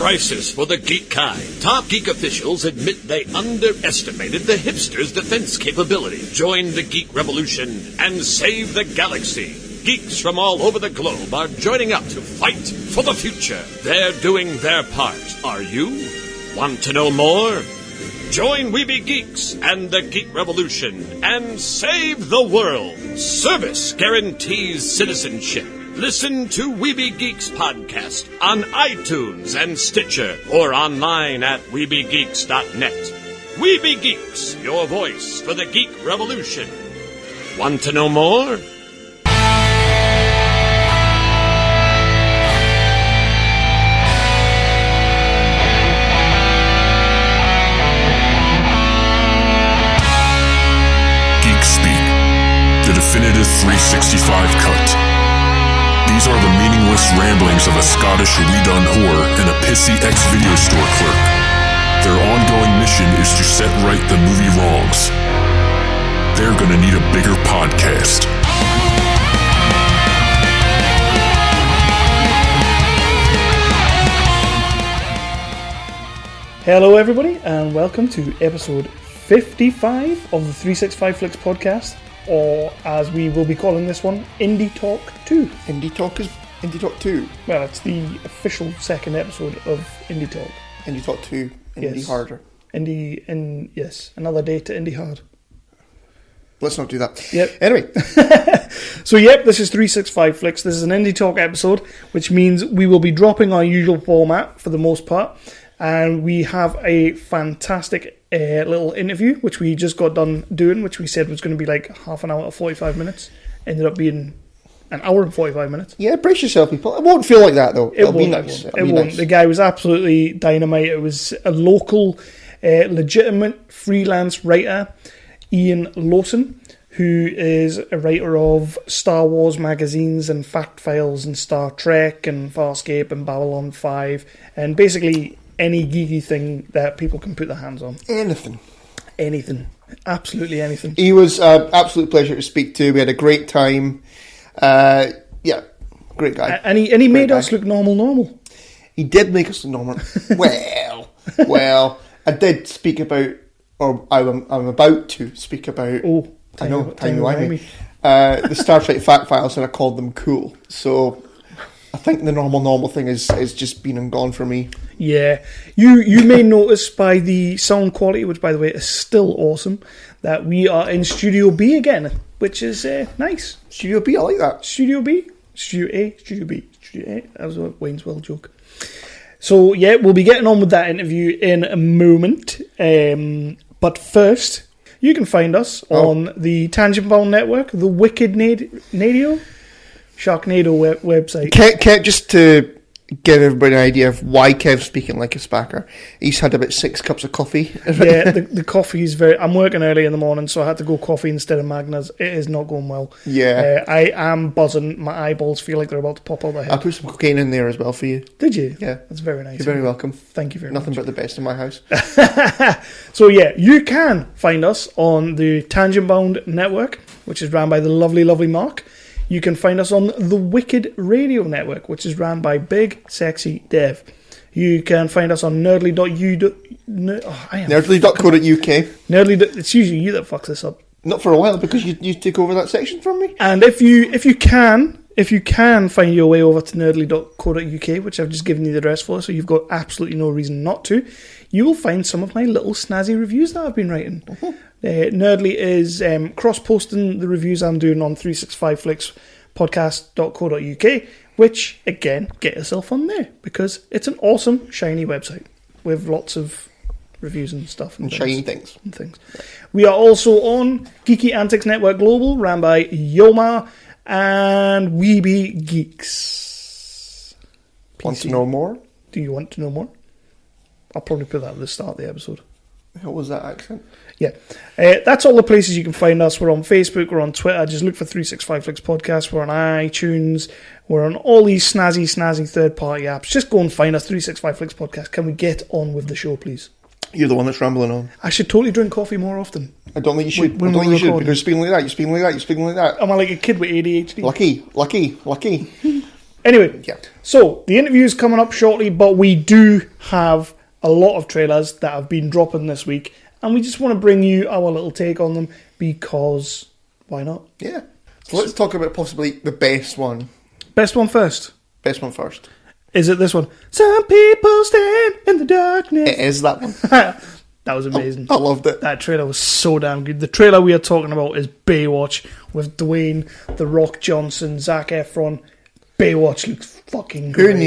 crisis for the geek kind. Top geek officials admit they underestimated the hipsters' defense capability. Join the geek revolution and save the galaxy. Geeks from all over the globe are joining up to fight for the future. They're doing their part. Are you? Want to know more? Join We Be Geeks and the Geek Revolution and save the world. Service guarantees citizenship. Listen to We Be Geeks podcast on iTunes and Stitcher or online at webegeeks.net. We Be Geeks, your voice for the Geek Revolution. Want to know more? Geek Speak, the definitive 365 cut. These are the meaningless ramblings of a Scottish redone whore and a pissy ex-video store clerk. Their ongoing mission is to set right the movie wrongs. They're gonna need a bigger podcast. Hello everybody and welcome to episode 55 of the 365 Flicks podcast, or as we will be calling this one, Indie Talk 2. Indie Talk 2. Well, it's the official second episode of Indie Talk. Indie Talk 2. Indie Yes. Harder. Yes, another day to Indie Hard. Let's not do that. Yep. Anyway. So this is 365 Flicks. This is an Indie Talk episode, which means we will be dropping our usual format for the most part. And we have a fantastic little interview, which we just got done doing, which we said was going to be like half an hour to 45 minutes. Ended up being an hour and 45 minutes. Yeah, brace yourself, people. It won't feel like that, though. It won't. The guy was absolutely dynamite. It was a local, legitimate freelance writer, Iain Lowson, who is a writer of Star Wars magazines and Fact Files and Star Trek and Farscape and Babylon 5 and basically any geeky thing that people can put their hands on. Anything. Absolutely anything. He was an absolute pleasure to speak to. We had a great time. Great guy. And he made us look normal. He did make us look normal. well, I did speak about, or I'm about to speak about, timey-wimey, the Star Trek Fact Files, and I called them cool. So I think the normal thing is just been and gone for me. Yeah. You may notice by the sound quality, which by the way is still awesome, that we are in Studio B again, which is nice. Studio B, I like that. Studio B, Studio A, Studio B, Studio A. That was a Wayne's World joke. So we'll be getting on with that interview in a moment. But first, you can find us on the Tangent Bound Network, the Wicked Nadio, Sharknado website. Just to give everybody an idea of why Kev's speaking like a spacker, he's had about 6 cups of coffee. Yeah, the coffee is very... I'm working early in the morning, so I had to go coffee instead of Magners. It is not going well. Yeah. I am buzzing. My eyeballs feel like they're about to pop out my head. I put some cocaine in there as well for you. Did you? Yeah. That's very nice. You're very welcome. Thank you very much. Nothing but the best in my house. So you can find us on the Tangent Bound Network, which is ran by the lovely Mark. You can find us on the Wicked Radio Network, which is ran by Big Sexy Dev. You can find us on nerdly.co.uk. Nerdly. It's usually you that fucks this up. Not for a while, because you took over that section from me. And if you can find your way over to nerdly.co.uk, which I've just given you the address for, so you've got absolutely no reason not to, you will find some of my little snazzy reviews that I've been writing. Uh-huh. Nerdly is cross-posting the reviews I'm doing on 365flixpodcast.co.uk, which, again, get yourself on there, because it's an awesome, shiny website with lots of reviews and stuff. And shiny things. We are also on Geeky Antics Network Global, ran by Yoma and We Be Geeks. Want to know more? Do you want to know more? I'll probably put that at the start of the episode. What was that accent? Yeah. That's all the places you can find us. We're on Facebook, we're on Twitter. Just look for 365 Flicks Podcast. We're on iTunes. We're on all these snazzy third-party apps. Just go and find us, 365 Flicks Podcast. Can we get on with the show, please? You're the one that's rambling on. I should totally drink coffee more often. I don't think you should. I don't think you should, because you're speaking like that, you're speaking like that, you're speaking like that. Am I like a kid with ADHD? Lucky. Anyway, so the interview is coming up shortly, but we do have a lot of trailers that have been dropping this week, and we just want to bring you our little take on them because why not? Yeah. So let's talk about possibly the best one. Best one first. Best one first. Is it this one? Some people stand in the darkness. It is that one. That was amazing. I loved it. That trailer was so damn good. The trailer we are talking about is Baywatch with Dwayne, The Rock Johnson, Zac Efron. Baywatch looks fucking great. Who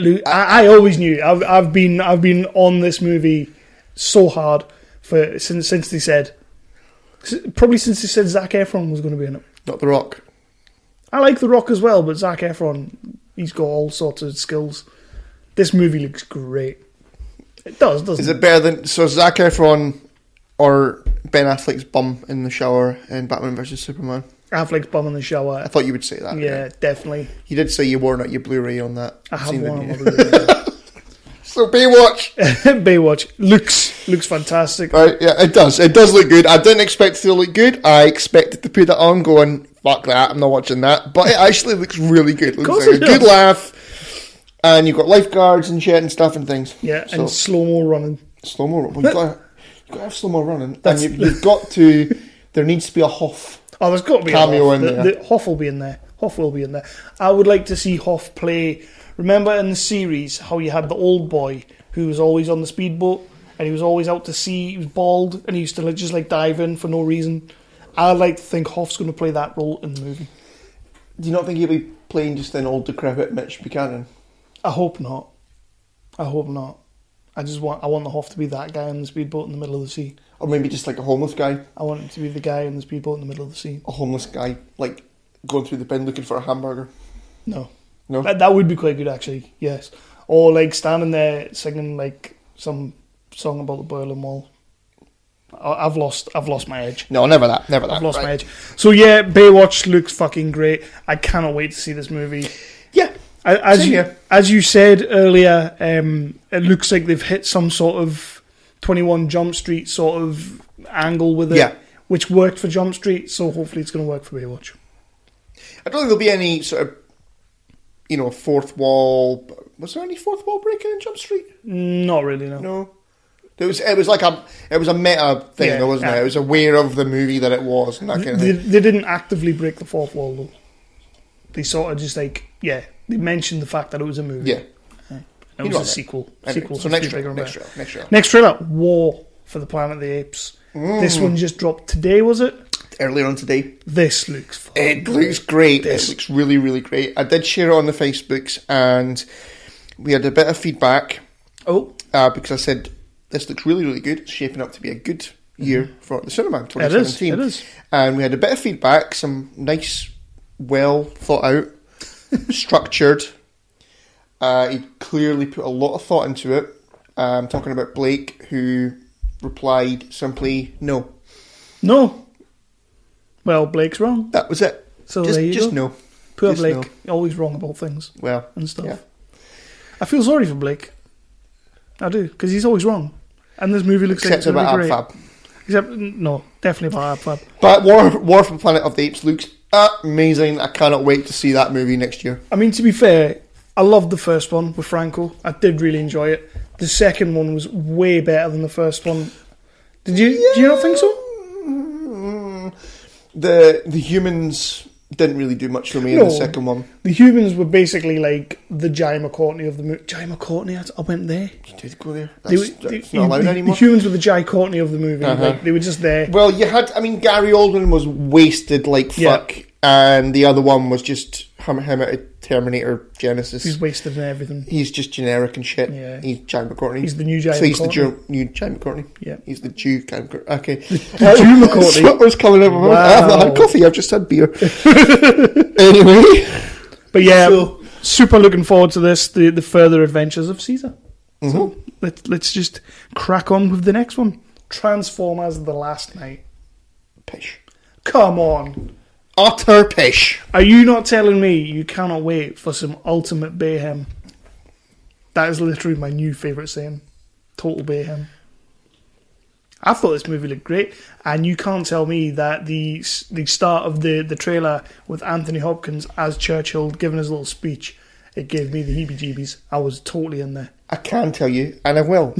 knew? I always knew. I've been on this movie so hard since they said Zac Efron was going to be in it. Not The Rock. I like The Rock as well, but Zac Efron, he's got all sorts of skills. This movie looks great. It does, doesn't it? Is it better than Zac Efron or Ben Affleck's bum in the shower in Batman vs Superman? Affleck's bum in the shower. I thought you would say that. Yeah, definitely. You did say you worn out your Blu-ray on that. I have one on my Blu-ray. So Baywatch. Baywatch looks fantastic. Right, yeah, it does. It does look good. I didn't expect it to look good. I expected to put it on going, fuck that, I'm not watching that. But it actually looks really good. It looks like a good laugh. And you've got lifeguards and shit and stuff and things. Yeah, so, and slow-mo running. Slow-mo running. Well, you've got to have slow-mo running. And you've got to... There needs to be a Hoff. Oh, there's got to be cameo a in there. The Hoff will be in there. Hoff will be in there. I would like to see Hoff play... Remember in the series how you had the old boy who was always on the speedboat and he was always out to sea, he was bald, and he used to just dive in for no reason? I'd like to think Hoff's going to play that role in the movie. Do you not think he'll be playing just an old decrepit Mitch Buchanan? I hope not. I hope not. I want the Hoff to be that guy on the speedboat in the middle of the sea. Or maybe just like a homeless guy. I want him to be the guy on the speedboat in the middle of the sea. A homeless guy, like, going through the bin looking for a hamburger. No. That would be quite good, actually, yes. Or, like, standing there singing, like, some song about the Berlin Wall. I've lost my edge. No, never that. I've lost my edge. So, yeah, Baywatch looks fucking great. I cannot wait to see this movie. Yeah. As you said earlier, it looks like they've hit some sort of 21 Jump Street sort of angle with it, which worked for Jump Street, so hopefully it's going to work for Baywatch. I don't think there'll be any sort of, fourth wall. Was there any fourth wall breaking in Jump Street? Not really, no. No. It was a meta thing, though, wasn't it? It was aware of the movie that it was and that kind of thing. They didn't actively break the fourth wall, though. They sort of just they mentioned the fact that it was a movie. Yeah. It was a sequel. Anyway, so next trailer, War for the Planet of the Apes. This one just dropped today, was it? Earlier on today. This looks fun. It looks great. It looks really, really great. I did share it on the Facebooks and we had a bit of feedback. Oh. Because I said, this looks really, really good. It's shaping up to be a good year for the cinema, 2017. It is. And we had a bit of feedback, some nice, well thought out, structured. He clearly put a lot of thought into it. Talking about Blake, who replied simply, no. No. Well, Blake's wrong. That was it. So just no. Poor just Blake, always wrong about things. Well, and stuff. Yeah. I feel sorry for Blake. I do, because he's always wrong. And this movie looks like it's going to be great. Ab-Fab. Except, no, definitely about Ab-Fab. But War for the Planet of the Apes looks amazing. I cannot wait to see that movie next year. I mean, to be fair, I loved the first one with Franco. I did really enjoy it. The second one was way better than the first one. Do you not think so? The humans didn't really do much for me in the second one. The humans were basically like the Jai McCourtney of the movie. Jai McCourtney? I went there. You did go there. That's not allowed anymore. The humans were the Jai Courtney of the movie. Like, they were just there. Well, Gary Oldman was wasted like fuck. Yeah. And the other one was just him out of Terminator Genesis. He's wasted in everything. He's just generic and shit. Yeah. He's Jai McCourtney. He's the new Jai McCourtney. So he's the new Jai McCourtney. Yeah. He's the Jew Jai McCourtney. Okay. The Jew McCourtney. What was coming over? Wow. I haven't had coffee. I've just had beer. Anyway. But yeah, super looking forward to this. The further adventures of Caesar. Mm-hmm. So let's just crack on with the next one. Transformers: The Last Night. Pish. Come on. Utter pish. Are you not telling me you cannot wait for some ultimate bayhem? That is literally my new favourite saying. Total bayhem. I thought this movie looked great, and you can't tell me that the start of the trailer with Anthony Hopkins as Churchill giving his little speech, it gave me the heebie-jeebies. I was totally in there. I can tell you, and I will.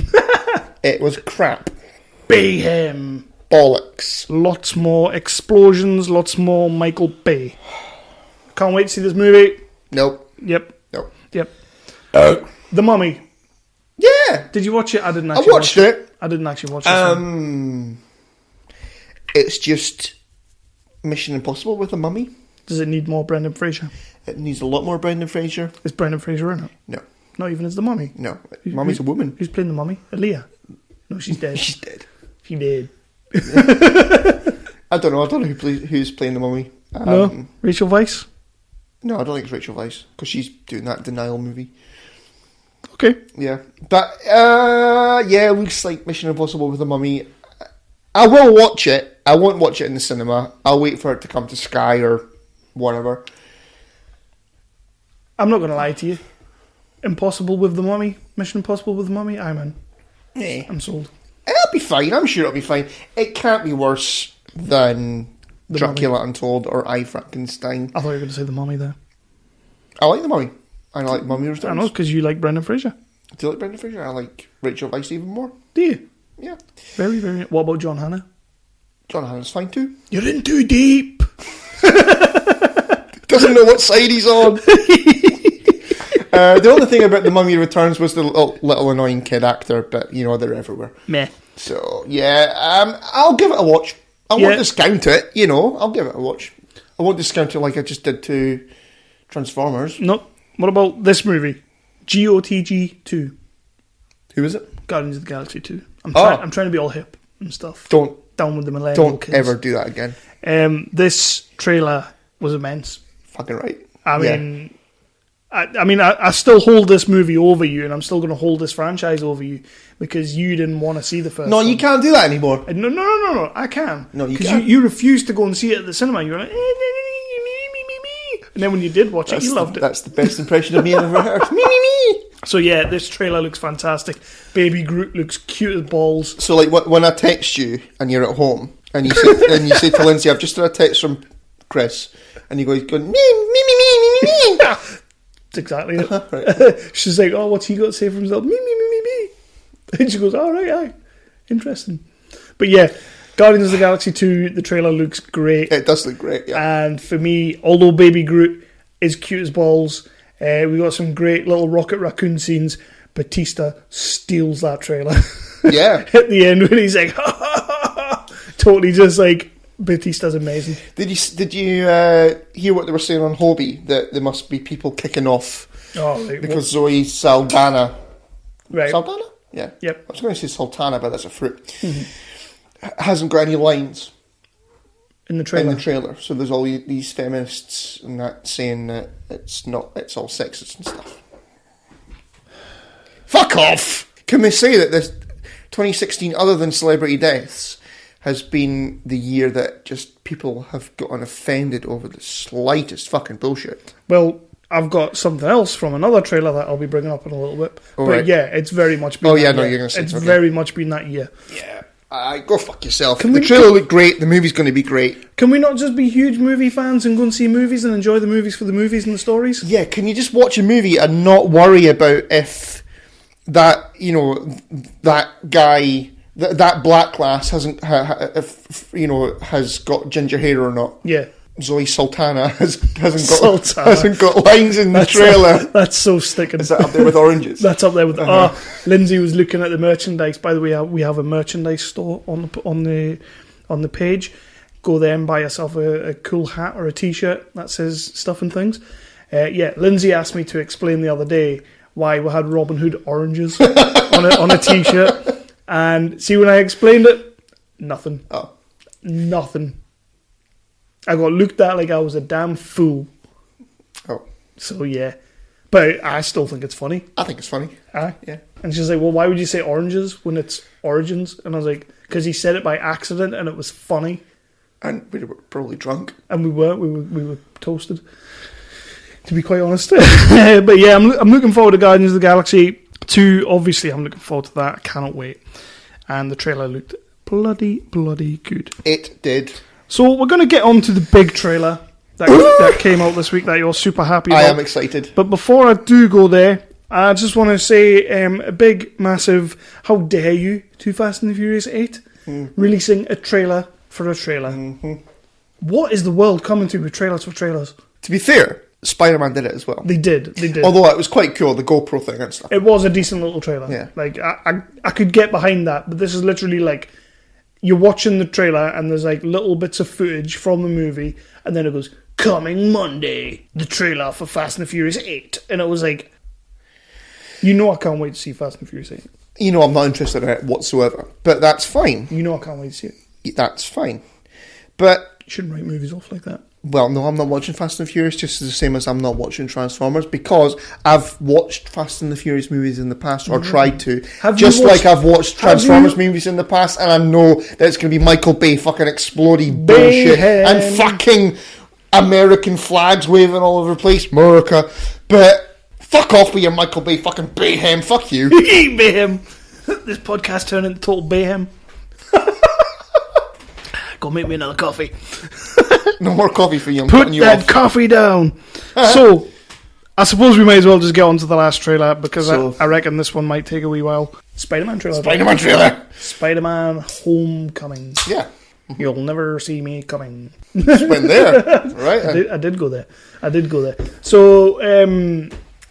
It was crap. Bayhem. Bollocks. Lots more explosions, lots more Michael Bay. Can't wait to see this movie. Nope. Yep. Nope. Yep. The Mummy. Yeah. Did you watch it? I didn't actually watch it. I didn't actually watch it. It's just Mission Impossible with a mummy. Does it need more Brendan Fraser? It needs a lot more Brendan Fraser. Is Brendan Fraser in it? No. Not even as the Mummy? No. Mummy's a woman. Who's playing the Mummy? Aaliyah? No, she's dead. She's dead. She dead. I don't know who's playing the Mummy. No? Rachel Weisz? No, I don't think it's Rachel Weisz, because she's doing that Denial movie. Okay. Yeah. But, it looks like Mission Impossible with a mummy. I will watch it. I won't watch it in the cinema. I'll wait for it to come to Sky or whatever. I'm not going to lie to you. Impossible with the Mummy? Mission Impossible with the Mummy? I'm in. Yeah. I'm sold. It'll be fine. I'm sure it'll be fine. It can't be worse than The Dracula Mummy. Untold or I, Frankenstein. I thought you were going to say the Mummy there. I like the Mummy. I like Mummy Returns. I know, because you like Brendan Fraser. Do you like Brendan Fraser? I like Rachel Weisz even more. Do you? Yeah. Very, very... What about John Hannah? John Hannah's fine too. You're in too deep! Doesn't know what side he's on. The only thing about The Mummy Returns was the little annoying kid actor, but, they're everywhere. Meh. So, I'll give it a watch. I won't discount it, I'll give it a watch. I won't discount it like I just did to Transformers. No. What about this movie? GOTG 2. Who is it? Guardians of the Galaxy 2. I'm trying to be all hip and stuff. Down with the millennial Don't kids. ever do that again. This trailer was immense. Fucking right. I still hold this movie over you, and I'm still going to hold this franchise over you because you didn't want to see the first. No, one. you can't do that anymore. No. I can. No, you because can't. You refused to go and see it at the cinema. You were like, and then when you did watch it, you loved it. That's the best impression of me I've ever heard. Me. So yeah, this trailer looks fantastic. Baby Groot looks cute as balls. So like when I text you and you're at home and you say to Lindsay, I've just had a text from Chris, and you go, me. That's exactly it. Right. She's like, oh, what's he got to say for himself? Me. And she goes, all right, aye. Interesting. But yeah, Guardians of the Galaxy 2, the trailer looks great. It does look great, yeah. And for me, although Baby Groot is cute as balls, we got some great little Rocket Raccoon scenes. Batista steals that trailer. Yeah. At the end when he's like, totally just like, Batista's amazing. Did you hear what they were saying on Hobie? That there must be people kicking off because Zoe Saldana. Right. Saldana? Yeah. Yep. I was going to say Sultana, but that's a fruit. Mm-hmm. Hasn't got any lines in the trailer. So there's all these feminists and that saying that it's all sexist and stuff. Fuck off! Can we say that this 2016, other than celebrity deaths, has been the year that just people have gotten offended over the slightest fucking bullshit? Well, I've got something else from another trailer that I'll be bringing up in a little bit. Oh, but right. yeah, it's very much been you're going to say it's very much been that year. Yeah. Go fuck yourself. The trailer looked great. The movie's going to be great. Can we not just be huge movie fans and go and see movies and enjoy the movies for the movies and the stories? Yeah, can you just watch a movie and not worry about if that, that guy, that black lass has got ginger hair or not? Yeah. Zoe Sultana hasn't got lines in the trailer. That's so sticking. Is that up there with oranges? That's up there with. Lindsay was looking at the merchandise. By the way, we have a merchandise store on the page. Go there and buy yourself a cool hat or a T-shirt that says stuff and things. Lindsay asked me to explain the other day why we had Robin Hood oranges on a T-shirt, and see when I explained it, nothing. Oh, nothing. I got looked at like I was a damn fool. Oh. So, yeah. But I still think it's funny. I think it's funny. Yeah. And she's like, well, why would you say oranges when it's origins? And I was like, because he said it by accident and it was funny. And we were probably drunk. And we were toasted, to be quite honest. But yeah, I'm looking forward to Guardians of the Galaxy 2. Obviously, I'm looking forward to that. I cannot wait. And the trailer looked bloody good. It did. So we're going to get on to the big trailer that came out this week that you're super happy about. I am excited. But before I do go there, I just want to say a big, massive, how dare you, Too Fast and the Furious 8, releasing a trailer for a trailer. Mm-hmm. What is the world coming to with trailers for trailers? To be fair, Spider-Man did it as well. They did. Although it was quite cool, the GoPro thing and stuff. It was a decent little trailer. Yeah. Like, I could get behind that, but this is literally like, you're watching the trailer and there's like little bits of footage from the movie, and then it goes, coming Monday, the trailer for Fast and the Furious 8. And it was like, I can't wait to see Fast and the Furious 8. I'm not interested in it whatsoever, but that's fine. I can't wait to see it. That's fine. But you shouldn't write movies off like that. Well, no, I'm not watching Fast and the Furious, just the same as I'm not watching Transformers, because I've watched Fast and the Furious movies in the past, or tried to. Like I've watched Transformers movies in the past, and I know that it's going to be Michael Bay fucking exploding bullshit and fucking American flags waving all over the place, America. But fuck off with your Michael Bay fucking Bayhem, fuck you. Bayhem. This podcast turned into total Bayhem. Go make me another coffee. No more coffee for you. Put that coffee down. So, I suppose we might as well just get on to the last trailer, because I reckon this one might take a wee while. Spider-Man trailer. Spider-Man Homecoming. Yeah. You'll never see me coming. Just went there, right? I did go there. So,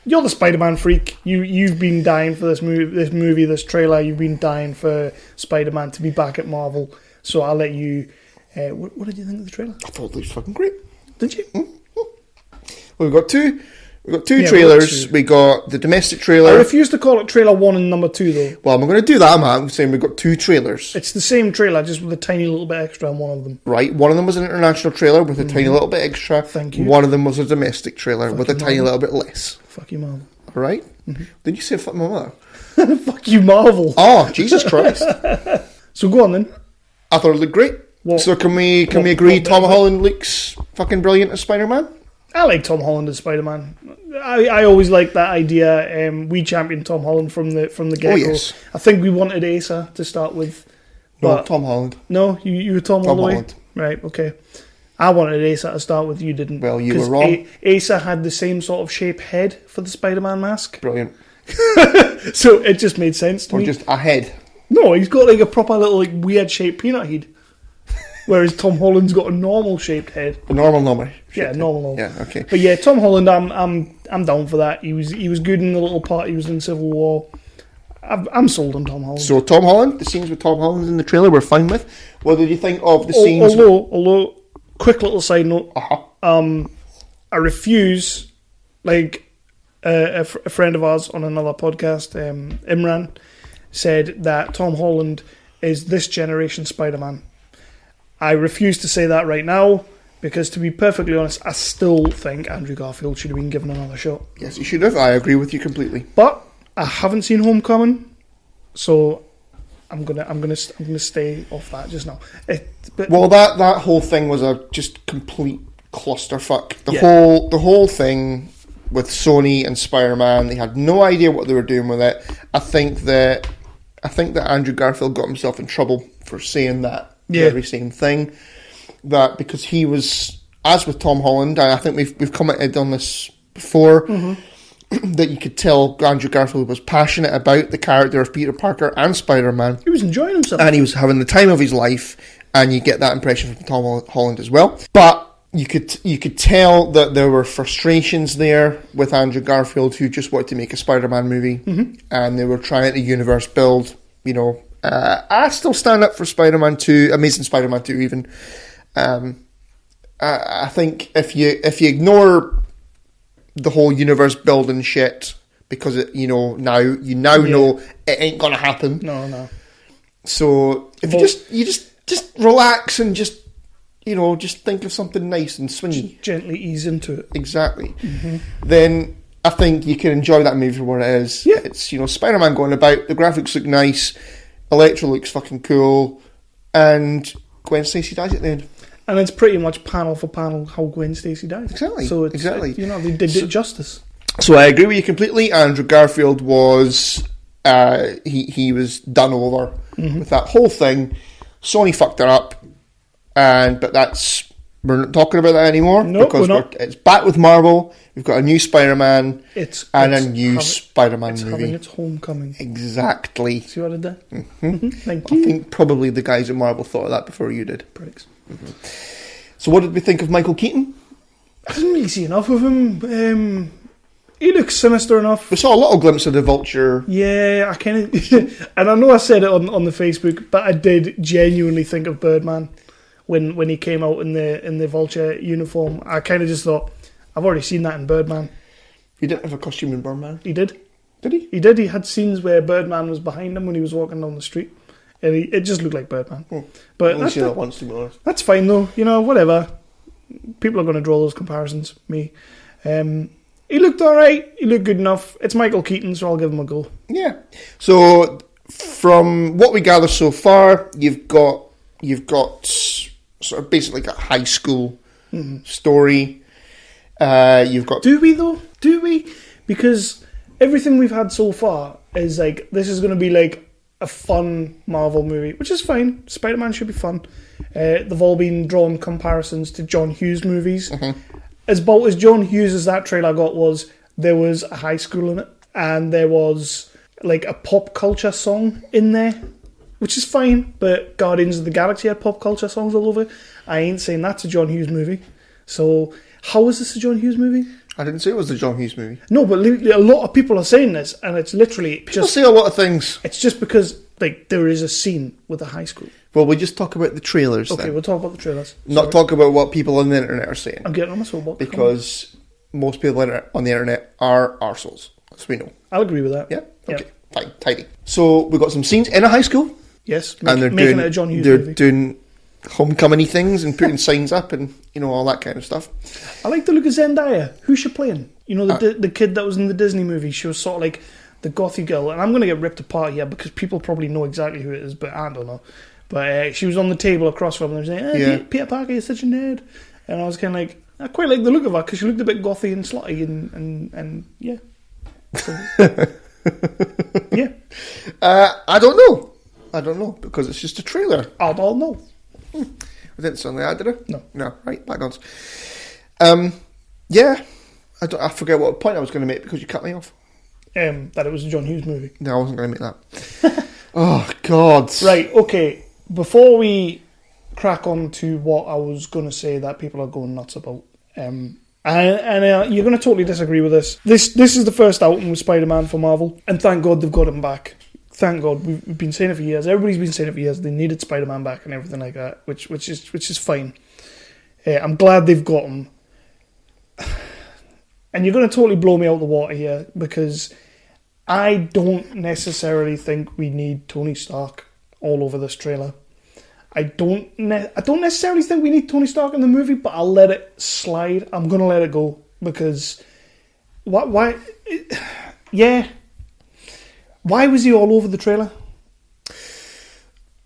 you're the Spider-Man freak. You've been dying for this movie, this trailer. You've been dying for Spider-Man to be back at Marvel. So I'll let you. What did you think of the trailer? I thought it was fucking great. Did you? Mm-hmm. Well, we've got two trailers. We got the domestic trailer. I refuse to call it trailer 1 and number 2 though. Well, I'm going to do that, I'm saying we've got 2 trailers. It's the same trailer, just with a tiny little bit extra on one of them. Right. One of them was an international trailer with a tiny little bit extra. Thank you. One of them was a domestic trailer with a tiny little bit less. Fuck you, Marvel. All right. Mm-hmm. Didn't you say fuck my mother? Fuck you, Marvel. Oh, Jesus Christ. So go on then. I thought it looked great. So can we agree Tom Holland looks fucking brilliant as Spider-Man? I like Tom Holland as Spider-Man. I always liked that idea. We championed Tom Holland from the get-go. Oh, yes. I think we wanted Asa to start with. No, Tom Holland. No, you were Tom all the way? Holland. Right, okay. I wanted Asa to start with, you didn't. Well, you were wrong. Asa had the same sort of shape head for the Spider-Man mask. Brilliant. So it just made sense to me. Or just a head. No, he's got like a proper little like weird shaped peanut head. Whereas Tom Holland's got a normal shaped head. A normal. Yeah, normal. Yeah, okay. But yeah, Tom Holland, I'm down for that. He was good in the little part he was in Civil War. I'm sold on Tom Holland. So Tom Holland, the scenes with Tom Holland in the trailer we're fine with. What did you think of the scenes? Although, quick little side note. I refuse, like a friend of ours on another podcast, Imran, said that Tom Holland is this generation Spider-Man. I refuse to say that right now, because to be perfectly honest, I still think Andrew Garfield should have been given another shot. Yes, he should have. I agree with you completely. But I haven't seen Homecoming, so I'm gonna stay off that just now. That whole thing was a just complete clusterfuck. The whole thing with Sony and Spider-Man, they had no idea what they were doing with it. I think that Andrew Garfield got himself in trouble for saying that very same thing. That because he was, as with Tom Holland, and I think we've commented on this before, that you could tell Andrew Garfield was passionate about the character of Peter Parker and Spider-Man. He was enjoying himself. And he was having the time of his life, and you get that impression from Tom Holland as well. But you could tell that there were frustrations there with Andrew Garfield, who just wanted to make a Spider-Man movie, and they were trying to universe build, I still stand up for Spider-Man 2, Amazing Spider-Man 2 even. I think if you ignore the whole universe building shit, because know it ain't gonna happen. No. So if you just relax and just think of something nice and swingy, gently ease into it. Exactly. Then I think you can enjoy that movie for what it is. Yeah. It's Spider-Man going about. The graphics look nice. Electro looks fucking cool, and Gwen Stacy dies at the end. And it's pretty much panel for panel how Gwen Stacy dies. Exactly. So it's, exactly. They did it justice. So I agree with you completely. Andrew Garfield was he was done over with that whole thing. Sony fucked her up, but we're not talking about that anymore. Nope, because we're not. It's back with Marvel. We've got a new Spider-Man and a new Spider-Man movie. It's having its homecoming. Exactly. See what I did there? Mm-hmm. Thank you. I think probably the guys at Marvel thought of that before you did. Pricks. Mm-hmm. So what did we think of Michael Keaton? I didn't really see enough of him. He looks sinister enough. We saw a little glimpse of the Vulture. Yeah, I kind of... and I know I said it on the Facebook, but I did genuinely think of Birdman when he came out in the Vulture uniform. I kind of just thought, I've already seen that in Birdman. He didn't have a costume in Birdman? He did. Did he? He did. He had scenes where Birdman was behind him when he was walking down the street. And it just looked like Birdman. But I've only seen that once, to be honest. That's fine, though. Whatever. People are going to draw those comparisons. Me. He looked alright. He looked good enough. It's Michael Keaton, so I'll give him a go. Yeah. So, from what we gather so far, you've got sort of basically like a high school story. You've got... Do we, though? Do we? Because everything we've had so far is like, this is going to be like a fun Marvel movie, which is fine. Spider-Man should be fun. They've all been drawn comparisons to John Hughes movies. As bold as John Hughes as that trailer got was, there was a high school in it, and there was like a pop culture song in there, which is fine, but Guardians of the Galaxy had pop culture songs all over. I ain't saying that's a John Hughes movie. So, how is this a John Hughes movie? I didn't say it was the John Hughes movie. No, but a lot of people are saying this, and it's literally People say a lot of things. It's just because like there is a scene with a high school. Well, we just talk about the trailers. Okay, then. we'll talk about the trailers. Not talk about what people on the internet are saying. I'm getting on my soapbox. Because most people on the internet are arseholes, as we know. I'll agree with that. Yeah? Okay, fine, tidy. So, we've got some scenes in a high school. Yes, and they're making doing, it a John Hughes movie. They're doing homecoming-y things and putting signs up and, all that kind of stuff. I like the look of Zendaya. Who's she playing? The kid that was in the Disney movie. She was sort of like the gothy girl. And I'm going to get ripped apart here because people probably know exactly who it is, but I don't know. But she was on the table across from them saying, Peter Parker, you're such a nerd. And I was kind of like, I quite like the look of her because she looked a bit gothy and slutty and yeah. So, yeah. I don't know because it's just a trailer. I don't know. I didn't sound like that, did I? No. No, right, back on. Yeah. I forget what point I was going to make because you cut me off. That it was a John Hughes movie. No, I wasn't going to make that. Oh, God. Right, okay. Before we crack on to what I was going to say that people are going nuts about, and you're going to totally disagree with this. This is the first outing with Spider-Man for Marvel, and thank God they've got him back. Thank God. We've been saying it for years. Everybody's been saying it for years. They needed Spider-Man back and everything like that, which is fine. I'm glad they've got him. And you're going to totally blow me out the water here because I don't necessarily think we need Tony Stark all over this trailer. I don't necessarily think we need Tony Stark in the movie, but I'll let it slide. I'm going to let it go because why? Yeah. Why was he all over the trailer?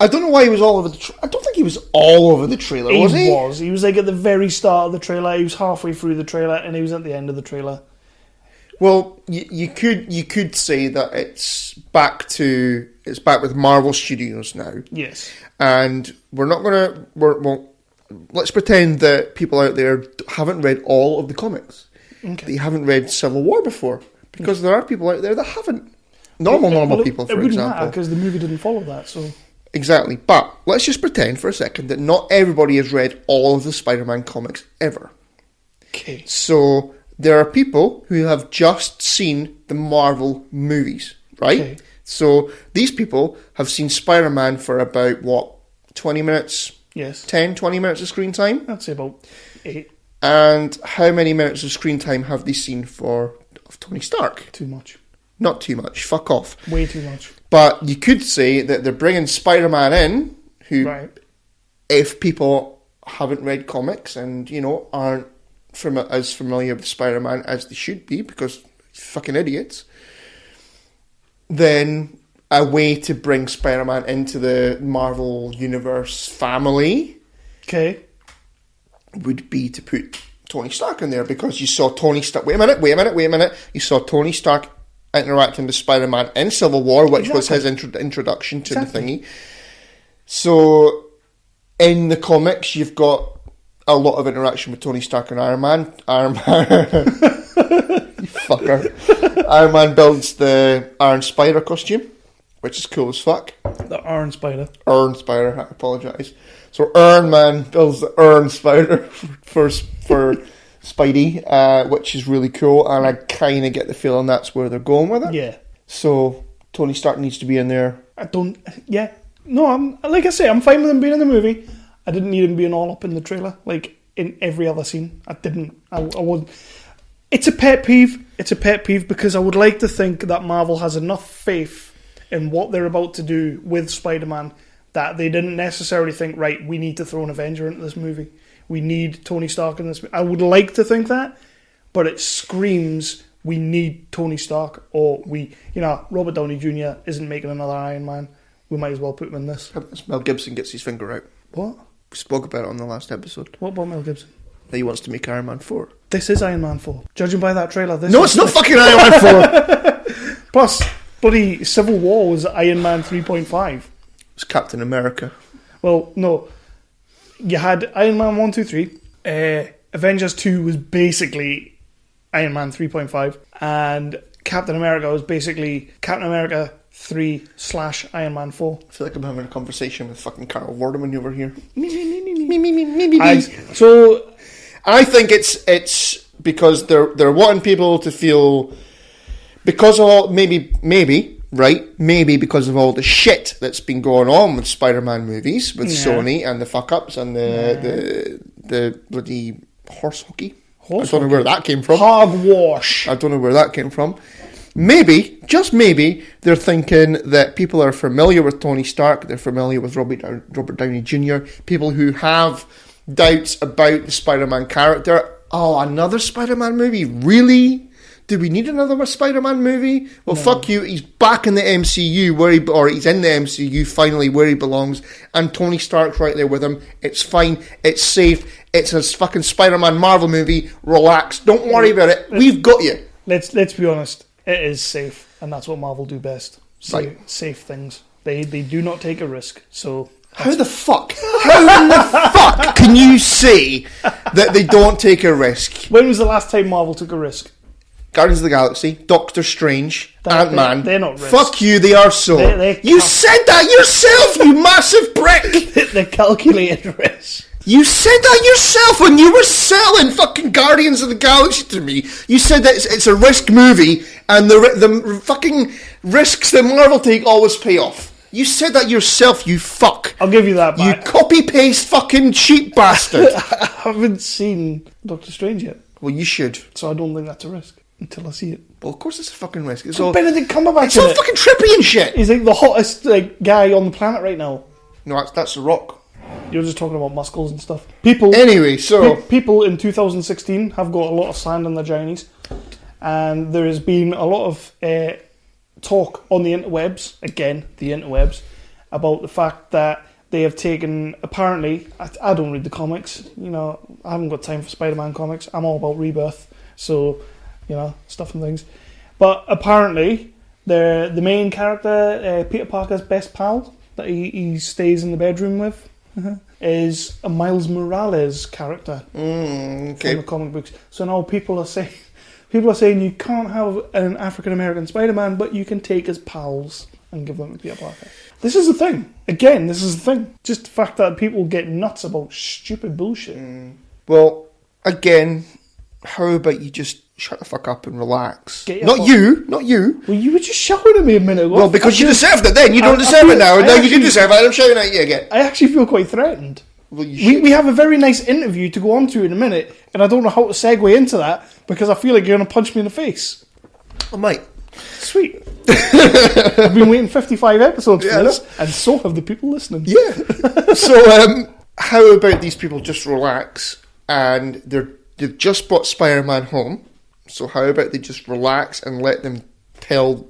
I don't know why he was all over the I don't think he was all over the trailer, was he? He was like at the very start of the trailer, he was halfway through the trailer, and he was at the end of the trailer. Well, you could say that it's back with Marvel Studios now. Yes. And we're not going to... let's pretend that people out there haven't read all of the comics. Okay. They haven't read Civil War before. Because there are people out there that haven't. Normal people, for example. It wouldn't matter because the movie didn't follow that, so... Exactly. But let's just pretend for a second that not everybody has read all of the Spider-Man comics ever. Okay. So there are people who have just seen the Marvel movies, right? Okay. So these people have seen Spider-Man for about, 20 minutes? Yes. 10, 20 minutes of screen time? I'd say about 8. And how many minutes of screen time have they seen of Tony Stark? Too much. Not too much. Fuck off. Way too much. But you could say that they're bringing Spider-Man in, who, if people haven't read comics and, aren't as familiar with Spider-Man as they should be, because fucking idiots, then a way to bring Spider-Man into the Marvel Universe family would be to put Tony Stark in there, because you saw Tony Stark... Wait a minute. You saw Tony Stark interacting with Spider-Man in Civil War, which was his introduction to the thingy. So in the comics, you've got a lot of interaction with Tony Stark and Iron Man. You fucker. Iron Man builds the Iron Spider costume, which is cool as fuck. The Iron Spider. Iron Spider, I apologise. So Iron Man builds the Iron Spider for Spidey, which is really cool, and I kind of get the feeling that's where they're going with it. Yeah. So Tony Stark needs to be in there. No, like I say, I'm fine with him being in the movie. I didn't need him being all up in the trailer, like in every other scene. I wasn't. It's a pet peeve. It's a pet peeve because I would like to think that Marvel has enough faith in what they're about to do with Spider-Man that they didn't necessarily think, right, we need to throw an Avenger into this movie. We need Tony Stark in this. I would like to think that, but it screams we need Tony Stark, or Robert Downey Jr. isn't making another Iron Man. We might as well put him in this. Mel Gibson gets his finger out. What? We spoke about it on the last episode. What about Mel Gibson? That he wants to make Iron Man 4. This is Iron Man 4. Judging by that trailer, it's not fucking Iron Man 4! Plus, bloody Civil War was Iron Man 3.5. It's Captain America. Well, no. You had Iron Man 1, 2, 3. Avengers 2 was basically Iron Man 3.5. And Captain America was basically Captain America 3/Iron Man 4. I feel like I'm having a conversation with fucking Carol Vorderman over here. So I think it's because they're wanting people to feel, because of all, maybe because of all the shit that's been going on with Spider-Man movies, with Sony and the fuck-ups and the bloody horse hockey. I don't know where that came from. Hogwash. I don't know where that came from. Maybe, just maybe, they're thinking that people are familiar with Tony Stark, they're familiar with Robert Downey Jr., people who have doubts about the Spider-Man character. Oh, another Spider-Man movie? Really? Do we need another Spider-Man movie? Well, fuck you. He's back in the MCU, or he's in the MCU finally where he belongs, and Tony Stark's right there with him. It's fine. It's safe. It's a fucking Spider-Man Marvel movie. Relax. Don't worry about it. We've got you. Let's be honest. It is safe, and that's what Marvel do best. Safe things. They do not take a risk. So how the fuck can you say that they don't take a risk? When was the last time Marvel took a risk? Guardians of the Galaxy, Doctor Strange, Ant-Man. They're not risks. Fuck you, they are so. You said that yourself, you massive prick! They're calculated risks. You said that yourself when you were selling fucking Guardians of the Galaxy to me. You said that it's a risk movie, and the fucking risks that Marvel take always pay off. You said that yourself, you fuck. I'll give you that back. You copy-paste fucking cheap bastard. I haven't seen Doctor Strange yet. Well, you should. So I don't think that's a risk until I see it. Well, of course it's a fucking risk. It's all Benedict Cumberbatch. It's all fucking trippy and shit. He's like the hottest guy on the planet right now. No, that's The Rock. You're just talking about muscles and stuff. People in 2016 have got a lot of sand in their journeys, and there has been a lot of talk on the interwebs, about the fact that they have taken, apparently, I don't read the comics, I haven't got time for Spider-Man comics, I'm all about Rebirth, so, stuff and things. But apparently, the main character, Peter Parker's best pal, that he stays in the bedroom with, is a Miles Morales character from the comic books. So now people are saying you can't have an African American Spider-Man, but you can take his pals and give them to Peter Parker. This is the thing. Again, this is the thing. Just the fact that people get nuts about stupid bullshit. Well, again, how about you just shut the fuck up and relax? Not you. Well, you were just shouting at me a minute ago. Well, because you deserved it then. You don't deserve it now. Now you do deserve it. I'm shouting at you again. I actually feel quite threatened. Well, we have a very nice interview to go on to in a minute, and I don't know how to segue into that because I feel like you're going to punch me in the face. I might. Sweet. I've been waiting 55 episodes for this, and so have the people listening. Yeah. So, how about these people just relax, and they've just brought Spider-Man home, so how about they just relax and let them tell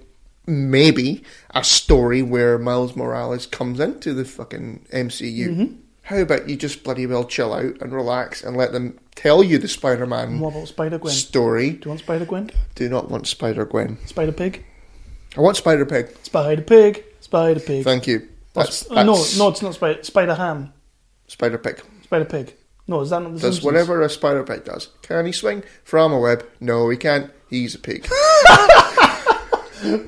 maybe a story where Miles Morales comes into the fucking MCU. Mm-hmm. How about you just bloody well chill out and relax and let them tell you the Spider-Man what about Spider-Gwen? Story. Do you want Spider-Gwen? Do not want Spider-Gwen. Spider-Pig? I want Spider-Pig. Spider-Pig. Spider-Pig. Thank you. No, it's not Spider-Ham. Spider Pig. Spider Pig. No, is that not the Does Simpsons? whatever a Spider Pig does. Can he swing from a web? No, he can't. He's a pig.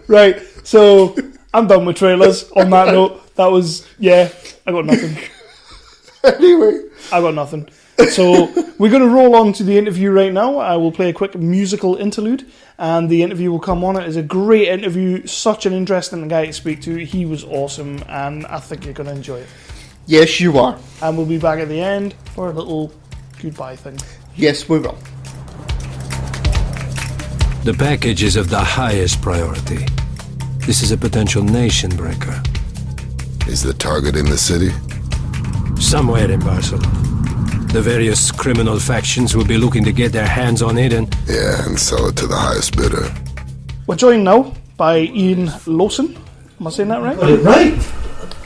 Right, so I'm done with trailers. On that note, that was, I got nothing. Anyway. I got nothing. So we're going to roll on to the interview right now. I will play a quick musical interlude, and the interview will come on. It is a great interview, such an interesting guy to speak to. He was awesome, and I think you're going to enjoy it. Yes, you are. And we'll be back at the end for a little goodbye thing. Yes, we will. The package is of the highest priority. This is a potential nation breaker. Is the target in the city? Somewhere in Barcelona. The various criminal factions will be looking to get their hands on it and... Yeah, and sell it to the highest bidder. We're joined now by Iain Lowson. Am I saying that right? Got it right.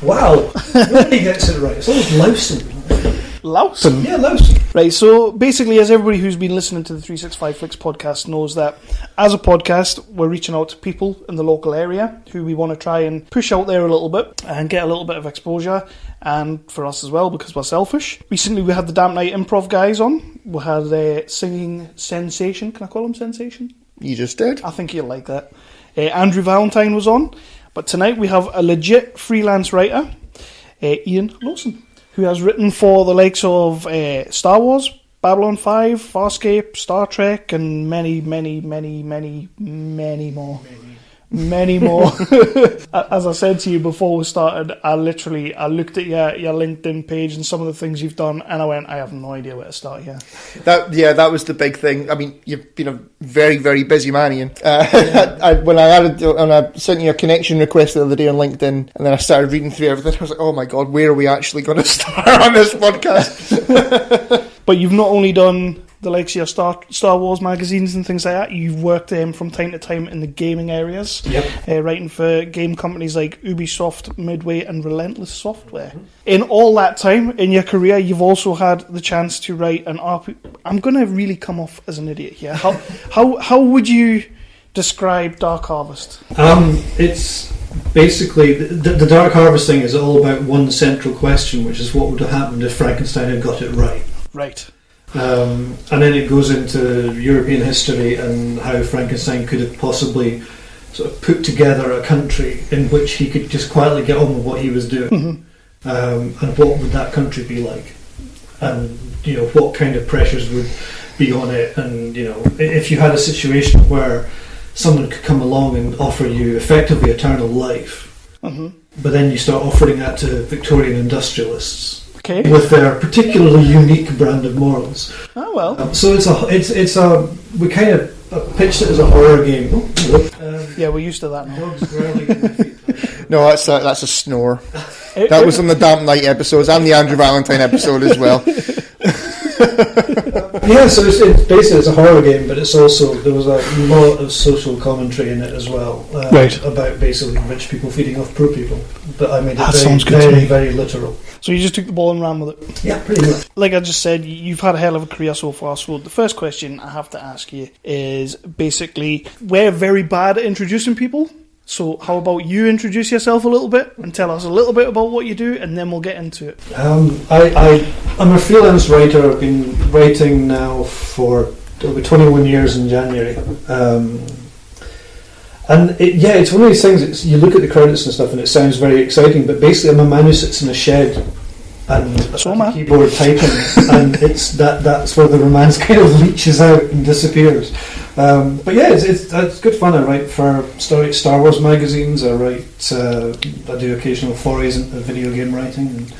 Wow. Nobody gets it right. It's always Lowson. Lowson? Yeah, Lowson. Right, so basically, as everybody who's been listening to the 365 Flicks podcast knows, that as a podcast, we're reaching out to people in the local area who we want to try and push out there a little bit and get a little bit of exposure, and for us as well, because we're selfish. Recently, we had the Damp Night Improv guys on. We had a singing sensation. Can I call him Sensation? You just did. I think you'll like that. Andrew Valentine was on. But tonight we have a legit freelance writer, Iain Lowson, who has written for the likes of Star Wars, Babylon 5, Farscape, Star Trek, and many, many, many, many, many more. Many more. As I said to you before we started, I looked at your LinkedIn page and some of the things you've done, and I went, I have no idea where to start here. That was the big thing. I mean, you've been a very, very busy man, Ian. When I sent you a connection request the other day on LinkedIn, and then I started reading through everything, I was like, oh my god, where are we actually going to start on this podcast? But you've not only done the likes of your Star Wars magazines and things like that, you've worked from time to time in the gaming areas, writing for game companies like Ubisoft, Midway, and Relentless Software. Mm-hmm. In all that time in your career, you've also had the chance to write an RPG. I'm going to really come off as an idiot here. How would you describe Dark Harvest? It's basically the Dark Harvest thing is all about one central question, which is what would have happened if Frankenstein had got it right. Right. And then it goes into European history and how Frankenstein could have possibly sort of put together a country in which he could just quietly get on with what he was doing. Mm-hmm. And what would that country be like? And, what kind of pressures would be on it? And, if you had a situation where someone could come along and offer you effectively eternal life, mm-hmm. but then you start offering that to Victorian industrialists. Okay. With their particularly unique brand of morals. Oh well. So we kind of pitched it as a horror game. Yeah, we're used to that now. Dogs growling at my feet. No, that's a snore. That was on the Damp Night episodes and the Andrew Valentine episode as well. Yeah, so it's basically it's a horror game, but it's also, there was a lot of social commentary in it as well, right, about basically rich people feeding off poor people. But I made it sounds good very, to me. Very literal. So you just took the ball and ran with it? Yeah, pretty much. Like I just said, you've had a hell of a career so far, so the first question I have to ask you is basically, we're very bad at introducing people, so how about you introduce yourself a little bit and tell us a little bit about what you do, and then we'll get into it. I'm a freelance writer. I've been writing now for over 21 years in January. And it's one of these things, you look at the credits and stuff and it sounds very exciting, but basically I'm a man who sits in a shed and a keyboard typing, and that's where the romance kind of leaches out and disappears. But yeah, it's good fun. I write for Star Wars magazines. I do occasional forays into video game writing, and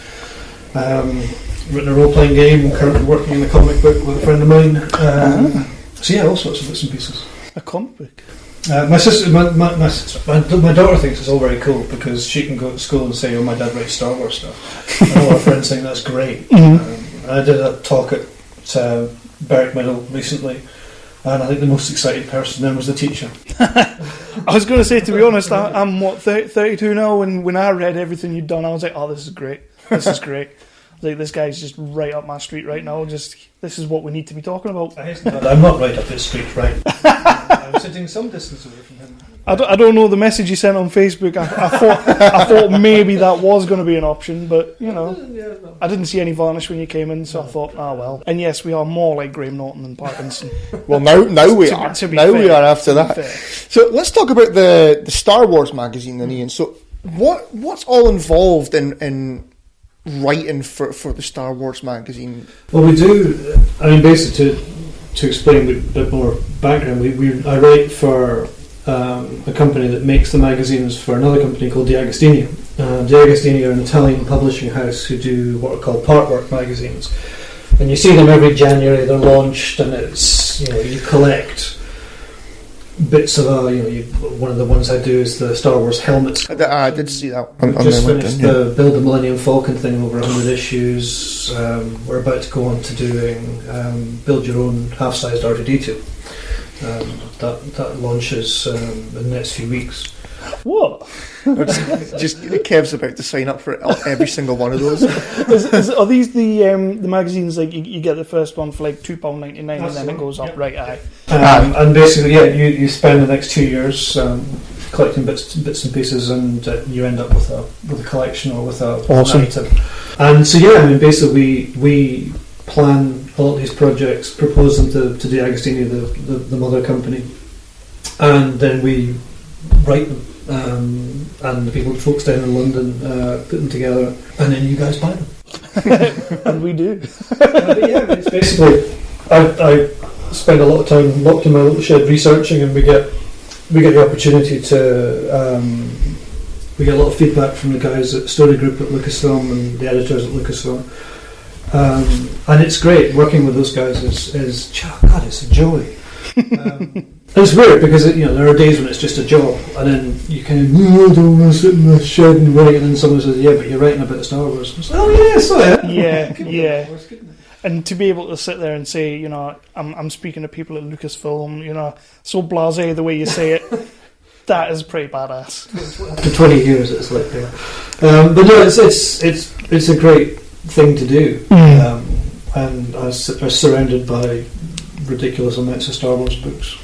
written a role-playing game. Currently working in a comic book with a friend of mine. So yeah, all sorts of bits and pieces. A comic book? My daughter thinks it's all very cool because she can go to school and say, "Oh, my dad writes Star Wars stuff." And all her friends think that's great. Mm-hmm. I did a talk at Berwick Middle recently, and I think the most excited person then was the teacher. I was going to say, to be honest, I'm 32 now, and when I read everything you'd done, I was like, "Oh, this is great. This is great." Like, this guy's just right up my street right now. This is what we need to be talking about. I'm not right up his street, right? I'm sitting some distance away from him. I don't know the message you sent on Facebook. I thought maybe that was going to be an option, but I didn't see any varnish when you came in, so I thought, well. And yes, we are more like Graham Norton than Parkinson. Well, now we are. We are after that. So let's talk about the Star Wars magazine then, Ian. So what's all involved in writing for the Star Wars magazine? Well, we do. I mean, basically, to explain a bit more background, I write for a company that makes the magazines for another company called D'Agostini. D'Agostini are an Italian publishing house who do what are called partwork magazines, and you see them every January. They're launched, and it's you collect bits of one of the ones I do is the Star Wars helmets. I did see that. We just finished the Build the Millennium Falcon thing, over 100 issues. We're about to go on to doing Build Your Own Half-Sized R2-D2. That launches in the next few weeks. What? just Kev's about to sign up for every single one of those. Are these the magazines like you get the first one for like £2.99 and then it goes up, right? Aye. And basically, you spend the next 2 years collecting bits and pieces, and you end up with a collection or with an item. And so basically we plan a lot of these projects, propose them to D'Agostini, the mother company, and then we write them. And the folks down in London put them together, and then you guys buy them. And we do. It's basically I spend a lot of time locked in my little shed researching, and we get the opportunity to we get a lot of feedback from the guys at Story Group at Lucasfilm and the editors at Lucasfilm, and it's great working with those guys. God, it's a joy. It's weird because there are days when it's just a job, and then you kind of I don't want to sit in the shed and write, and then someone says, "Yeah, but you're writing about Star Wars." It's like, yeah. And to be able to sit there and say, I'm speaking to people at Lucasfilm, so blasé the way you say it, that is pretty badass. After 20 years, it's like, but no, it's a great thing to do, and I was surrounded by ridiculous amounts of Star Wars books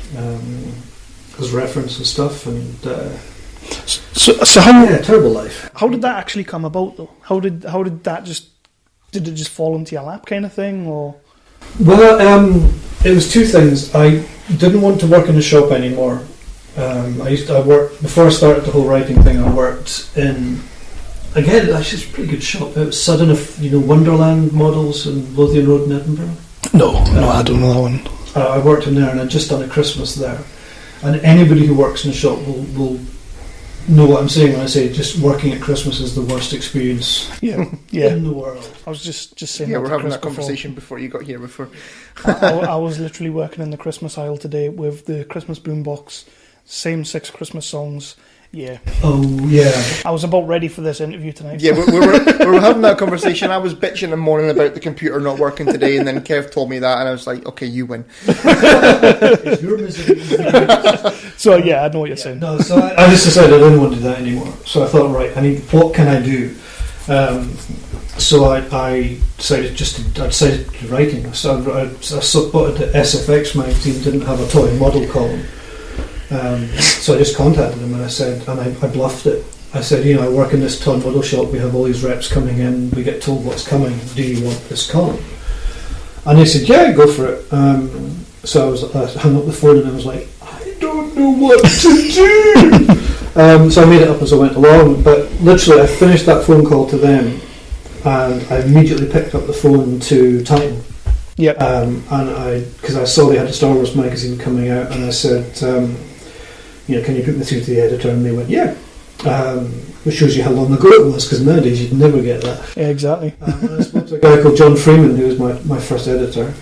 as reference and stuff, and so how terrible life. How did that actually come about, though? How did that did it just fall into your lap, kind of thing, or? Well, it was two things. I didn't want to work in a shop anymore. I worked before I started the whole writing thing. I worked in actually it's a pretty good shop. It was Sudden Wonderland Models in Lothian Road in Edinburgh. No, I don't know that one. I worked in there, and I'd just done a Christmas there. And anybody who works in a shop will know what I'm saying when I say just working at Christmas is the worst experience in the world. I was just saying. Yeah, we're having that conversation before you got here. I was literally working in the Christmas aisle today with the Christmas boombox, same 6 Christmas songs. Yeah. Oh, yeah. I was about ready for this interview tonight. Yeah, we were having that conversation. I was bitching and moaning about the computer not working today, and then Kev told me that, and I was like, okay, you win. It's your misery. So, yeah, I know what you're saying. No, so I just decided I didn't want to do that anymore. So I thought, right, what can I do? So I decided to writing. So I bought the SFX magazine, didn't have a toy model column. So I just contacted them, and I said, and I bluffed it. I said, I work in this toy model shop, we have all these reps coming in, we get told what's coming, do you want this column? And they said, yeah, go for it. So I hung up the phone, and I was like, I don't know what to do. So I made it up as I went along, but literally I finished that phone call to them, and I immediately picked up the phone to Titan. Yep. Because I saw they had a Star Wars magazine coming out, and I said, can you put me through to the editor? And they went, yeah. Which shows you how long ago it was, because nowadays you'd never get that. Yeah, exactly. And I spoke to a guy called John Freeman, who was my first editor,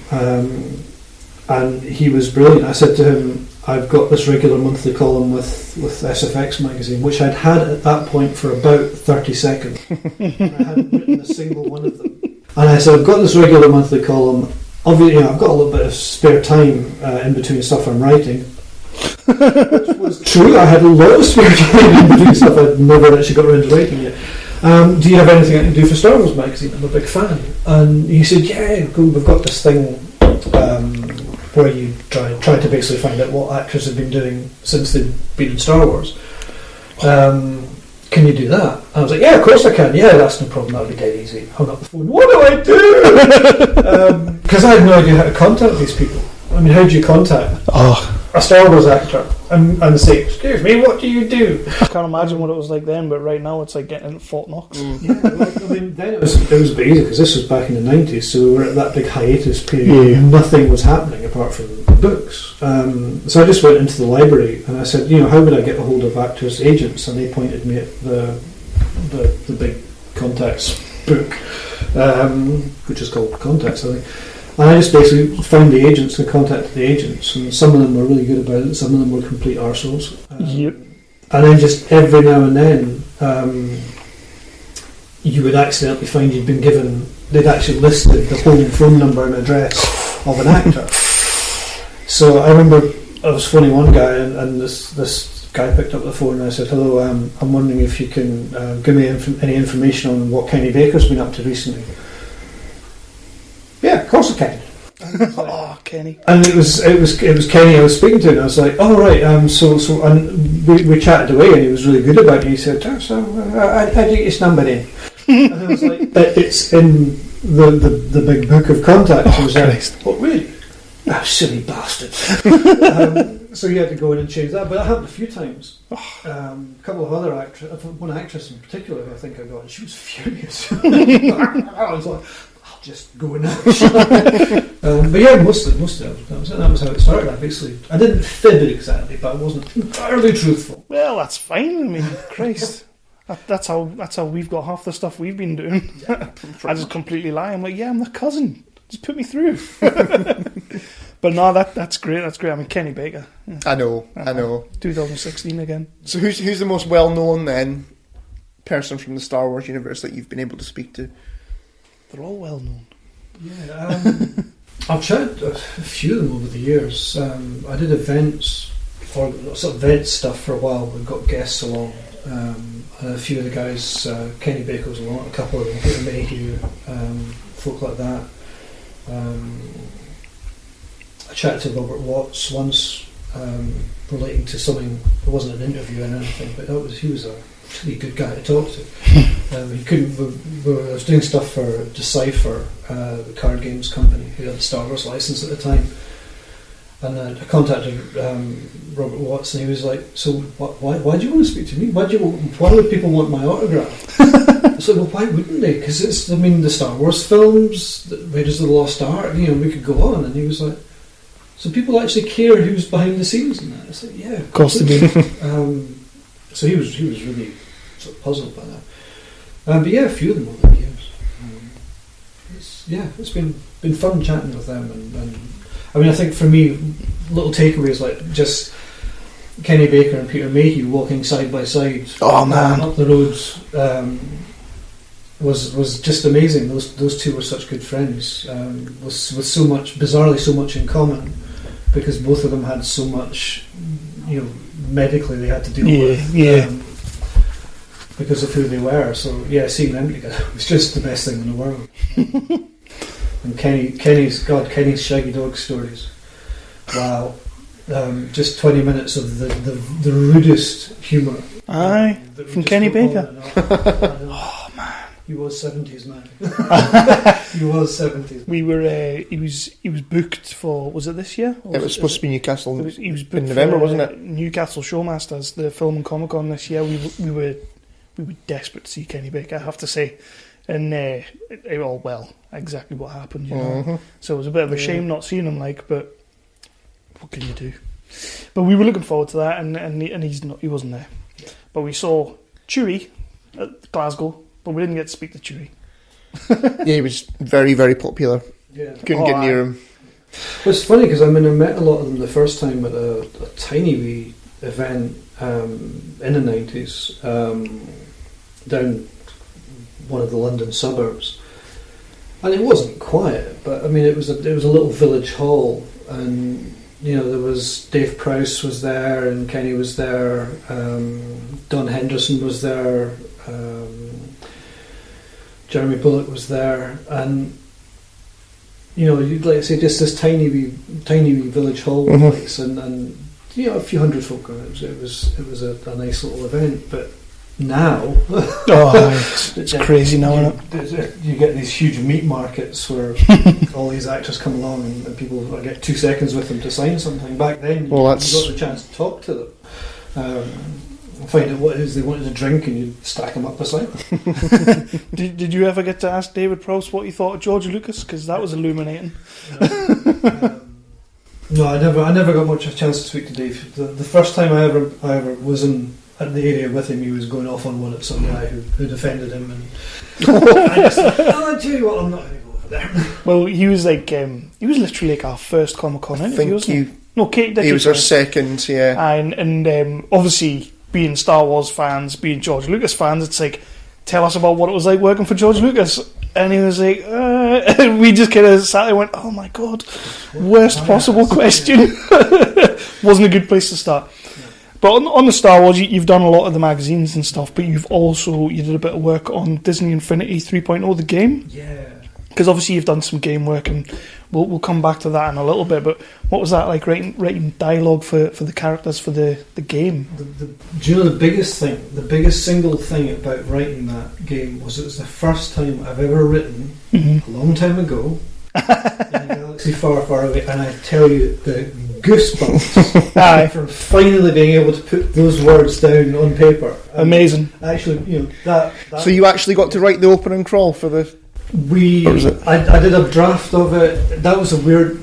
and he was brilliant. I said to him, I've got this regular monthly column with SFX magazine, which I'd had at that point for about 30 seconds, and I hadn't written a single one of them. And I said, I've got this regular monthly column. Obviously, I've got a little bit of spare time in between stuff I'm writing. Which was true. I had a lot of spare time in between stuff I'd never actually got around to writing yet. Do you have anything I can do for Star Wars magazine? I'm a big fan. And he said, yeah, cool, we've got this thing where you try to basically find out what actors have been doing since they've been in Star Wars. Can you do that? I was like, yeah, of course I can. Yeah, that's no problem. That'll be dead easy. Hung up the phone. What do I do? Because I had no idea how to contact these people. I mean, how do you contact a Star Wars actor and say, excuse me, what do you do? I can't imagine what it was like then, but right now it's like getting Fort Knox. Yeah, I mean, then it was a bit easy because this was back in the 90s, so we were at that big hiatus period. Nothing was happening apart from the books. So I just went into the library and I said, how would I get a hold of actors' agents? And they pointed me at the big contacts book, which is called Contacts, I think. And I just basically found the agents and contacted the agents, and some of them were really good about it, some of them were complete arseholes. And then just every now and then, you would accidentally find you'd been given, they'd actually listed the home phone number and address of an actor. So I remember I was phoning one guy, and this guy picked up the phone and I said, hello, I'm wondering if you can give me any information on what Kenny Baker's been up to recently. Yeah, of course I can. Oh, Kenny! And it was Kenny I was speaking to, and I was like, "Oh right." So and we chatted away, and he was really good about it. He said, "I do get his number in," and I was like, "It's in the big book of contacts." I was like, "What, really? Ah, silly bastard!" So you had to go in and change that, but that happened a few times. A couple of other one actress in particular, I think I got, and she was furious. I was like, just going out. But yeah, most of it, that was how it started. I didn't fib it exactly, but I wasn't entirely truthful. Well, that's fine. I mean, Christ, that's how we've got half the stuff we've been doing. I just completely lie. I'm like, yeah, I'm the cousin. Just put me through. But no, that's great. That's great. I mean, Kenny Baker. Yeah. I know. 2016 again. So who's the most well-known then person from the Star Wars universe that you've been able to speak to? They're all well known. Yeah, I've chatted a few of them over the years. I did events or sort of event stuff for a while. We got guests along, and a few of the guys. Kenny Baker was along, a couple of them, Peter Mayhew, folk like that. I chatted to Robert Watts once, relating to something. It wasn't an interview or anything, but he was a really good guy to talk to. He couldn't. I was doing stuff for Decipher, the card games company, who had the Star Wars license at the time, and I contacted Robert Watts, and he was like, "So why do you want to speak to me? Why would people want my autograph?" I said, "Well, why wouldn't they? Because the Star Wars films, the Raiders of the Lost Ark. We could go on." And he was like, "So people actually care who's behind the scenes and that?" I said, "Yeah, of course they do." So he was really sort of puzzled by that. But yeah, a few of them over the years. It's been fun chatting with them, and I mean, I think for me, little takeaways like just Kenny Baker and Peter Mayhew walking side by side. Oh man, up the roads was just amazing. Those two were such good friends, with bizarrely so much in common, because both of them had so much, medically they had to deal with. Because of who they were, so yeah, seeing them together was just the best thing in the world. And Kenny's Shaggy Dog stories. Wow, just 20 minutes of the rudest humour. Aye, from Kenny Baker. Oh man, he was 70s man. He was 70s. We were. He was booked for. Was it this year? It was supposed to be Newcastle. He was booked in November, for, wasn't it? Newcastle Showmasters, the film and Comic Con this year. We were desperate to see Kenny Baker, I have to say, and exactly what happened, So it was a bit of a shame not seeing him, but what can you do? But we were looking forward to that, and he wasn't there. But we saw Chewie at Glasgow, but we didn't get to speak to Chewie. Yeah, he was very, very popular. Yeah, couldn't get near him. Well, it's funny because I met a lot of them the first time at a tiny wee event in the 90s. Down one of the London suburbs, and it wasn't quiet, but I mean it was a little village hall, and there was Dave Prowse was there, and Kenny was there, Don Henderson was there, Jeremy Bullock was there, and like I say, just this tiny wee village hall place, and a few hundred folk. It was a nice little event, but now it's crazy now, isn't it? You get these huge meat markets where all these actors come along and people get 2 seconds with them to sign something. Back then, you got the chance to talk to them. Find out what it is they wanted to drink, and you stack them up beside them. Did you ever get to ask David Prowse what he thought of George Lucas? Because that was illuminating. No, I never got much of a chance to speak to Dave. The first time I ever was at the area with him, he was going off on one at some guy who defended him, and I just thought, I'll tell you what, I'm not going to go over there. Well, he was literally like our first Comic-Con interview, wasn't he? No, Kate did. He was our second, yeah. And obviously, being Star Wars fans, being George Lucas fans, it's like, tell us about what it was like working for George Lucas. And he was like, we just kind of sat there and went, oh my god, worst possible question. Wasn't a good place to start. Yeah. But on the Star Wars, you've done a lot of the magazines and stuff, but you did a bit of work on Disney Infinity 3.0, the game. Yeah. Because obviously you've done some game work, and we'll come back to that in a little bit, but what was that like, writing dialogue for the characters for the game? Do you know the biggest single thing about writing that game was it was the first time I've ever written, a long time ago, in a galaxy far, far away, and I tell you, the goosebumps from finally being able to put those words down on paper. Amazing. Actually, that... So you actually got to write the opening crawl for the... I did a draft of it. That was a weird.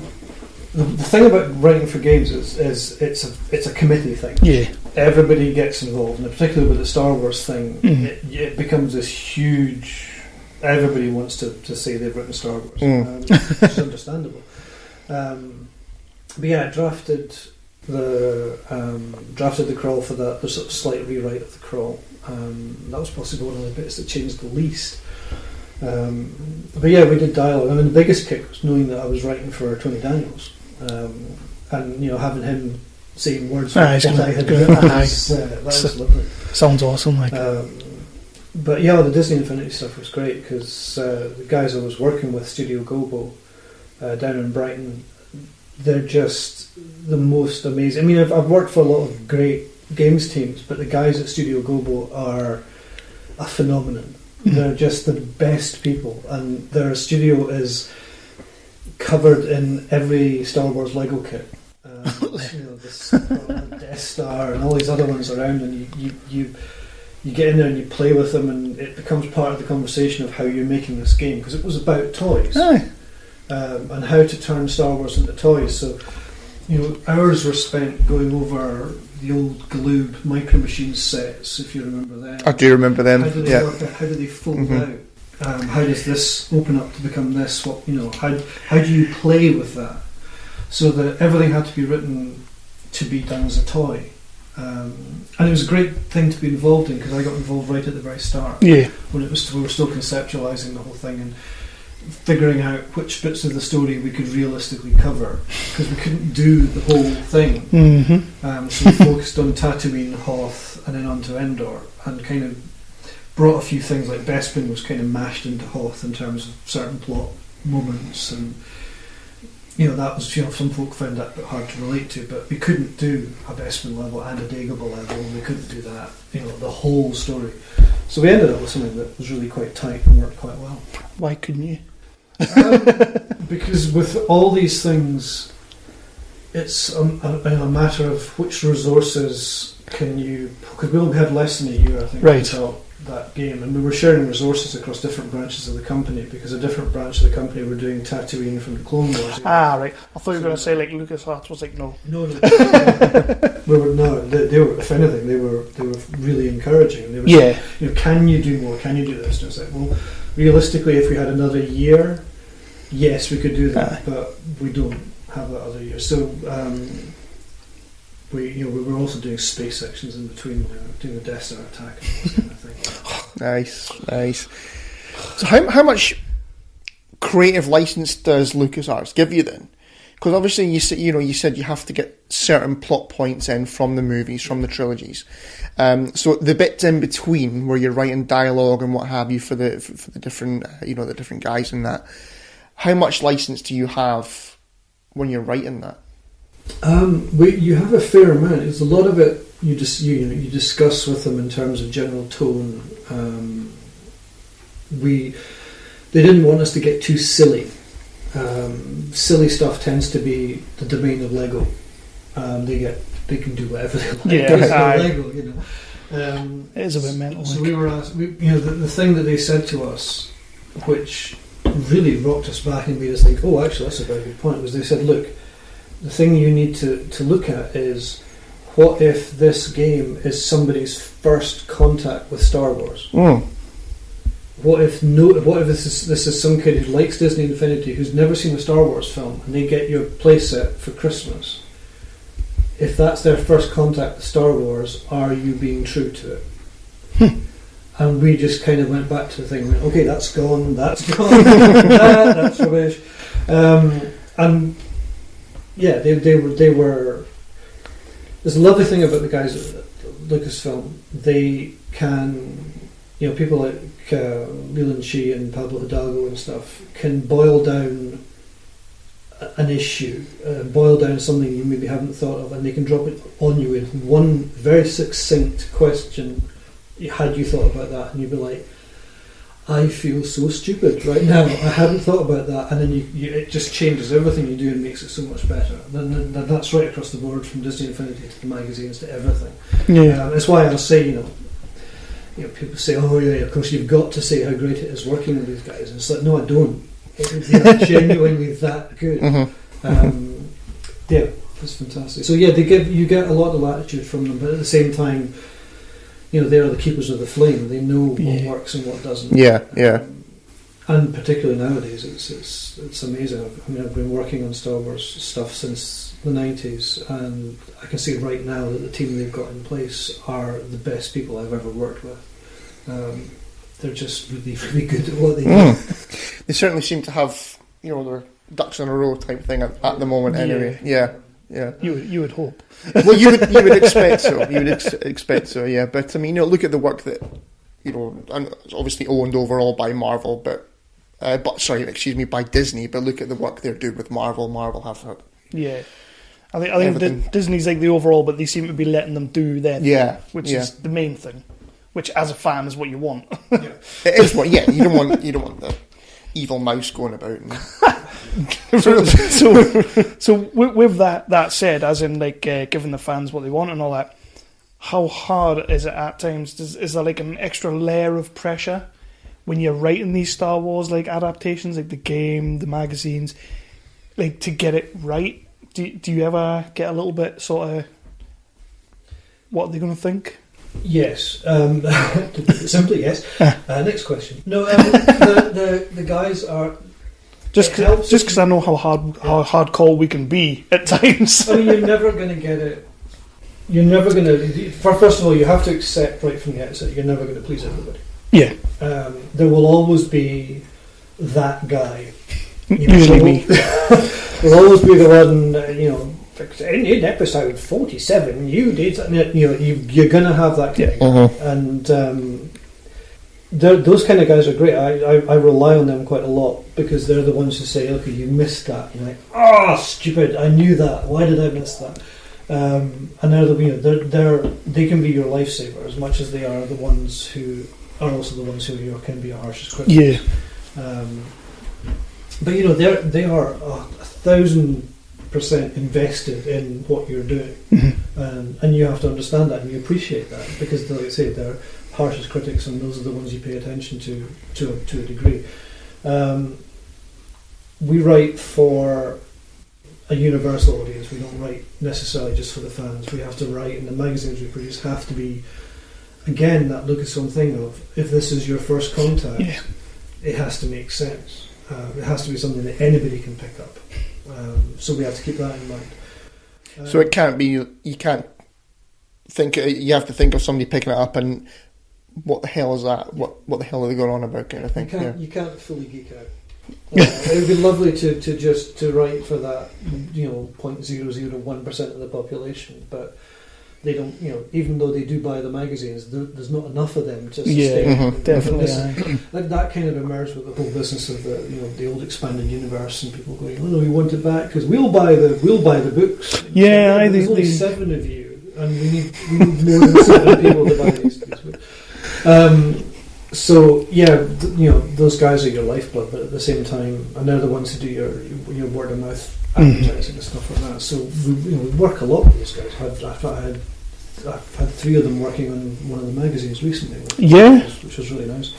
The thing about writing for games is it's a committee thing. Yeah, everybody gets involved, and particularly with the Star Wars thing, it becomes this huge. Everybody wants to say they've written Star Wars, which is understandable. But yeah, I drafted the crawl for that. There's sort of slight rewrite of the crawl. That was possibly one of the bits that changed the least. But yeah, we did dialogue. I mean, the biggest kick was knowing that I was writing for Tony Daniels, and having him saying words that I had written. That was lovely. Sounds awesome. But yeah, the Disney Infinity stuff was great because the guys I was working with, Studio Gobo, down in Brighton, they're just the most amazing. I mean, I've worked for a lot of great games teams, but the guys at Studio Gobo are a phenomenon. They're just the best people, and their studio is covered in every Star Wars Lego kit. The Death Star and all these other ones around, and you get in there and you play with them, and it becomes part of the conversation of how you're making this game, because it was about toys and how to turn Star Wars into toys. So hours were spent going over the old Galoob Micro Machines sets, if you remember them. I do remember them. How do they work out? How do they fold out? How does this open up to become this? How do you play with that? So that everything had to be written to be done as a toy. And it was a great thing to be involved in, because I got involved right at the very start. Yeah. When we were still conceptualising the whole thing and figuring out which bits of the story we could realistically cover, because we couldn't do the whole thing. So we focused on Tatooine, Hoth, and then on to Endor, and kind of brought a few things, like Bespin was kind of mashed into Hoth in terms of certain plot moments, and that was, some folk found that a bit hard to relate to, but we couldn't do a Bespin level and a Dagobah level, and we couldn't do that, the whole story. So we ended up with something that was really quite tight and worked quite well. Why couldn't you? Because with all these things, it's a matter of which resources can you... Because we only had less than a year, I think, to develop that game, and we were sharing resources across different branches of the company, because a different branch of the company were doing Tatooine from the Clone Wars. Right. I thought you were going to say like LucasArts was like, no. No. They were, if anything, they were really encouraging. And they were saying, can you do more? Can you do this? And it's like, well, realistically, if we had another year, yes, we could do that, but we don't have that other year. So we were also doing space sections in between, doing the Death Star attack and that kind of thing. Nice. So how much creative license does LucasArts give you then? Because obviously you said you have to get certain plot points in from the movies, from the trilogies. So the bits in between where you're writing dialogue and what have you for the different the different guys in that. How much license do you have when you're writing that? You have a fair amount. It's a lot of it you discuss with them in terms of general tone. They didn't want us to get too silly. Silly stuff tends to be the domain of Lego. They can do whatever they like. Yeah, Lego, it is a bit mental. So we were asked, the thing that they said to us, which really rocked us back and made us think, oh, actually, that's a very good point, was they said, look, the thing you need to look at is, what if this game is somebody's first contact with Star Wars? What if this is some kid who likes Disney Infinity, who's never seen a Star Wars film, and they get your playset for Christmas? If that's their first contact with Star Wars, are you being true to it? And we just kind of went back to the thing. Okay, that's gone. That's that's rubbish. And yeah, they were. There's a lovely thing about the guys at Lucasfilm. They can, people like Leland Shee and Pablo Hidalgo and stuff can boil down an issue, boil down something you maybe haven't thought of, and they can drop it on you in one very succinct question. Had you thought about that? And you'd be like, I feel so stupid right now. I hadn't thought about that. And then it just changes everything you do and makes it so much better. And that's right across the board, from Disney Infinity to the magazines to everything. Yeah. That's why I'll say, people say, oh yeah, of course you've got to say how great it is working with these guys. And it's like, no, I don't. They're genuinely that good. Yeah, it's fantastic. So yeah, you get a lot of latitude from them, but at the same time, they are the keepers of the flame. They know what works and what doesn't. Yeah. And particularly nowadays, it's amazing. I've been working on Star Wars stuff since the 90s, and I can see right now that the team they've got in place are the best people I've ever worked with. They're just really, really good at what they do. They certainly seem to have, their ducks in a row type thing at the moment. Anyway, yeah. You would hope. Well, you would expect so. You would expect so, yeah. But I mean, look at the work that and it's obviously owned overall by Marvel, by Disney. But look at the work they're doing with Marvel. Marvel have had. Yeah, I think Disney's like the overall, but they seem to be letting them do their thing, which is the main thing. Which, as a fan, is what you want. It is what. Yeah, you don't want the evil mouse going about. So with that said, as in like giving the fans what they want and all that, how hard is it at times? Is there like an extra layer of pressure when you're writing these Star Wars like adaptations, like the game, the magazines, like to get it right? Do you ever get a little bit sort of what are they going to think? Yes. Simply yes. Next question. No, the guys are. Just because I know how hardcore we can be at times. I mean, you're never going to get it. You're never going to. First of all, you have to accept right from the outset you're never going to please everybody. Yeah. There will always be that guy. Usually me. There'll always be the one. In episode 47, you did. You're going to have that guy, and those kind of guys are great. I rely on them quite a lot because they're the ones who say, "Okay, you missed that." You're like, "Oh, stupid! I knew that. Why did I miss that?" And they can be your lifesaver as much as they are the ones who are also the ones who can be your harshest critics. Yeah. But they are 1,000% invested in what you're doing, and you have to understand that and you appreciate that because, like I say, they're harshest critics and those are the ones you pay attention to a degree. We write for a universal audience. We don't write necessarily just for the fans. We have to write, and the magazines we produce have to be, again, that Lucasfilm thing of, if this is your first contact, it has to make sense. It has to be something that anybody can pick up. So we have to keep that in mind. So it can't be, you can't think, you have to think of somebody picking it up and what the hell is that? What the hell are they going on about, kind of thing? You can't fully geek out. It would be lovely to write for that 0.001% of the population, but they don't, even though they do buy the magazines, there's not enough of them to sustain. Definitely. Like that kind of emerged with the whole business of the old expanded universe, and people going, "Oh no, we want it back because we'll buy the books." Yeah, there's only 7 of you, and we need more than 7 people to buy these books. So those guys are your lifeblood, but at the same time, and they're the ones who do your word of mouth advertising and stuff like that. So we work a lot with those guys. I've had 3 of them working on one of the magazines recently, which was really nice.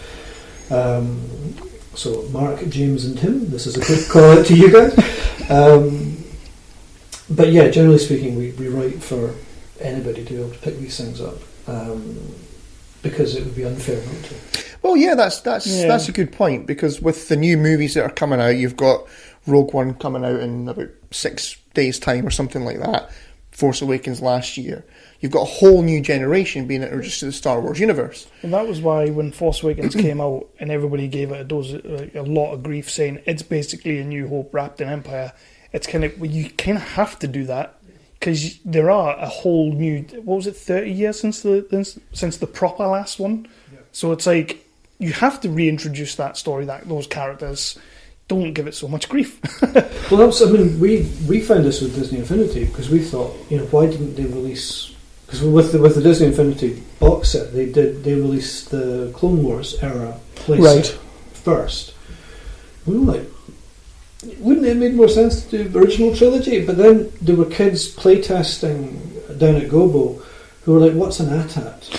So Mark, James, and Tim, this is a quick call out to you guys. But yeah, generally speaking, we write for anybody to be able to pick these things up. Because it would be unfair not to. Well, yeah, that's a good point, because with the new movies that are coming out, you've got Rogue One coming out in about 6 days' time or something like that. Force Awakens last year. You've got a whole new generation being introduced to the Star Wars universe. And that was why when Force Awakens came out and everybody gave it a lot of grief, saying it's basically a New Hope wrapped in Empire, it's you kind of have to do that. Because there are a whole new, 30 years since the proper last one? Yeah. So it's like, you have to reintroduce that story, those characters. Don't give it so much grief. Well, we found this with Disney Infinity, because we thought, why didn't they release... Because with the Disney Infinity box set, they released the Clone Wars era playset first. We were like, wouldn't it have made more sense to do the original trilogy? But then there were kids playtesting down at Gobo who were like, "What's an AT-AT?"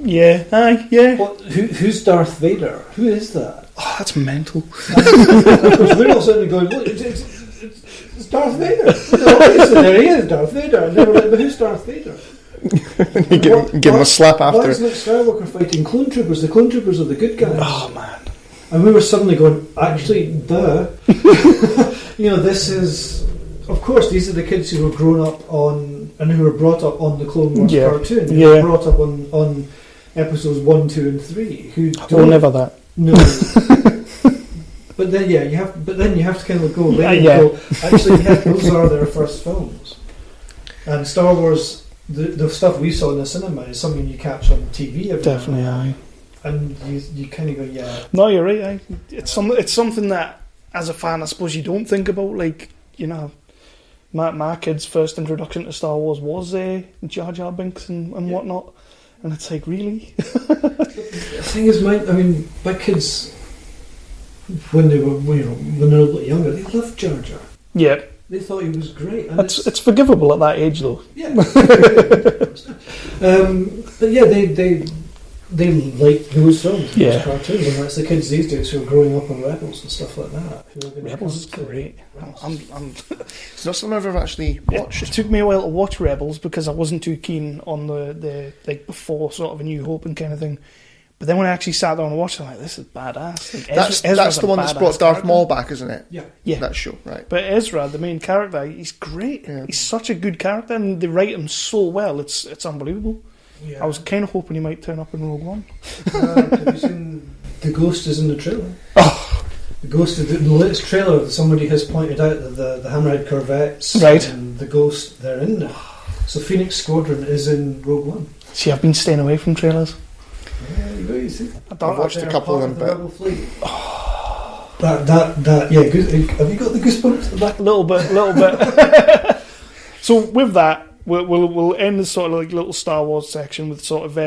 Yeah, Who's Darth Vader? Who is that? Oh, that's mental. Because we're all suddenly going, "Look, it's Darth Vader." There he is, Darth Vader. And they were like, "But who's Darth Vader?" give him a slap after. Why is Luke Skywalker fighting clone troopers? The clone troopers are the good guys. Oh man. And we were suddenly going, actually, this is... Of course, these are the kids who were grown up on... and who were brought up on the Clone Wars cartoon. Who were brought up on episodes 1, 2 and 3. Never that. No. But then, you have to kind of go there and go, actually, those are their first films. And Star Wars, the stuff we saw in the cinema is something you catch on TV every Definitely, night. And you kind of go, yeah. No, you're right. It's something that, as a fan, I suppose you don't think about. Like, my kid's first introduction to Star Wars was Jar Jar Binks and whatnot, and it's like, really. The thing is, my kids, when they were a little bit younger, they loved Jar Jar. Yeah. They thought he was great. And it's forgivable at that age, though. Yeah. But yeah, they like those films, those cartoons, and that's the kids these days who are growing up on Rebels and stuff like that. Rebels is great. It's not something I've ever actually watched. It took me a while to watch Rebels because I wasn't too keen on the before sort of A New Hope and kind of thing. But then when I actually sat down and watched it, I'm like, this is badass. Like, that's the one that's brought Darth Maul back, isn't it? Yeah. That show, right. But Ezra, the main character, he's great. Yeah. He's such a good character, and they write him so well. It's unbelievable. Yeah. I was kind of hoping he might turn up in Rogue One. Have you seen The Ghost is in the trailer? Oh. The Ghost is the latest trailer. Somebody has pointed out that the Hammerhead Corvettes and the Ghost, they're in there. So Phoenix Squadron is in Rogue One. See, I've been staying away from trailers. Yeah, you see. I've watched a couple of them, but have you got the goosebumps at the back? A little bit. So with that, we'll end this sort of like little Star Wars section with sort of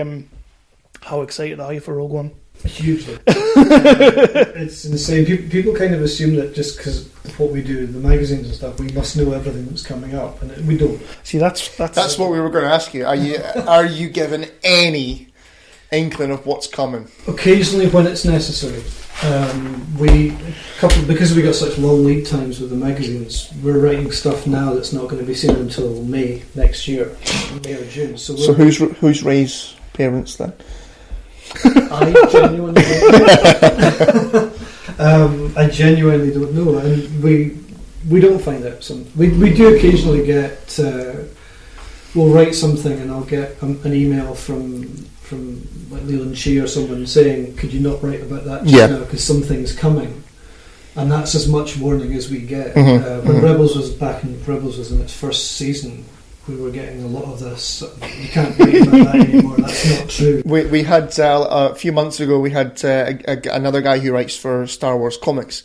how excited are you for Rogue One? Hugely. It's insane. People kind of assume that just because of what we do, the magazines and stuff, we must know everything that's coming up, and we don't. See, that's what we were going to ask you. Are you given any inkling of what's coming? Occasionally, when it's necessary. Because we got such long lead times with the magazines, we're writing stuff now that's not going to be seen until May next year, May or June. So who's Ray's parents then? I genuinely don't know, and we don't find out. We do occasionally get. We'll write something, and I'll get an email from like Leland Shee or someone saying, "Could you not write about that just now because something's coming?" And that's as much warning as we get. When Rebels was in its first season, we were getting a lot of this. You can't read about that anymore. That's not true. We had a few months ago. We had another guy who writes for Star Wars comics.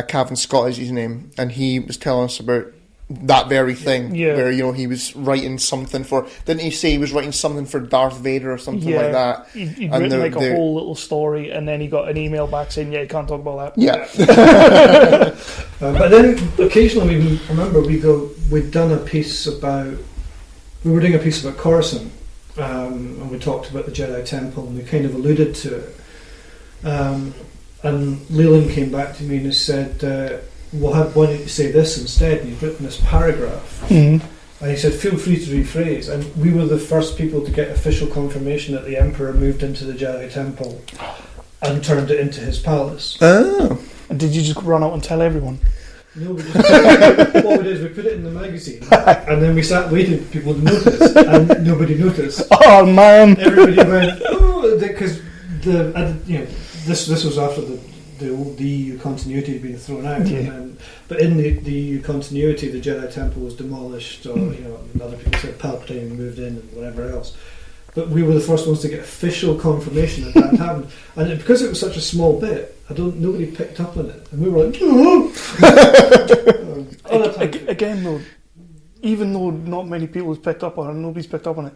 Cavan Scott is his name, and he was telling us about that very thing, where he was writing something for. Didn't he say he was writing something for Darth Vader or something like that? He'd written like a whole little story, and then he got an email back saying, "Yeah, you can't talk about that." Yeah. But then occasionally, we'd done a piece about. We were doing a piece about Coruscant, and we talked about the Jedi Temple, and we kind of alluded to it. And Leland came back to me and he said, why don't you say this instead? And he'd written this paragraph. Mm-hmm. And he said, feel free to rephrase. And we were the first people to get official confirmation that the Emperor moved into the Jedi Temple and turned it into his palace. Oh. And did you just run out and tell everyone? No, what we did is we put it in the magazine and then we sat waiting for people to notice, and nobody noticed. Oh man! Everybody went, oh, because this was after the old EU continuity had been thrown out. Yeah. But in the EU continuity, the Jedi Temple was demolished, or other people said Palpatine moved in and whatever else. But we were the first ones to get official confirmation that happened, and because it was such a small bit, nobody picked up on it, and we were like, oh. Again, though, even though not many people have picked up on it, nobody's picked up on it.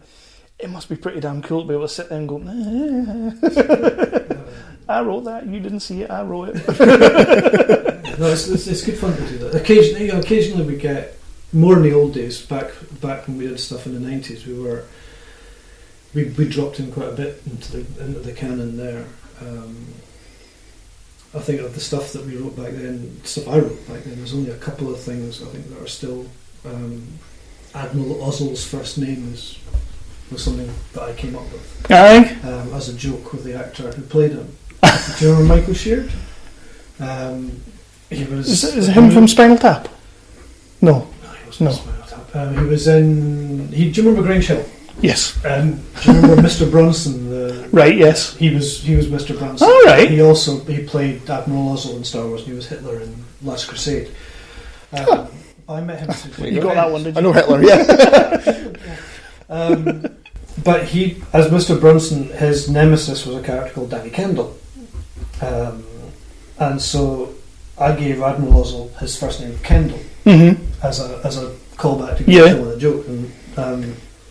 It must be pretty damn cool to be able to sit there and go, I wrote that, you didn't see it, I wrote it. No, it's good fun to do that. Occasionally we get more in the old days. Back when we did stuff in the 90s, we dropped in quite a bit into the canon there. I think of the stuff that we wrote back then, stuff I wrote back then. There's only a couple of things I think that are still. Admiral Ozzel's first name was something that I came up with. Aye. As a joke with the actor who played him. Do you remember Michael Sheard? He was. Is it him from Spinal Tap? No. No, he wasn't Spinal Tap. He was in. Do you remember Grange Hill? Yes. Do you remember Mr. Bronson? Right. Yes. He was Mr. Bronson. All right. He played Admiral Ozzel in Star Wars, and he was Hitler in Last Crusade. I met him. You got that one, did you? I know Hitler. Yeah. But he, as Mr. Bronson, his nemesis was a character called Danny Kendall, and so I gave Admiral Ozzel his first name Kendall as a callback to telling a joke, and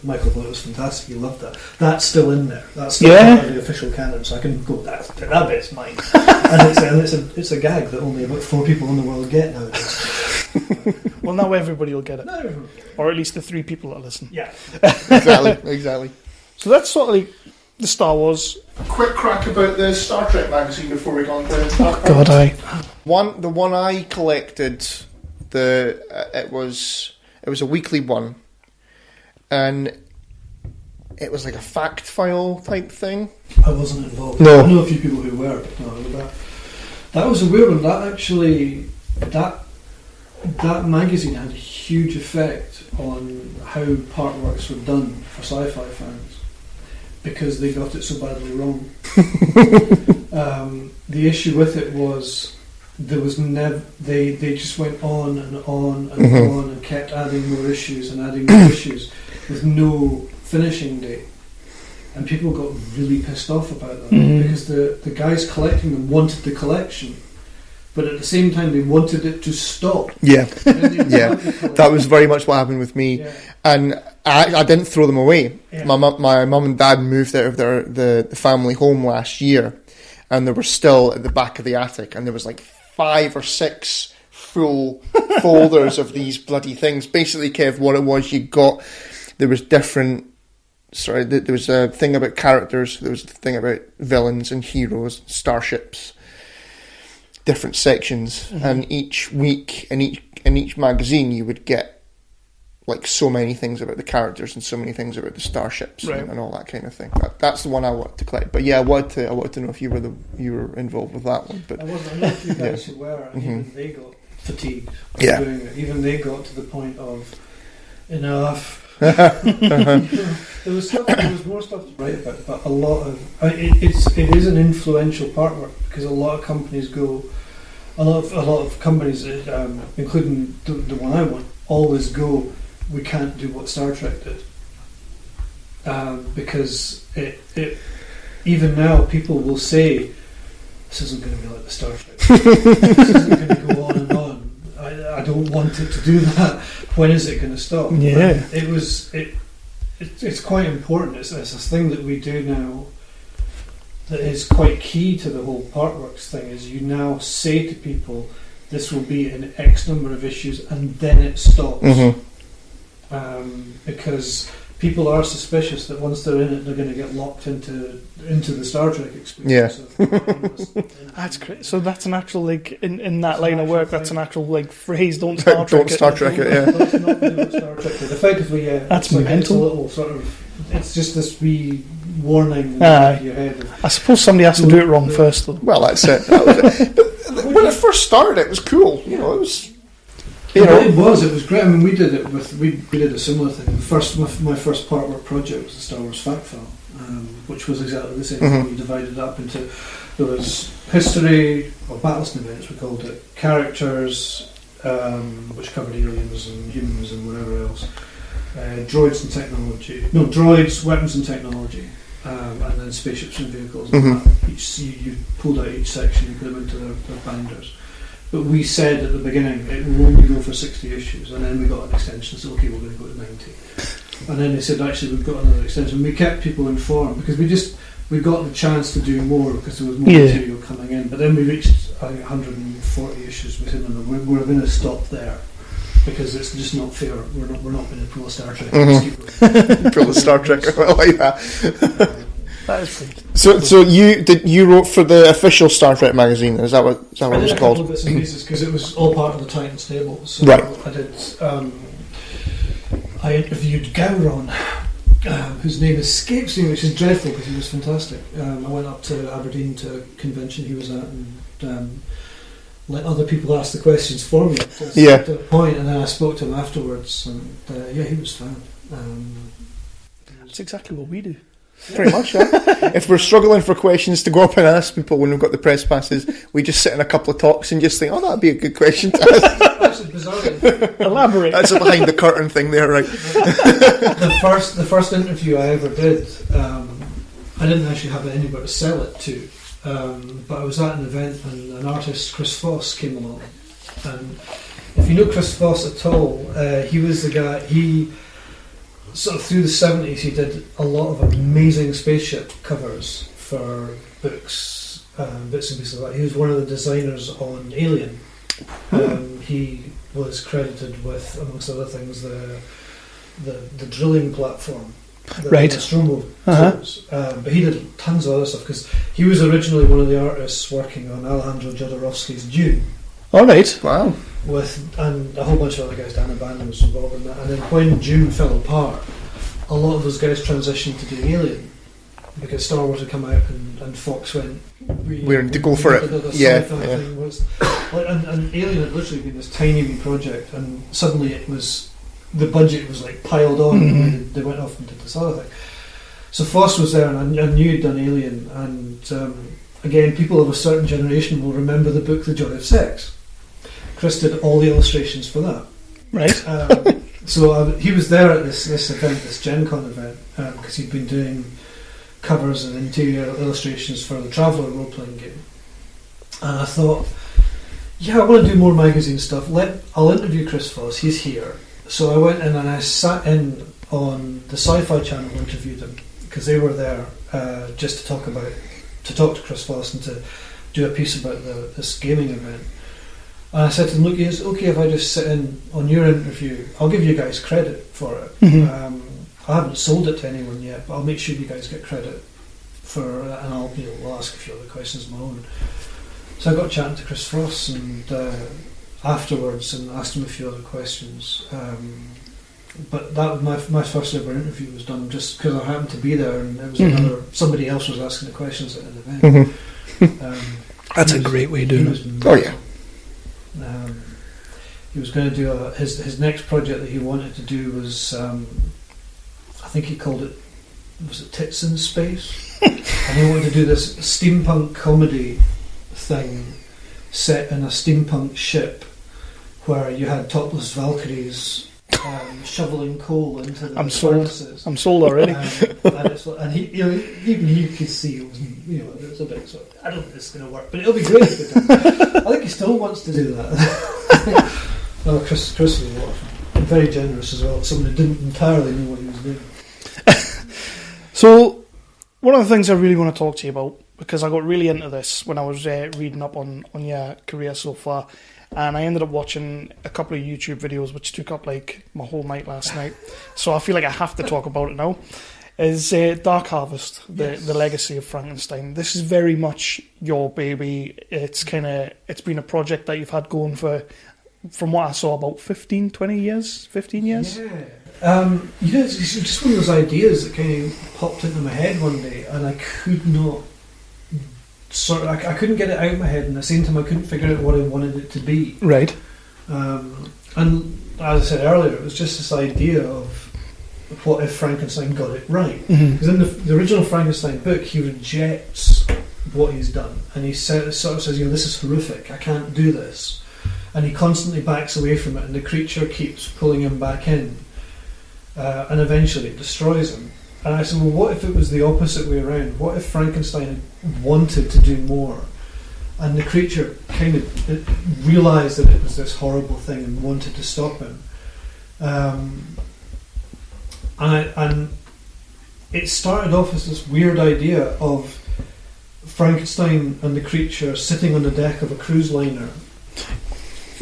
Michael thought it was fantastic. He loved that. That's still in there. That's still part of the official canon, so I can go. That bit's mine. and it's a gag that only about 4 people in the world get nowadays. Well, now everybody will get it, or at least the 3 people that listen. Yeah, exactly. So that's sort of like the Star Wars. Quick crack about the Star Trek magazine before we go on to. God, aye. The one I collected, it was a weekly one, and it was like a fact file type thing. I wasn't involved. No. I know a few people who were, but no, that was a weird one. That magazine had a huge effect on how part works were done for sci-fi fans, because they got it so badly wrong. The issue with it was there was they just went on and on and on and kept adding more issues with no finishing date, and people got really pissed off about that because the guys collecting them wanted the collection, but at the same time they wanted it to stop. Yeah. That was very much what happened with me. Yeah. And I didn't throw them away. Yeah. My mum and dad moved out of the family home last year, and they were still at the back of the attic, and there was like 5 or 6 full folders of these bloody things. Basically, Kev, what it was, there was a thing about characters, there was a thing about villains and heroes, starships, different sections, and each week in each magazine you would get like so many things about the characters and so many things about the starships and all that kind of thing. That's the one I wanted to collect. But yeah, I wanted to know if you were involved with that one. But I wasn't. I know a few guys who were, and even they got fatigued doing it. Even they got to the point of enough. There was more stuff to write about, but a lot of it is an influential partwork, because a lot of companies including the one I want, always go, we can't do what Star Trek did, because it even now people will say this isn't going to be like the Star Trek. This isn't going to go on and on. I don't want it to do that. When is it going to stop? Yeah, it's quite important. It's a thing that we do now that is quite key to the whole Partworks thing. Is you now say to people, this will be in X number of issues, and then it stops. Because people are suspicious that once they're in it, they're going to get locked into the Star Trek experience. Yeah. That's great. So that's an actual, like, in that line of work, that's an actual, like, phrase. Don't Star Trek don't Star Trek it. Yeah. That's not to do what Star Trek did. Effectively, yeah. That's it's mental. It's a little sort of. It's just this wee warning in the back of your head. I suppose somebody has to do it wrong first, though. Well, that's it. That was it. But when it first started, it was cool. You know, it was. It was great. I mean, we did it with we did a similar thing. My first Partwork project was the Star Wars fact file, which was exactly the same. We divided it up into, there was history, or battles and events we called it, characters, which covered aliens and humans and whatever else, droids and technology, droids, weapons and technology, and then spaceships and vehicles. And that, you pulled out each section, you put them into their binders. But we said at the beginning it will only go for 60 issues, and then we got an extension. So okay, we're going to go to 90, and then they said actually we've got another extension. We kept people informed because we got the chance to do more because there was more material coming in. But then we reached I think 140 issues within them, and we're going to stop there because it's just not fair. We're not going to pull a Star Trek. Pull a Star Trek. I like that. That is pretty. So you wrote for the official Star Trek magazine? Is that what it was called? I did a couple of bits and pieces because it was all part of the Titan stable. So right. I did. I interviewed Gowron, whose name escapes me, which is dreadful because he was fantastic. I went up to Aberdeen to a convention he was at and let other people ask the questions for me to a point, and then I spoke to him afterwards, and he was fine. That's exactly what we do. Pretty much, yeah. If we're struggling for questions to go up and ask people when we've got the press passes, we just sit in a couple of talks and just think, oh, that'd be a good question to ask. Actually, bizarrely, elaborate. That's a behind the curtain thing there, right? The first interview I ever did, I didn't actually have anybody to sell it to, but I was at an event and an artist, Chris Foss, came along. And if you know Chris Foss at all, he was the guy. Sort of through the 70s, he did a lot of amazing spaceship covers for books, bits and pieces like that. He was one of the designers on Alien. He was credited with, amongst other things, the drilling platform, the Nostromo tools. But he did tons of other stuff because he was originally one of the artists working on Alejandro Jodorowsky's Dune. All right. Wow. And a whole bunch of other guys. Dan O'Bannon was involved in that. And then when Dune fell apart, a lot of those guys transitioned to do Alien because Star Wars had come out and Fox went, we're to go for it. Thing was, and Alien had literally been this tiny wee project, and suddenly the budget was like piled on, and they went off and did this other thing. So Foss was there, and I knew he'd done Alien, and again, people of a certain generation will remember the book The Joy of Sex. Chris did all the illustrations for that. Right. So he was there at this event, this Gen Con event, because he'd been doing covers and interior illustrations for the Traveller role-playing game. And I thought, I want to do more magazine stuff. I'll interview Chris Foss, he's here. So I went in and I sat in on the Sci-Fi Channel and interviewed him, because they were there just to talk to Chris Foss and to do a piece about this gaming event. And I said to them, look, it's okay if I just sit in on your interview. I'll give you guys credit for it. I haven't sold it to anyone yet, but I'll make sure you guys get credit for it, and I'll ask a few other questions of my own. So I got chatting to Chris Foss and afterwards and asked him a few other questions. But that my first ever interview was done just because I happened to be there, and it was somebody else was asking the questions at an event. That's a great way of doing it. Oh yeah. He was going to do his next project that he wanted to do was I think he called it, was it Tits in Space? And he wanted to do this steampunk comedy thing set in a steampunk ship where you had topless Valkyries shoveling coal into the I'm furnaces. I'm sold already. And he, even he could see it was, it was a bit sort of, I don't think this is going to work, but it'll be great if it does. I think he still wants to do that. Well, Chris was very generous as well. Someone who didn't entirely know what he was doing. So, one of the things I really want to talk to you about, because I got really into this when I was reading up on your career so far, and I ended up watching a couple of YouTube videos which took up like my whole night last night, so I feel like I have to talk about it now, is Dark Harvest, the legacy of Frankenstein. This is very much your baby. It's been a project that you've had going for, from what I saw, about 15 years? Yeah. It's just one of those ideas that kind of popped into my head one day, and I could not I couldn't get it out of my head, and at the same time I couldn't figure out what I wanted it to be. Right. And as I said earlier, it was just this idea of what if Frankenstein got it right. Because in the original Frankenstein book, he rejects what he's done, and he sort of says, this is horrific, I can't do this. And he constantly backs away from it, and the creature keeps pulling him back in, and eventually it destroys him. And I said, well, what if it was the opposite way around? What if Frankenstein wanted to do more, and the creature kind of realised that it was this horrible thing and wanted to stop him? And it started off as this weird idea of Frankenstein and the creature sitting on the deck of a cruise liner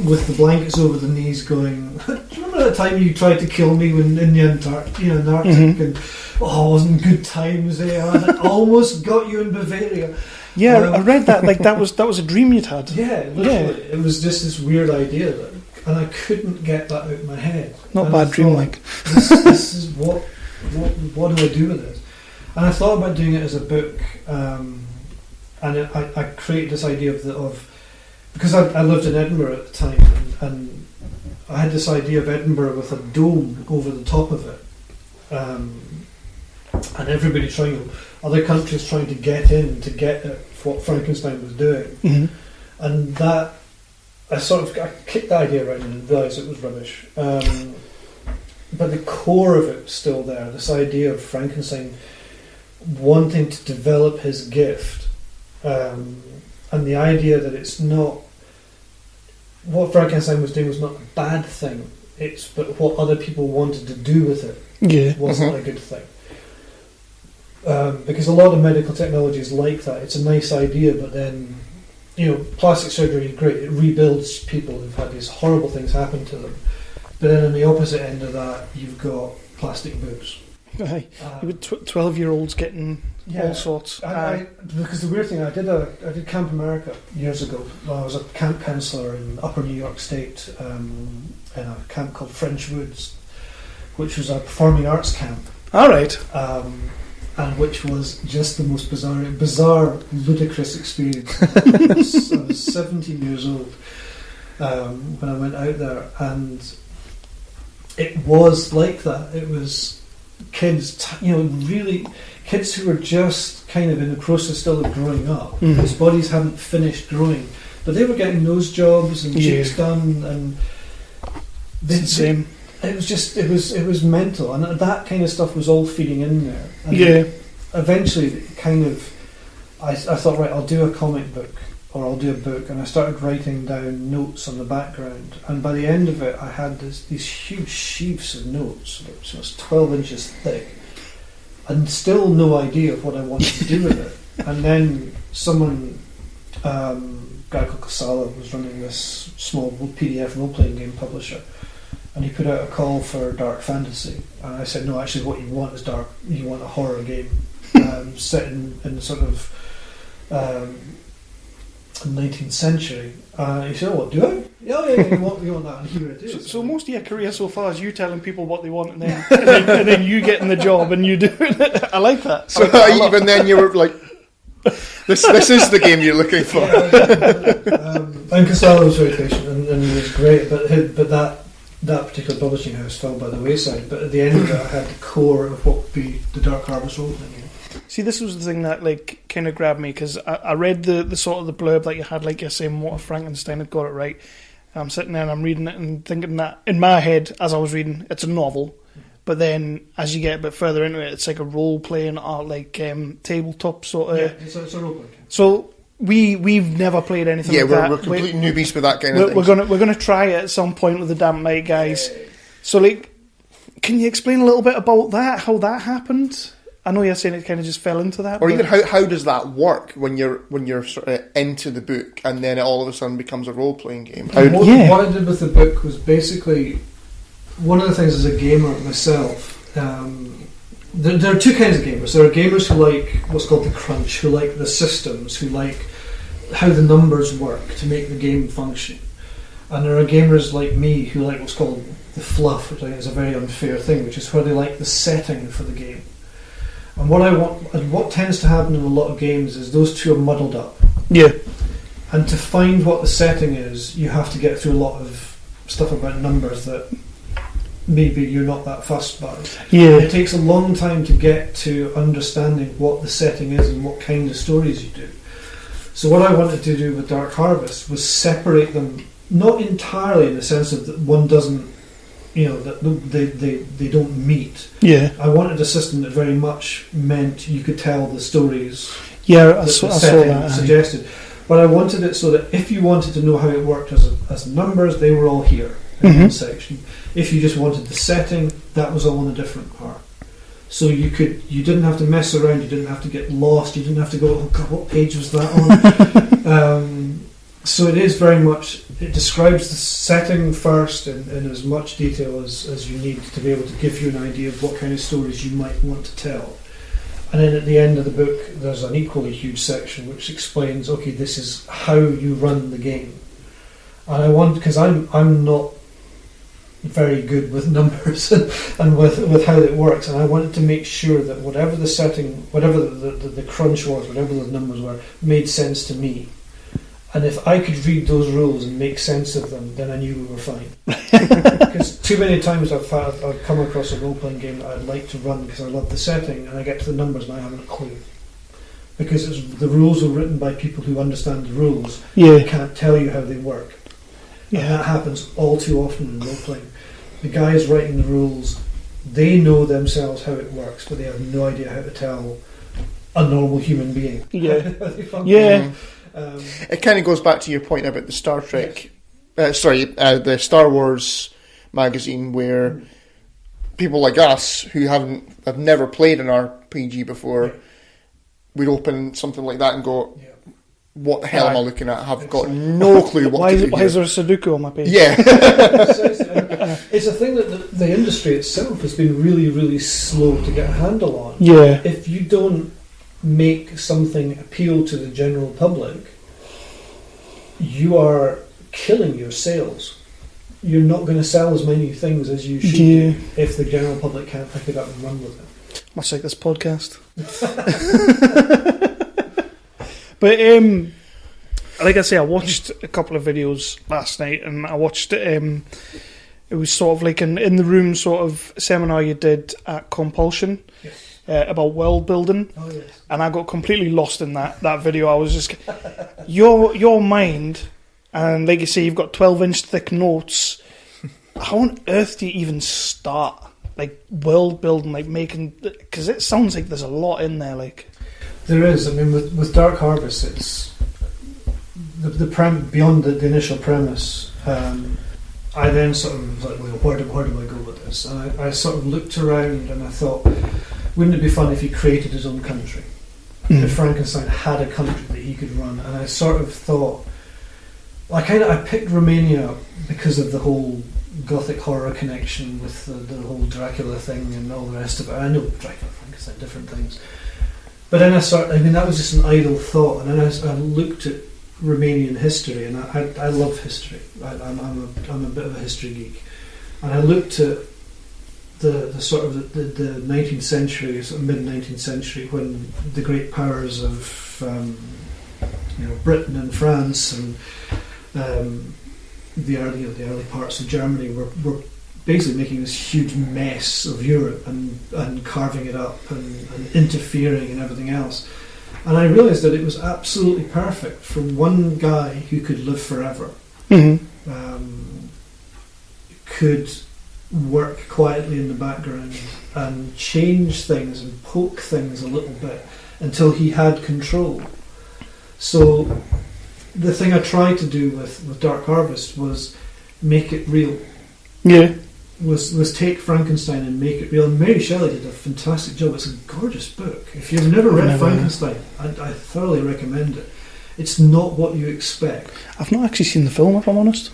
with the blankets over the knees going, do you remember that time you tried to kill me when in the Arctic, and wasn't good times there, and I almost got you in Bavaria. Yeah, I read that, like that was a dream you'd had. Yeah, literally. It was just this weird idea, and I couldn't get that out of my head. Not bad dream, like. This is what do I do with this? And I thought about doing it as a book, and I created this idea of because I lived in Edinburgh at the time, and I had this idea of Edinburgh with a dome over the top of it, and everybody other countries trying to get in to get at what Frankenstein was doing, and that I kicked the idea around and realised it was rubbish. But the core of it was still there. This idea of Frankenstein wanting to develop his gift, and the idea that it's not what Frankenstein was doing was not a bad thing. But what other people wanted to do with it wasn't a good thing. Because a lot of medical technology is like that. It's a nice idea, but then plastic surgery is great. It rebuilds people who've had these horrible things happen to them. But then on the opposite end of that, you've got plastic boobs. Aye. You've got 12-year-olds getting all sorts. Because the weird thing, I did Camp America years ago. I was a camp counsellor in Upper New York State, in a camp called French Woods, which was a performing arts camp. All right. And which was just the most bizarre, ludicrous experience. I was 17 years old when I went out there, and it was like that. It was kids, really kids who were just kind of in the process still of growing up. Whose bodies hadn't finished growing, but they were getting nose jobs and cheeks done, and same. It was mental, and that kind of stuff was all feeding in there. And eventually, I thought, right, I'll do a comic book, or I'll do a book, and I started writing down notes on the background, and by the end of it I had these huge sheafs of notes, which was 12 inches thick, and still no idea of what I wanted to do with it. And then someone, a guy called Casala, was running this small PDF role-playing game publisher, and he put out a call for dark fantasy, and I said, no, actually what you want is dark, you want a horror game set in sort of 19th century. He said, "Oh, what do I? Yeah, you want that?" And here it is. So most of your career so far is you telling people what they want, and then you getting the job and you doing it. I like that. So even then, you were like, "This is the game you're looking for." And Casala was very patient, and he was great. But that particular publishing house fell by the wayside. But at the end of it, I had the core of what would be the Dark Harvest role thing. See, this was the thing that kind of grabbed me, because I read the sort of the blurb that you had, like you're saying, what if Frankenstein had got it right, I'm sitting there and I'm reading it and thinking that, in my head, as I was reading, it's a novel. But then, as you get a bit further into it, it's like a role-playing or like tabletop sort of... Yeah, it's a role-playing. So we've never played anything like that. We're complete newbies with that kind of thing. We're gonna try it at some point with the Damp Night guys. So, like, can you explain a little bit about that, how that happened? I know you're saying it kind of just fell into that. Or even how does that work when you're sort of into the book and then it all of a sudden becomes a role-playing game? What I did with the book was basically, one of the things as a gamer myself, there are two kinds of gamers. There are gamers who like what's called the crunch, who like the systems, who like how the numbers work to make the game function. And there are gamers like me who like what's called the fluff, which I think is a very unfair thing, which is where they like the setting for the game. And what tends to happen in a lot of games is those two are muddled up. Yeah. And to find what the setting is, you have to get through a lot of stuff about numbers that maybe you're not that fussed by. Yeah. It takes a long time to get to understanding what the setting is and what kind of stories you do. So what I wanted to do with Dark Harvest was separate them, not entirely in the sense of that one doesn't, that they don't meet. Yeah. I wanted a system that very much meant you could tell the stories. Yeah, I saw that. Suggested. But I wanted it so that if you wanted to know how it worked as numbers, they were all here in one section. If you just wanted the setting, that was all in a different part. So you didn't have to mess around, you didn't have to get lost, you didn't have to go, oh God, what page was that on? So it is very much, it describes the setting first in as much detail as you need to be able to give you an idea of what kind of stories you might want to tell. And then at the end of the book, there's an equally huge section which explains, okay, this is how you run the game. And because I'm not very good with numbers and with how it works, and I wanted to make sure that whatever the setting, whatever the crunch was, whatever the numbers were, made sense to me. And if I could read those rules and make sense of them, then I knew we were fine. Because too many times I've come across a role-playing game that I'd like to run because I love the setting, and I get to the numbers and I haven't a clue. Because the rules are written by people who understand the rules. Yeah. They can't tell you how they work. Yeah. And that happens all too often in role-playing. The guys writing the rules, they know themselves how it works, but they have no idea how to tell a normal human being. Yeah. Yeah. It kind of goes back to your point about the Star Trek, the Star Wars magazine, where people like us who have never played an RPG before, we'd open something like that and go, what the hell am I looking at? I've got no clue what to do. Why is there a Sudoku on my page? Yeah. It's a thing that the industry itself has been really, really slow to get a handle on. Yeah. If you don't make something appeal to the general public, you are killing your sales. You're not going to sell as many things as you should do if the general public can't pick it up and run with it. Much like this podcast. But like I say, I watched a couple of videos last night, and I watched it was sort of like an in the room sort of seminar you did at Compulsion. Yes. About world building, and I got completely lost in that video. I was just your mind, and like you say, you've got 12-inch thick notes. How on earth do you even start like world building, like making? Because it sounds like there's a lot in there. Like there is. I mean, with Dark Harvest, it's the beyond the initial premise. I then sort of was like, well, where do I go with this? And I sort of looked around and I thought, wouldn't it be fun if he created his own country? If Frankenstein had a country that he could run. And I sort of thought, I picked Romania because of the whole gothic horror connection with the whole Dracula thing and all the rest of it. I know Dracula, Frankenstein, different things. But then that was just an idle thought. And then I looked at Romanian history, and I love history. I'm a bit of a history geek. And I looked at the sort of the 19th century, sort of mid-19th century, when the great powers of Britain and France and the early parts of Germany were basically making this huge mess of Europe and carving it up and interfering and everything else. And I realised that it was absolutely perfect for one guy who could live forever could work quietly in the background and change things and poke things a little bit until he had control. So the thing I tried to do with Dark Harvest was make it real. Yeah. Was take Frankenstein and make it real. And Mary Shelley did a fantastic job. It's a gorgeous book. If you've never read Frankenstein, I thoroughly recommend it. It's not what you expect. I've not actually seen the film, if I'm honest.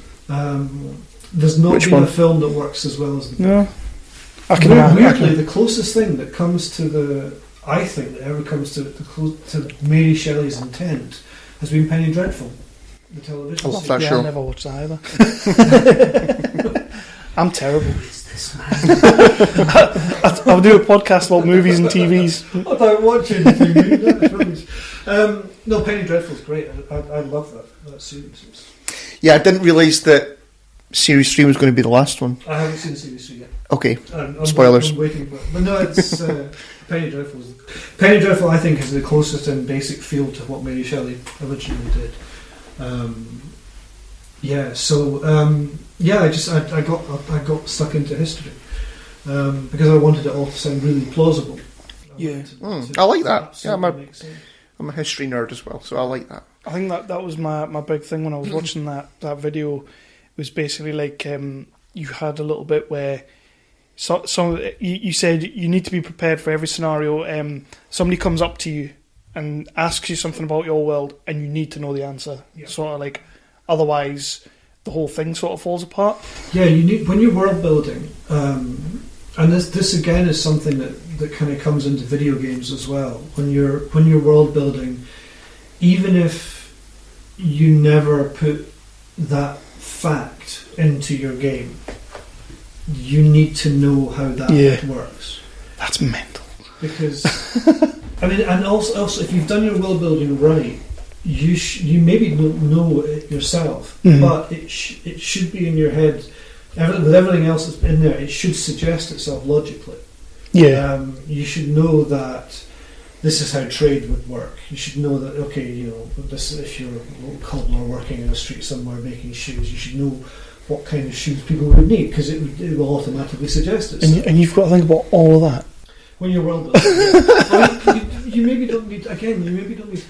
There's not Which been one? a film that works as well as the book. No. Weirdly, the closest thing that comes to I think that ever comes to Mary Shelley's intent has been Penny Dreadful, the television I love series. that show. I never watched that either. I'm terrible. I'll do a podcast about movies and TVs. I don't watch anything. That's rubbish. No, Penny Dreadful's great. I love that series. Yeah, I didn't realise that Series 3 was going to be the last one. I haven't seen Series 3 yet. Okay, I'm spoilers. I'm waiting for it. But no, it's Penny Dreadful. Penny Dreadful, I think, is the closest in basic feel to what Mary Shelley originally did. I got stuck into history because I wanted it all to sound really plausible. I like that. Yeah, Make sense. I'm a history nerd as well, so I like that. I think that was my big thing when I was watching that video. It was basically like you had a little bit where you said you need to be prepared for every scenario. Somebody comes up to you and asks you something about your world, and you need to know the answer. Yeah. Sort of like, otherwise the whole thing sort of falls apart. Yeah, you need, when you're world building, and this again is something that kind of comes into video games as well. When you're world building, even if you never put that fact into your game, you need to know how that works. That's mental. Because I mean, and also if you've done your world building right, you maybe don't know it yourself, but it should be in your head. With everything else that's in there, it should suggest itself logically. Yeah. You should know that this is how trade would work. You should know that, okay, this, if you're a cobbler working in a street somewhere making shoes, you should know what kind of shoes people would need, because it will automatically suggest it. And you've got to think about all of that. When you're world building, you maybe don't need to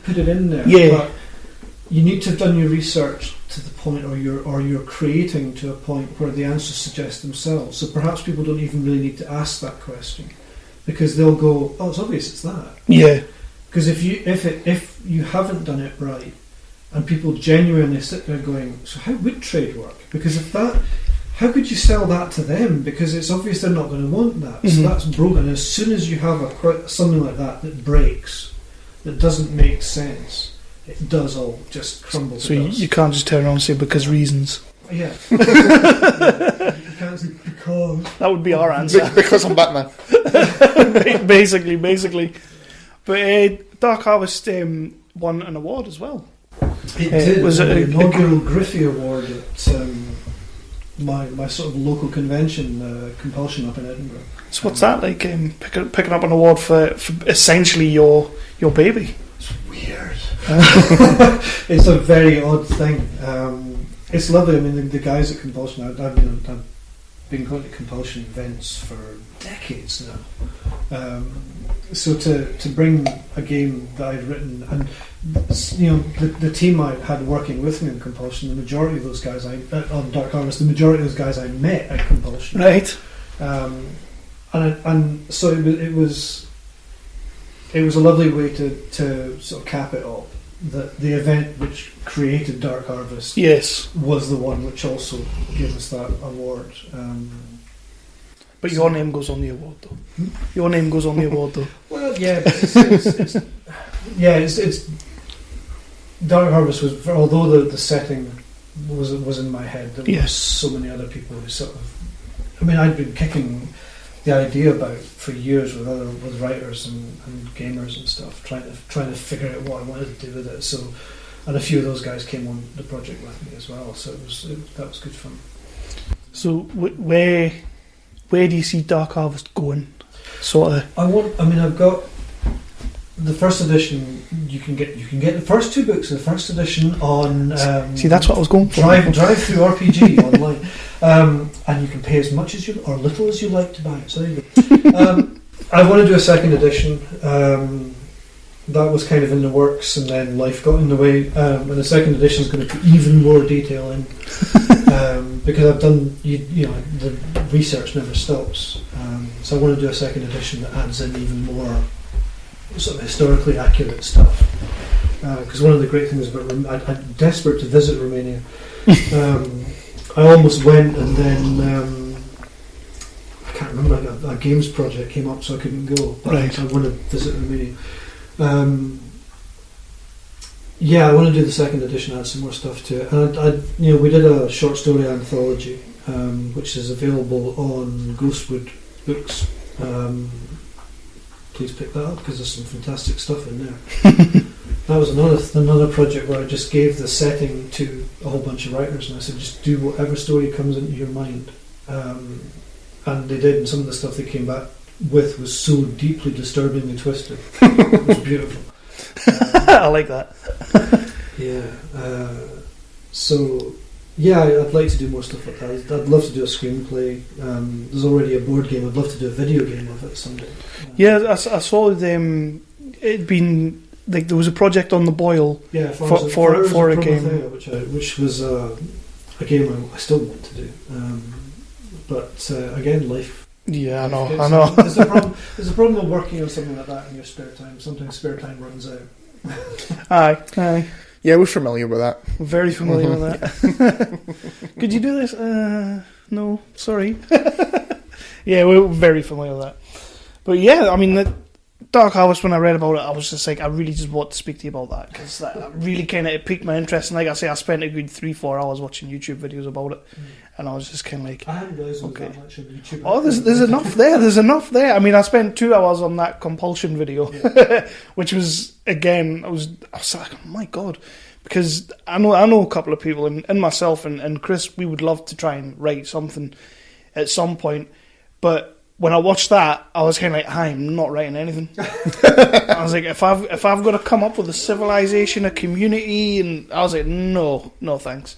put it in there, but you need to have done your research to the point, or you're creating to a point where the answers suggest themselves. So perhaps people don't even really need to ask that question, because they'll go, "Oh, it's obvious, it's that." Yeah. Because if you haven't done it right, and people genuinely sit there going, "So how would trade work?" Because how could you sell that to them? Because it's obvious they're not going to want that. So that's broken. As soon as you have something like that breaks, that doesn't make sense, it does all just crumble to So dust. you can't just turn around and say because reasons. Yeah. You can't say because. That would be our answer. Because I'm Batman. basically. But Dark Harvest won an award as well. It did. Was it the a inaugural Griffey Award at my sort of local convention, Compulsion, up in Edinburgh. So what's that like? Picking up an award for essentially your baby. It's weird. It's a very odd thing. It's lovely. I mean, the guys at Compulsion, I've been going to Compulsion events for decades now. So to bring a game that I'd written, and the team I had working with me in Compulsion, the majority of those guys on Dark Harvest, the majority of those guys I met at Compulsion. Right. And so it was a lovely way to sort of cap it all. The event which created Dark Harvest was the one which also gave us that award. But your name goes on the award, though. Your name goes on the award, though. Well, yeah, but it's Dark Harvest was, although the setting was in my head, there were so many other people who sort of. I mean, I'd been kicking the idea about for years with writers and gamers and stuff, trying to figure out what I wanted to do with it. So, and a few of those guys came on the project with me as well. So that was good fun. So where do you see Dark Harvest going? Sort of. I've got the first edition, you can get the first 2 books of the first edition on. See, that's what I was going for. Drive through RPG online, and you can pay as much as you or little as you like to buy it. So there you go. I want to do a second edition. That was kind of in the works, and then life got in the way. And the second edition is going to put even more detail in, because I've done, you know, the research never stops. So I want to do a second edition that adds in even more sort of historically accurate stuff. Because one of the great things about I'm desperate to visit Romania. I almost went, and then I can't remember, a games project came up, so I couldn't go. But Right. I want to visit Romania. Yeah, I want to do the second edition, add some more stuff to it. And we did a short story anthology, which is available on Ghostwood Books. Please pick that up because there's some fantastic stuff in there. That was another project where I just gave the setting to a whole bunch of writers, and I said, just do whatever story comes into your mind. And they did, and some of the stuff they came back with was so deeply disturbingly twisted. It was beautiful. I like that. So I'd like to do more stuff like that. I'd love to do a screenplay. There's already a board game. I'd love to do a video game of it someday. I saw them. It'd been like there was a project on the boil for a game, which was a game I still want to do. But again, life. Yeah, I know. There's a problem with working on something like that in your spare time. Sometimes spare time runs out. Aye. Yeah, we're familiar with that. Very familiar with that. Could you do this? No, sorry. Yeah, we're very familiar with that. But yeah, I mean, the Dark Harvest, when I read about it, I was just like, I really just want to speak to you about that, because that really kind of piqued my interest. And like I say, I spent a good 3-4 hours watching YouTube videos about it, and I was just kind of like, I hadn't realised that much on YouTube. Oh, there's enough there. There's enough there. I mean, I spent 2 hours on that compulsion video, which was, again, I was like, oh my god, because I know a couple of people, and myself and Chris, we would love to try and write something at some point, but when I watched that, I was kind of like, I'm not writing anything. I was like, if I've got to come up with a civilization, a community, and I was like, no thanks.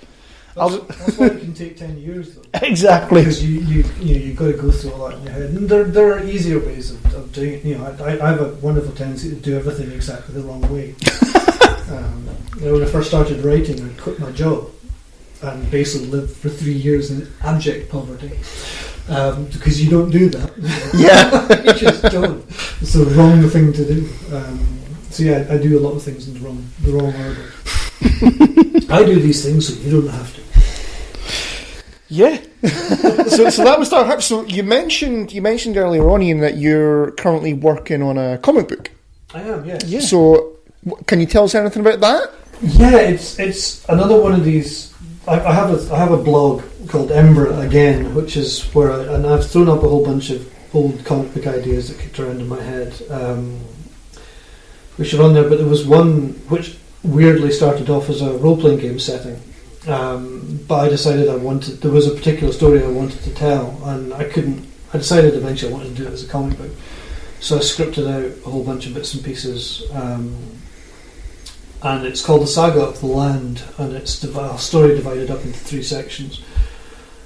That's why it can take 10 years, though. Exactly. Because you've got to go through all that in your head. And there are easier ways of doing it. I have a wonderful tendency to do everything exactly the wrong way. When I first started writing, I quit my job and basically lived for 3 years in abject poverty. Because you don't do that. Yeah. You just don't. It's the wrong thing to do. I do a lot of things in the wrong order. I do these things so you don't have to. Yeah. so that was Dark Harvest. So you mentioned earlier on, Ian, that you're currently working on a comic book. I am, yeah. So can you tell us anything about that? Yeah, it's another one of these. I have a blog called Ember Again, which is where I've thrown up a whole bunch of old comic book ideas that kicked around in my head, which are on there. But there was one which weirdly started off as a role-playing game setting, but I decided there was a particular story I wanted to tell, and I decided eventually I wanted to do it as a comic book, so I scripted out a whole bunch of bits and pieces, and it's called The Saga of the Land, and it's a story divided up into 3 sections,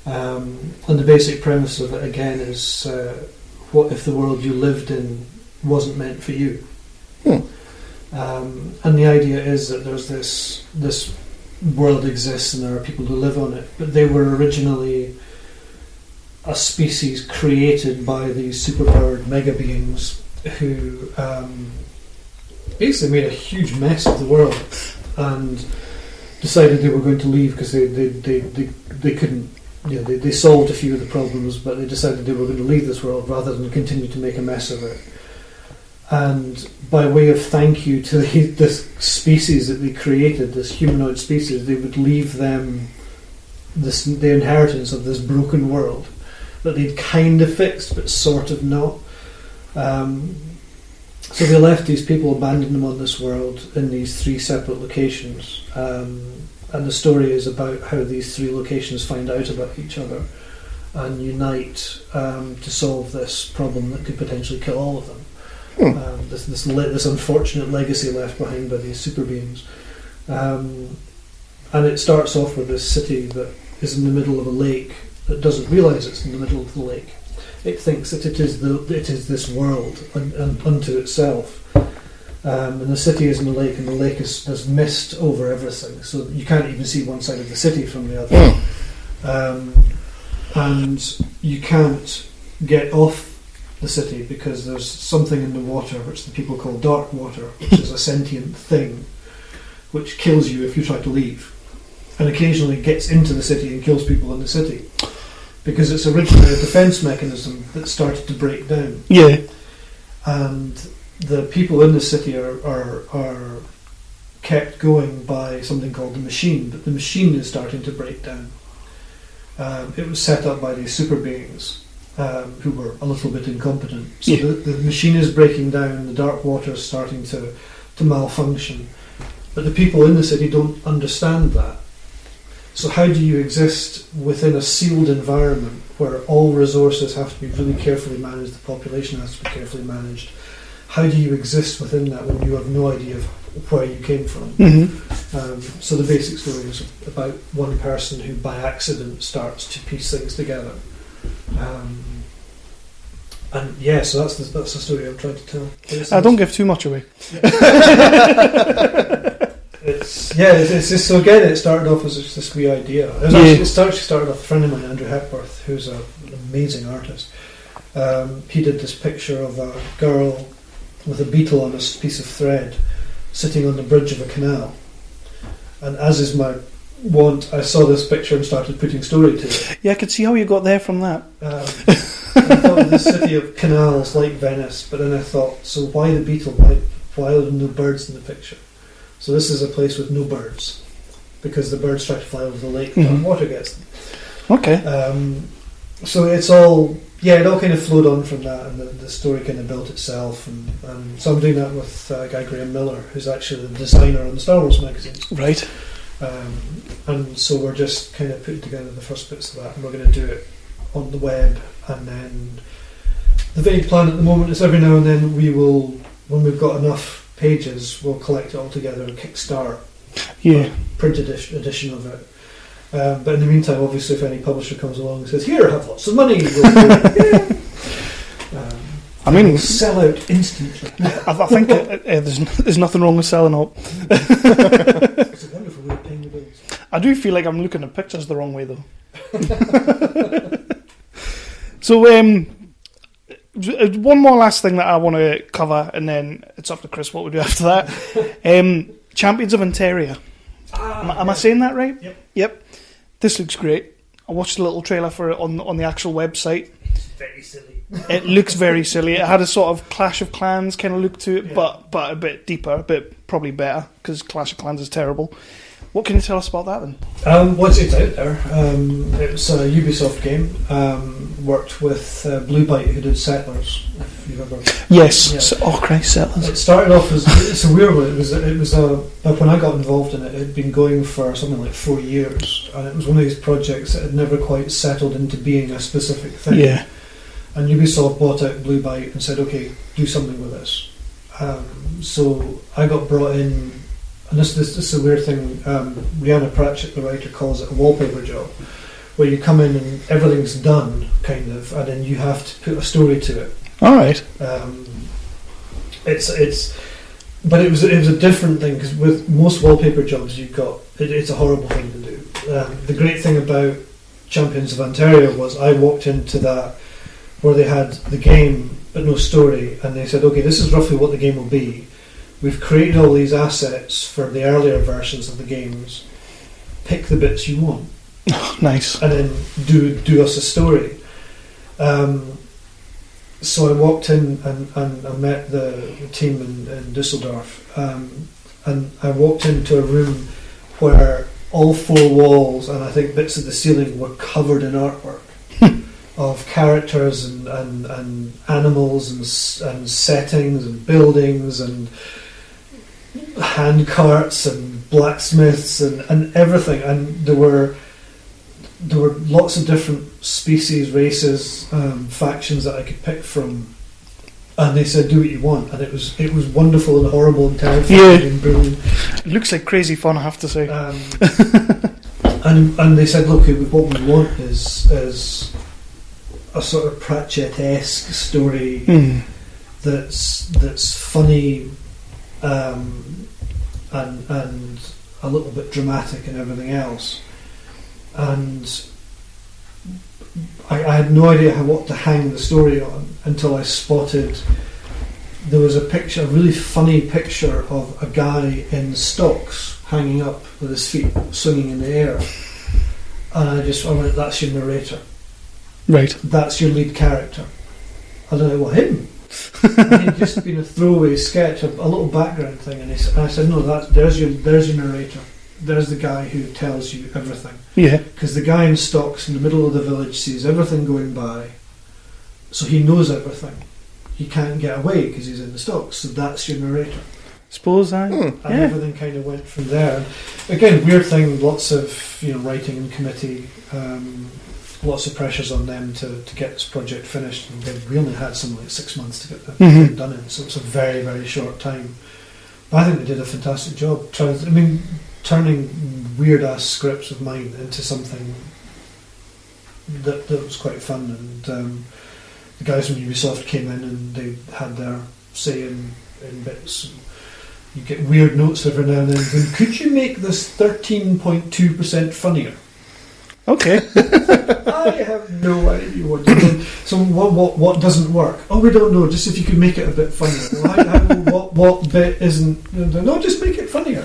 and the basic premise of it again is what if the world you lived in wasn't meant for you? And the idea is that there's this world exists and there are people who live on it, but they were originally a species created by these superpowered mega beings who basically made a huge mess of the world and decided they were going to leave because they couldn't. They solved a few of the problems, but they decided they were going to leave this world rather than continue to make a mess of it. And by way of thank you to this species that they created, this humanoid species, they would leave them the inheritance of this broken world that they'd kind of fixed, but sort of not. So they left these people, abandoned them on this world in these 3 separate locations. And the story is about how these 3 locations find out about each other and unite to solve this problem that could potentially kill all of them. This unfortunate legacy left behind by these super beings. And it starts off with this city that is in the middle of a lake that doesn't realise it's in the middle of the lake. It thinks that it is this world unto itself. And the city is in the lake, and the lake has mist over everything, so you can't even see one side of the city from the other. And you can't get off the city because there's something in the water which the people call dark water, which is a sentient thing which kills you if you try to leave, and occasionally gets into the city and kills people in the city because it's originally a defence mechanism that started to break down. Yeah. And the people in the city are kept going by something called the machine, but the machine is starting to break down. It was set up by these super beings who were a little bit incompetent. So the machine is breaking down, the dark water is starting to malfunction. But the people in the city don't understand that. So how do you exist within a sealed environment where all resources have to be really carefully managed, the population has to be carefully managed? How do you exist within that when you have no idea of where you came from? So the basic story is about one person who by accident starts to piece things together. So that's the story I'm trying to tell. Don't give too much away. It's just, so again, it started off as just this wee idea. It started off a friend of mine, Andrew Hepworth, who's an amazing artist. He did this picture of a girl with a beetle on a piece of thread sitting on the bridge of a canal. And as is my wont, I saw this picture and started putting story to it. Yeah, I could see how you got there from that. I thought of the city of canals like Venice, but then I thought, so why the beetle? Why are there no birds in the picture? So this is a place with no birds, because the birds try to fly over the lake, but water gets them. Okay. So it's all, it all kind of flowed on from that, and the story kind of built itself. And so I'm doing that with a guy, Graham Miller, who's actually the designer on the Star Wars magazines. Right. And so we're just kind of putting together the first bits of that, and we're going to do it on the web. And then the vague plan at the moment is every now and then we will, when we've got enough pages, we'll collect it all together and kickstart a printed edition of it. But in the meantime, obviously, if any publisher comes along and says, "Here, have lots of money," we'll sell out instantly. I think there's nothing wrong with selling out. It's a wonderful way of paying the bills. I do feel like I'm looking at pictures the wrong way, though. So, one more last thing that I want to cover, and then it's up to Chris what we do after that. Champions of Anteria. Am I saying that right? Yep. This looks great. I watched a little trailer for it on the actual website. It's very silly. It looks very silly. It had a sort of Clash of Clans kind of look to it, but a bit deeper, probably better, because Clash of Clans is terrible. What can you tell us about that then? It's out there. It's a Ubisoft game. Worked with Blue Byte, who did Settlers. If you've ever. Yes. Yeah. Oh Christ, Settlers. It started off as it's a weird one. It was when I got involved in it. It had been going for something like 4 years, and it was one of these projects that had never quite settled into being a specific thing. Yeah. And Ubisoft bought out Blue Byte and said, "Okay, do something with this." So I got brought in. And this is a weird thing. Rhianna Pratchett, the writer, calls it a wallpaper job, where you come in and everything's done, kind of, and then you have to put a story to it. All right. But it was a different thing, because with most wallpaper jobs, it's a horrible thing to do. The great thing about Champions of Anteria was I walked into that where they had the game but no story, and they said, "Okay, this is roughly what the game will be. We've created all these assets for the earlier versions of the games. Pick the bits you want." Nice. And then do us a story. So I walked in and I met the team in Dusseldorf. And I walked into a room where all 4 walls and I think bits of the ceiling were covered in artwork of characters and animals and settings and buildings and hand carts and blacksmiths and everything, and there were lots of different species, races, factions that I could pick from, And they said, do what you want, and it was wonderful and horrible and terrifying and brilliant. It looks like crazy fun, I have to say. And they said, look, what we want is a sort of Pratchett-esque story that's funny and a little bit dramatic and everything else. And I had no idea what to hang the story on until I spotted there was a really funny picture of a guy in stocks hanging up with his feet swinging in the air, and I went, that's your narrator, right? That's your lead character. I don't know what him. And he'd just been a throwaway sketch, a little background thing, and I said, no, there's your narrator. There's the guy who tells you everything. Yeah. Because the guy in stocks in the middle of the village sees everything going by, so he knows everything. He can't get away because he's in the stocks. So that's your narrator. Suppose I. And everything kind of went from there. Again, weird thing. Lots of writing in committee. Lots of pressures on them to get this project finished. And we only had something like 6 months to get the thing done in, so it's a very, very short time. But I think they did a fantastic job. Turning weird-ass scripts of mine into something that was quite fun. And the guys from Ubisoft came in and they had their say in bits. You get weird notes every now and then. Could you make this 13.2% funnier? Okay. I have no idea what to do. So what doesn't work? Oh, we don't know. Just if you could make it a bit funnier. Well, what bit isn't? No, just make it funnier.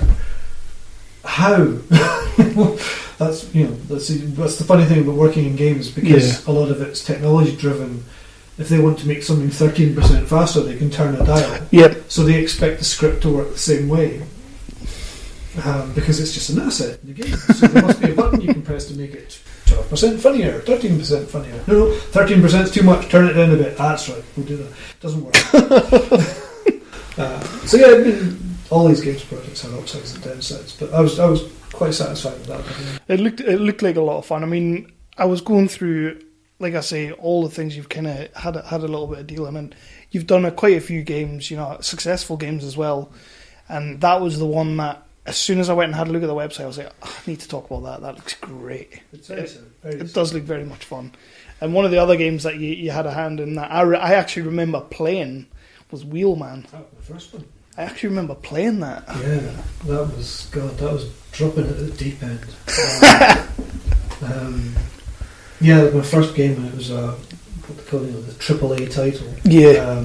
How? That's the funny thing about working in games, because a lot of it's technology driven. If they want to make something 13% faster, they can turn a dial. Yep. So they expect the script to work the same way. Because it's just an asset in the game. So there must be a button you can press to make it 12% funnier, 13% funnier. No, 13% is too much, turn it down a bit. That's right, we'll do that. It doesn't work. So yeah, all these games projects have upsides and downsides, but I was quite satisfied with that. It looked like a lot of fun. I mean, I was going through, like I say, all the things you've kind of had a little bit of deal in, and you've done quite a few games, successful games as well, and that was the one that, as soon as I went and had a look at the website, I was like, I need to talk about that. That looks great. It does look very much fun. And one of the other games that you had a hand in that I actually remember playing was Wheelman. That was the first one. I actually remember playing that. Yeah, that was dropping at the deep end. Yeah, my first game, and it was what they call the AAA title. Yeah.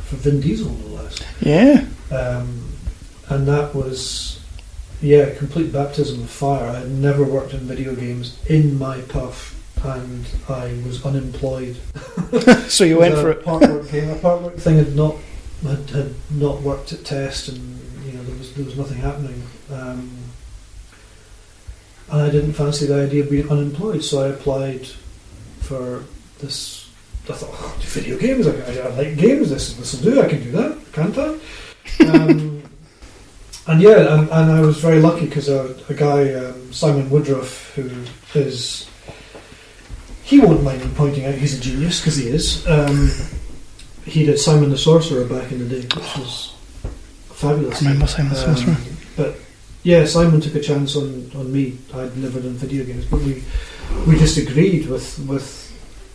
For Vin Diesel, no less. Yeah. And that was, complete baptism of fire. I had never worked in video games in my puff, and I was unemployed. So you went for it. Part-work game. A part-work thing had not worked at test, and there was nothing happening. And I didn't fancy the idea of being unemployed, so I applied for this. I thought, video games. I like games. This will do. I can do that, can't I? And I was very lucky because a guy, Simon Woodruff, who is, he won't mind me pointing out he's a genius, because he is. He did Simon the Sorcerer back in the day, which was fabulous. I remember Simon the Sorcerer. But yeah, Simon took a chance on me. I'd never done video games, but we just agreed with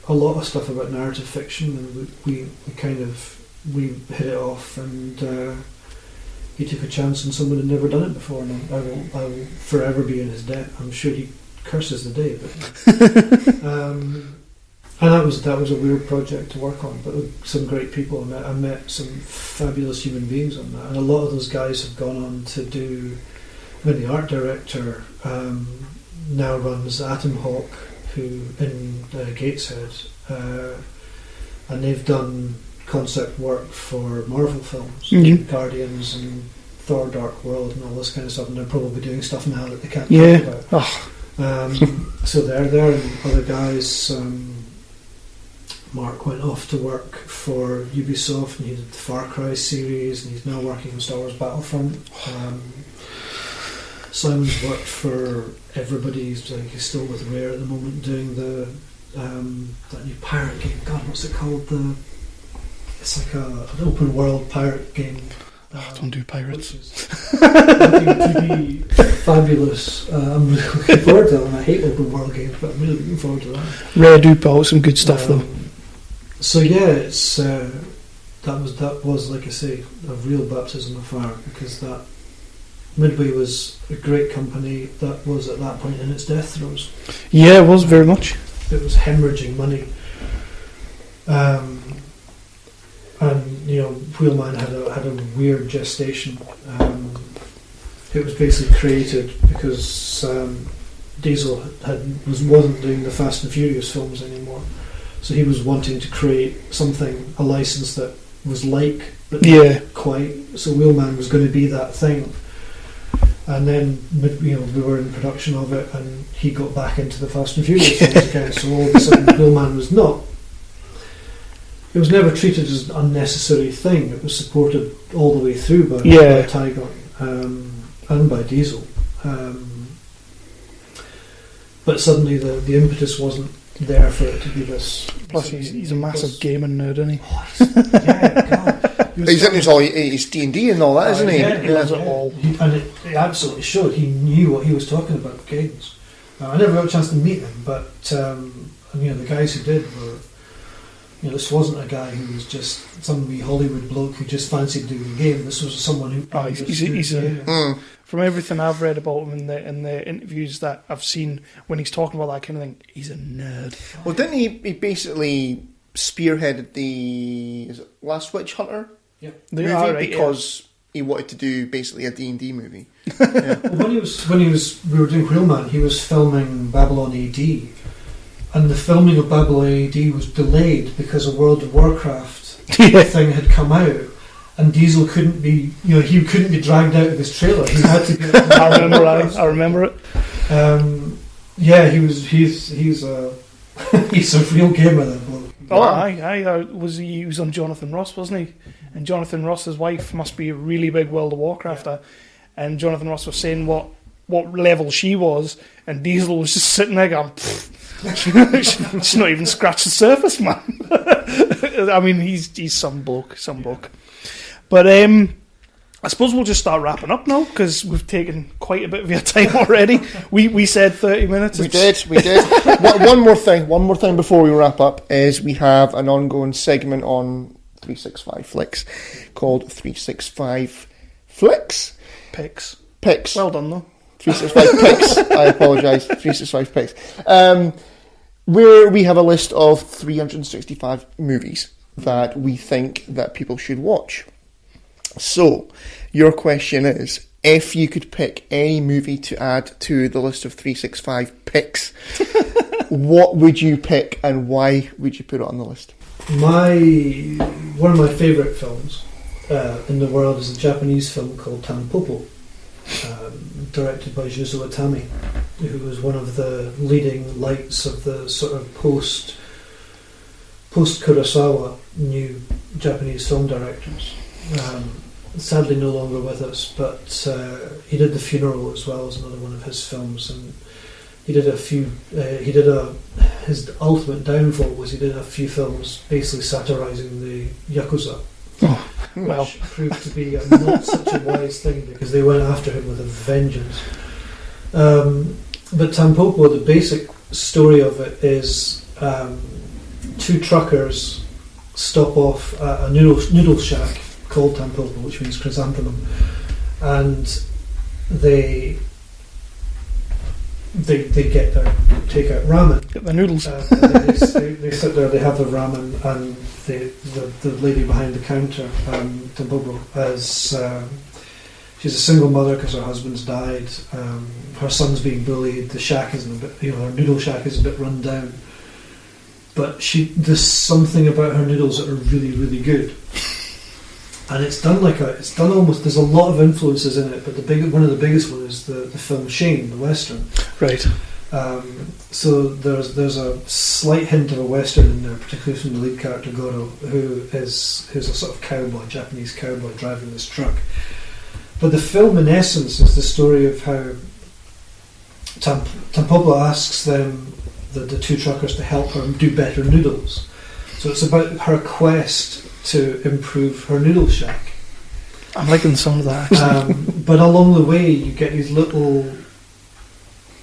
a lot of stuff about narrative fiction, and we hit it off, and he took a chance on someone who'd never done it before, and I will forever be in his debt. I'm sure he curses the day, but and that was a weird project to work on, but with some great people. I met some fabulous human beings on that, and a lot of those guys have gone on to do. I mean, the art director now runs Atom Hawk, who in Gateshead, and they've done concept work for Marvel films, Guardians and Thor: Dark World and all this kind of stuff, and they're probably doing stuff now that they can't talk about. So they're there, and other guys. Mark went off to work for Ubisoft, and he did the Far Cry series, and he's now working on Star Wars Battlefront. Simon's worked for everybody. He's still with Rare at the moment, doing that new pirate game. God, what's it called? it's like an open world pirate game. Don't do pirates. Looking to be fabulous. I'm really looking forward to it, and I hate open world games, but I'm really looking forward to that. Rare do put out some good stuff though. So yeah, it's that was like I say, a real baptism of fire, because that Midway was a great company that was at that point in its death throes. Yeah, it was very much. It was hemorrhaging money. And Wheelman had a weird gestation. It was basically created because Diesel wasn't doing the Fast and Furious films anymore, so he was wanting to create a license that was like, but not quite. So Wheelman was going to be that thing. And then we were in production of it, and he got back into the Fast and Furious films again. So all of a sudden, Wheelman was not. It was never treated as an unnecessary thing. It was supported all the way through by Tygon and by Diesel. But suddenly the impetus wasn't there for it to be this. Plus, he's a massive gaming nerd, isn't he? God. He's into all his D&D and all that, isn't he? He does it all. And it absolutely showed. He knew what he was talking about with games. I never got a chance to meet him, but the guys who did were. This wasn't a guy who was just some wee Hollywood bloke who just fancied doing a game. This was someone who. From everything I've read about him in the interviews that I've seen when he's talking about that kind of thing, he's a nerd. Well, didn't he basically spearheaded the Last Witch Hunter movie because he wanted to do basically a D&D movie? Yeah. Well, we were doing Wheelman, he was filming Babylon AD. And the filming of Babylon AD was delayed because a World of Warcraft thing had come out, and Diesel couldn't be, he couldn't be dragged out of his trailer. He had to get. I remember it. He's a real gamer. That bloke. He was on Jonathan Ross, wasn't he? And Jonathan Ross's wife must be a really big World of Warcrafter, and Jonathan Ross was saying what level she was, and Diesel was just sitting there going. She's not even scratched the surface, man. I mean, he's some bloke. But I suppose we'll just start wrapping up now, because we've taken quite a bit of your time already. We said 30 minutes. We did. One more thing before we wrap up is we have an ongoing segment on 365 Flicks called 365 Flicks. Picks. Well done, though. 365 Picks. I apologise. 365 Picks. Where we have a list of 365 movies that we think that people should watch. So, your question is, if you could pick any movie to add to the list of 365 picks, what would you pick and why would you put it on the list? One of my favourite films in the world is a Japanese film called Tampopo. Directed by Juzo Itami, who was one of the leading lights of the sort of post Kurosawa new Japanese film directors. Sadly no longer with us, but he did The Funeral as well as another one of his films, and he did his ultimate downfall was he did a few films basically satirising the Yakuza. Which proved to be not such a wise thing, because they went after him with a vengeance. But Tampopo, the basic story of it is two truckers stop off at a noodle shack called Tampopo, which means chrysanthemum, and they get their take-out ramen. Get the noodles. They sit there, they have the ramen, and the lady behind the counter, Tampopo, she's a single mother because her husband's died. Her son's being bullied. The shack isn't a bit, her noodle shack is a bit run down. But there's something about her noodles that are really, really good. And it's done almost. There's a lot of influences in it, but one of the biggest ones is the film Shane, the western. Right. So there's a slight hint of a western in there, particularly from the lead character Goro, who's a sort of cowboy, Japanese cowboy driving this truck. But the film, in essence, is the story of how Tampopo asks them, the two truckers, to help her do better noodles. So it's about her quest to improve her noodle shack. I'm liking some of that, actually. But along the way, you get these little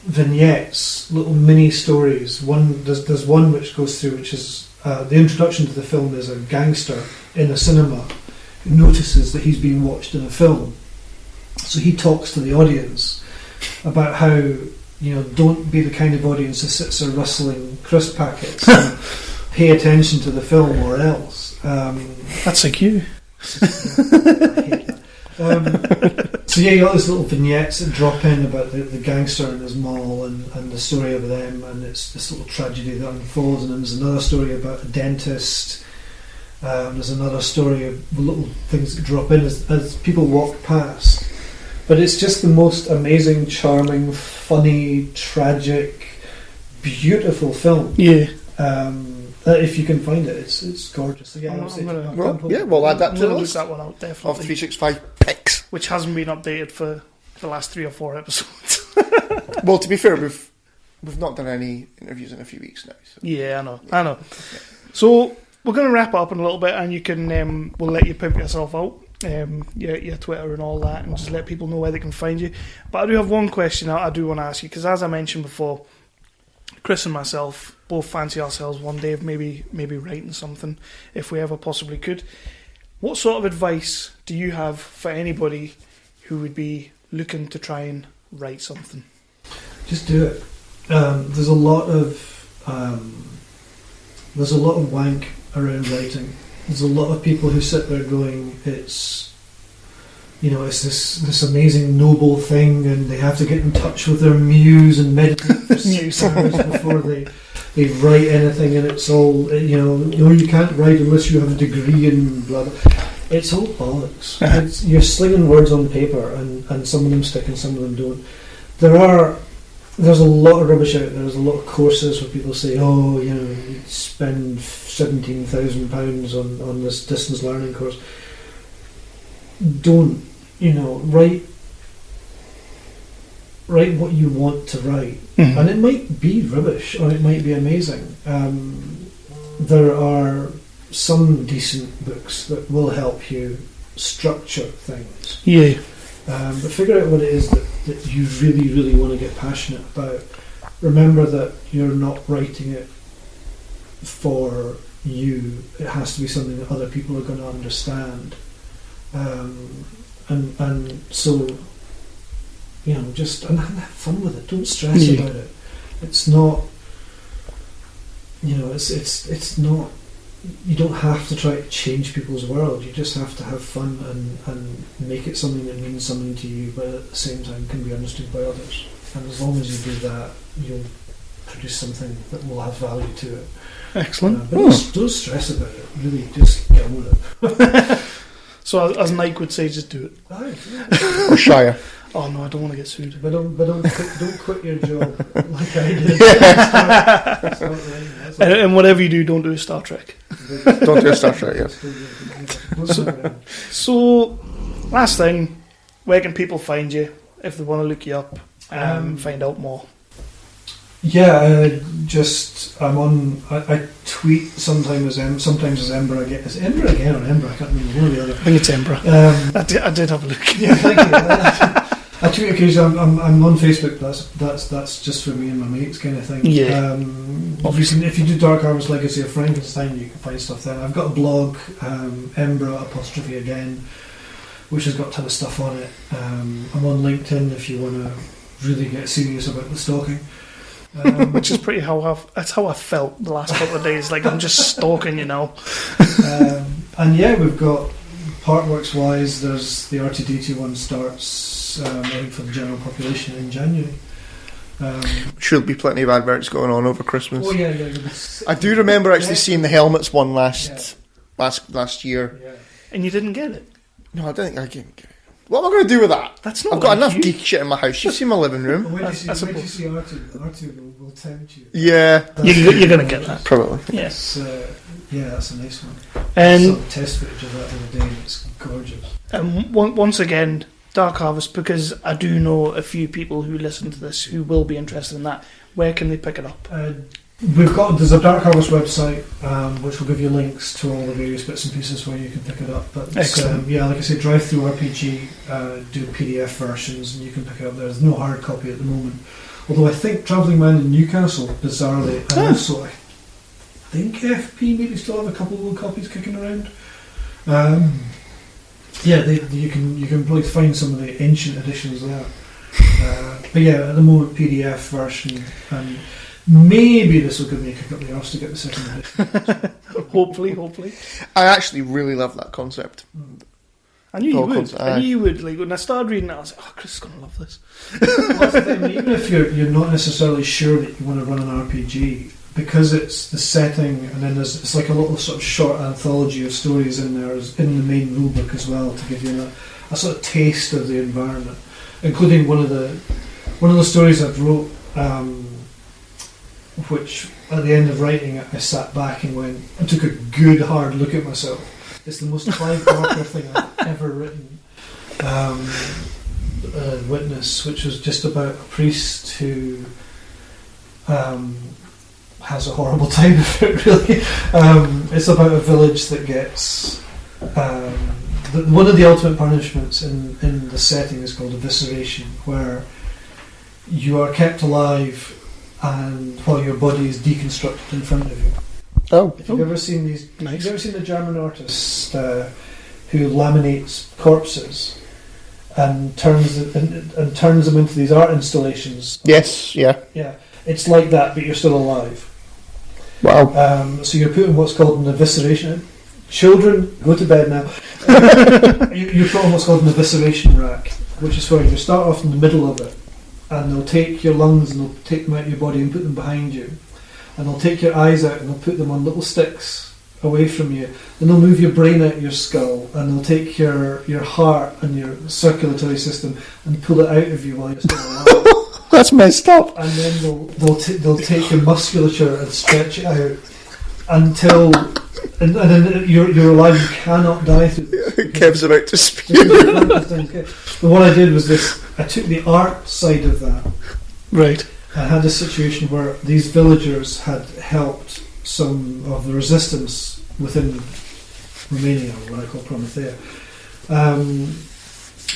vignettes, little mini stories. There's one which goes through, which is the introduction to the film is a gangster in a cinema who notices that he's being watched in a film. So he talks to the audience about how, don't be the kind of audience that sits there rustling crisp packets and pay attention to the film or else. That's like you. I hate that. So you got these little vignettes that drop in about the gangster and his mall and the story of them, and it's this little tragedy that unfolds, and then there's another story about a dentist. There's another story of little things that drop in as people walk past. But it's just the most amazing, charming, funny, tragic, beautiful film. Yeah. If you can find it, it's gorgeous. So we'll add that to the list. That one out, definitely. Of 365 picks. Which hasn't been updated for the last 3 or 4 episodes. Well, to be fair, we've not done any interviews in a few weeks now. So. Yeah, I know. So we're going to wrap up in a little bit, and you can we'll let you pimp yourself out, your Twitter and all that, and just let people know where they can find you. But I do have one question I do want to ask you, because as I mentioned before, Chris and myself both fancy ourselves one day of maybe writing something, if we ever possibly could. What sort of advice do you have for anybody who would be looking to try and write something? Just do it. There's a lot of wank around writing. There's a lot of people who sit there going, it's this amazing noble thing, and they have to get in touch with their muse and meditate for 6 hours before they write anything, and it's all you can't write unless you have a degree in blah blah. It's all bollocks. You're slinging words on paper, and some of them stick and some of them don't. There's a lot of rubbish out there. There's a lot of courses where people say, you spend £17,000 on this distance learning course. Don't, write what you want to write. Mm-hmm. And it might be rubbish or it might be amazing. There are some decent books that will help you structure things. Yeah. But figure out what it is that you really, really want to get passionate about. Remember that you're not writing it for you. It has to be something that other people are going to understand. And so, just and have fun with it. Don't stress about it. It's not, it's not. You don't have to try to change people's world. You just have to have fun and make it something that means something to you, but at the same time can be understood by others. And as long as you do that, you'll produce something that will have value to it. Excellent. But don't stress about it. Really, just get on with it. So, as Nike would say, just do it. Or Shire. Oh no, I don't want to get sued. But don't quit your job like I did. And whatever you do, don't do a Star Trek. Don't do a Star Trek, yes. So, last thing, where can people find you if they want to look you up and find out more? Yeah, I'm on. I tweet sometimes as Ember. Is it Ember again or Ember? I can't remember one or the other. I think it's Ember. I did have a look. Yeah, thank you. I tweet occasionally. I'm on Facebook. That's just for me and my mates kind of thing. Yeah. Obviously, if you do Dark Harvest Legacy of Frankenstein, you can find stuff there. I've got a blog, Ember_again, which has got a ton of stuff on it. I'm on LinkedIn if you want to really get serious about the stalking. Which is pretty that's how I felt the last couple of days. Like I'm just stalking, And yeah, we've got Partworks wise. There's the R2D2 one starts I think for the general population in January. Should be plenty of adverts going on over Christmas. Oh yeah. I do remember actually seeing the helmets one last year. Yeah. And you didn't get it? No, I didn't. I didn't get it. What am I going to do with that? That's not. I've got enough geek shit in my house. You've seen my living room. When you see R2, R2 will tempt you. Yeah, you're going to get that probably. Yes. That's a nice one. And some test footage of that the other day. It's gorgeous. And once again, Dark Harvest, because I do know a few people who listen to this who will be interested in that. Where can they pick it up? There's a Dark Harvest website which will give you links to all the various bits and pieces where you can pick it up. But like I say, Drive Through RPG do PDF versions, and you can pick it up there. There's no hard copy at the moment. Although I think Travelling Man in Newcastle, bizarrely, and also I think FP maybe still have a couple of little copies kicking around. You can probably find some of the ancient editions there. But yeah, at the moment PDF version, and maybe this will give me a kick up the arse to get the second edition. hopefully. I actually really love that concept. I knew you would. I knew you would. Like when I started reading it, I was like, "Oh, Chris is going to love this." Well, that's the thing, even if you're not necessarily sure that you want to run an RPG, because it's the setting, and then it's like a little sort of short anthology of stories in there, in the main rulebook as well, to give you a sort of taste of the environment, including one of the stories I've wrote, which at the end of writing it, I sat back and took a good hard look at myself. It's the most Clive Barker thing I've ever written. Witness, which was just about a priest who has a horrible time of it, really. It's about a village that gets... one of the ultimate punishments in the setting is called evisceration, where you are kept alive and while your body is deconstructed in front of you. If you've ever seen these... Nice. Have you ever seen the German artist who laminates corpses and turns them into these art installations? Yes, yeah. Yeah, it's like that, but you're still alive. Wow. So you're put in what's called an evisceration... Children, go to bed now. You're put on what's called an evisceration rack, which is where you start off in the middle of it, and they'll take your lungs and they'll take them out of your body and put them behind you. And they'll take your eyes out and they'll put them on little sticks away from you. Then they'll move your brain out of your skull and they'll take your heart and your circulatory system and pull it out of you while you're still alive. That's messed up. And then they'll take your musculature and stretch it out until... And then you're alive, you cannot die through this. Kev's about to speak. But what I did was this, I took the art side of that. Right. I had a situation where these villagers had helped some of the resistance within Romania, or what I call Promethea.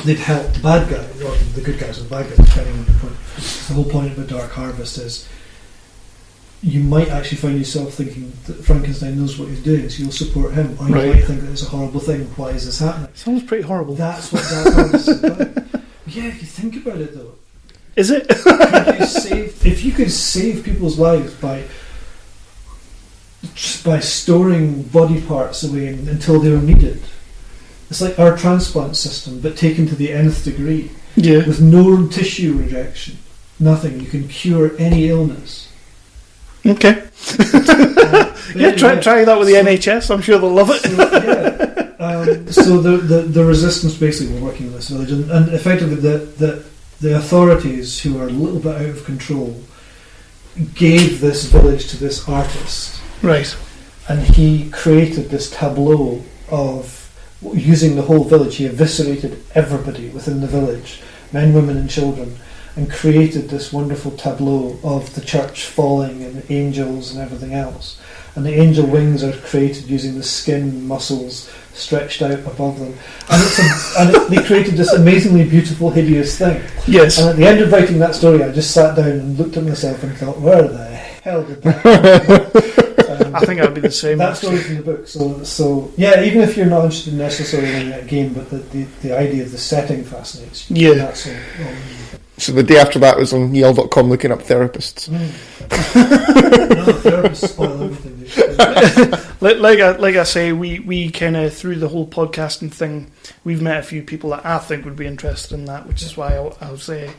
They'd helped the bad guy, or the good guys or the bad guys, depending on the point. The whole point about Dark Harvest is you might actually find yourself thinking that Frankenstein knows what he's doing, so you'll support him, or you might think that it's a horrible thing. Why is this happening? Sounds pretty horrible. That's what Dark Harvest is about. Yeah, if you think about it, though, is it? If you could save people's lives by storing body parts away until they were needed, it's like our transplant system, but taken to the nth degree. Yeah. With no tissue rejection, nothing. You can cure any illness. Okay. Try that with the NHS. I'm sure they'll love it. So the resistance basically were working in this village, and effectively the authorities, who are a little bit out of control, gave this village to this artist. Right. And he created this tableau of using the whole village. He eviscerated everybody within the village, men, women and children, and created this wonderful tableau of the church falling and angels and everything else. And the angel wings are created using the skin muscles stretched out above them. And they created this amazingly beautiful, hideous thing. Yes. And at the end of writing that story, I just sat down and looked at myself and thought, where the hell did that happen? I think I'd be the same. That story's in the book. So yeah, even if you're not interested necessarily in that game, but the idea of the setting fascinates you. Yeah. That's all. So the day after that was on Yale.com looking up therapists. No, therapists spoil everything. Like I say, we kind of, through the whole podcasting thing, we've met a few people that I think would be interested in that, which is why I'll say,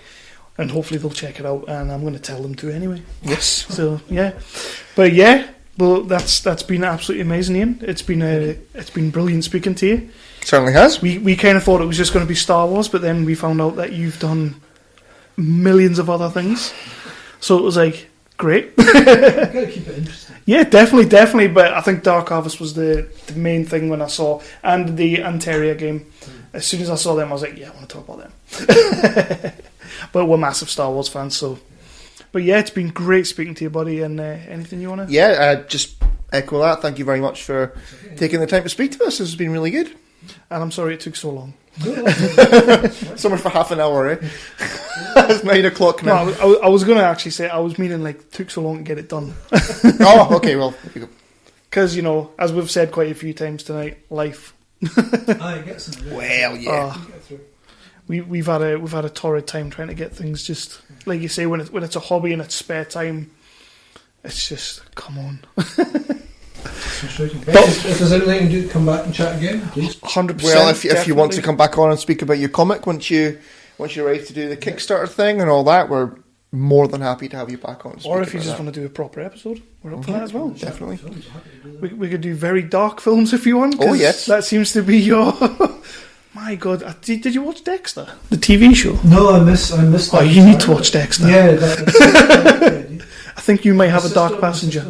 and hopefully they'll check it out, and I'm going to tell them to anyway. Yes. So yeah, but yeah, well that's been absolutely amazing, Ian. It's been brilliant speaking to you. Certainly has. We kind of thought it was just going to be Star Wars, but then we found out that you've done millions of other things, so it was like great. Gotta keep it interesting. Yeah, definitely. But I think Dark Harvest was the main thing when I saw, and the Anteria game. As soon as I saw them, I was like, yeah, I want to talk about them. But we're massive Star Wars fans, so. But yeah, it's been great speaking to you, buddy. And anything you want to? Yeah, just echo that. Thank you very much for taking the time to speak to us. This has been really good. And I'm sorry it took so long. So much for half an hour, eh? It's 9 o'clock now. No, I was going to actually say, I was meaning like took so long to get it done. Oh, okay, well, there you go. Because, as we've said quite a few times tonight, life. Well, yeah. We've had a torrid time trying to get things just like you say when it's a hobby and it's spare time. It's just come on. If there's anything you can do to come back and chat again, please. 100%. Well, if you want to come back on and speak about your comic once you're ready to do the Kickstarter thing and all that, we're more than happy to have you back on. Or if you just want to do a proper episode, we're up for that as well. Definitely. We could do very dark films if you want. Oh yes, that seems to be your. My God, did you watch Dexter, the TV show? No, I missed. Oh, you need to watch Dexter. Yeah, that's I think you may have a dark passenger.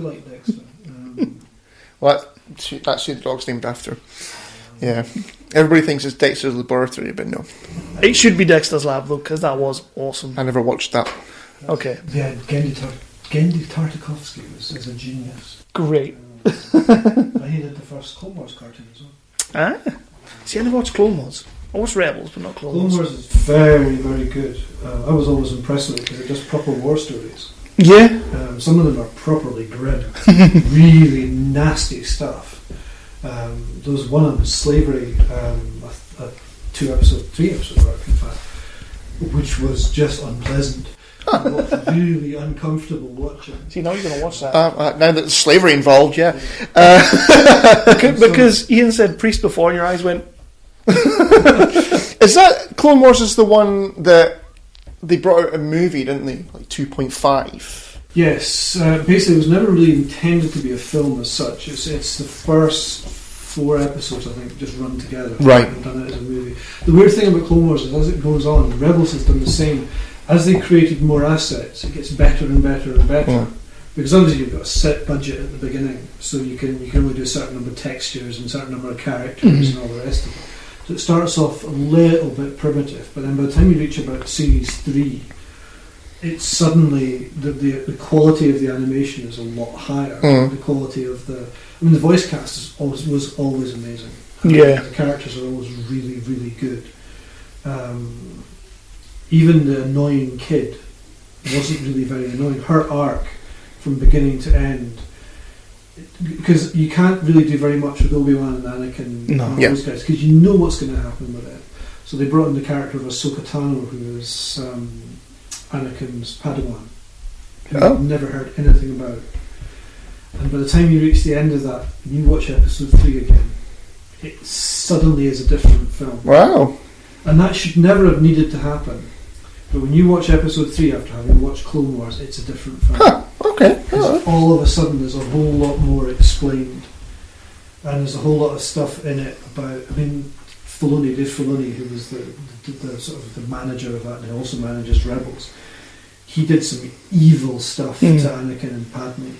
Well, that's who the dog's named after. Yeah, everybody thinks it's Dexter's Laboratory, but no. It should be Dexter's Lab though, because that was awesome. I never watched that. Okay. Yeah, Gendy Tartakovsky is a genius. Great. He did the first Clone Wars cartoon as well. Ah. See, I never watched Clone Wars. I watched Rebels, but not Clone Wars. Clone Wars is very, very good. I was always impressed with it because they're just proper war stories. Yeah. Some of them are properly grim. Really nasty stuff. There was one on slavery, 3 episode arc, in fact, which was just unpleasant. Really uncomfortable watching. See, now you're going to watch that. Now that there's slavery involved, yeah. Because Ian said priest before and your eyes went... Is that Clone Wars is the one that they brought out a movie, didn't they? Like 2.5. Yes. Basically, it was never really intended to be a film as such. It's the first 4 episodes, I think, just run together. Right. And done it as a movie. The weird thing about Clone Wars is as it goes on, Rebels has done the same. As they created more assets, it gets better and better and better. Yeah. Because obviously you've got a set budget at the beginning, so you can only do a certain number of textures and a certain number of characters and all the rest of it. So it starts off a little bit primitive, but then by the time you reach about series 3, it's suddenly the quality of the animation is a lot higher. The quality of the voice cast was always amazing. Yeah, the characters are always really, really good. Even the annoying kid wasn't really very annoying. Her arc from beginning to end, because you can't really do very much with Obi-Wan and Anakin and those guys, because you know what's going to happen with it. So they brought in the character of Ahsoka Tano, who is Anakin's Padawan, who I've never heard anything about. And by the time you reach the end of that, and you watch episode 3 again, it suddenly is a different film. Wow. And that should never have needed to happen. But when you watch episode 3 after having watched Clone Wars, it's a different film. Huh, okay. All of a sudden there's a whole lot more explained. And there's a whole lot of stuff in it about, Dave Filoni, who was the sort of the manager of that, and he also manages Rebels. He did some evil stuff to Anakin and Padme.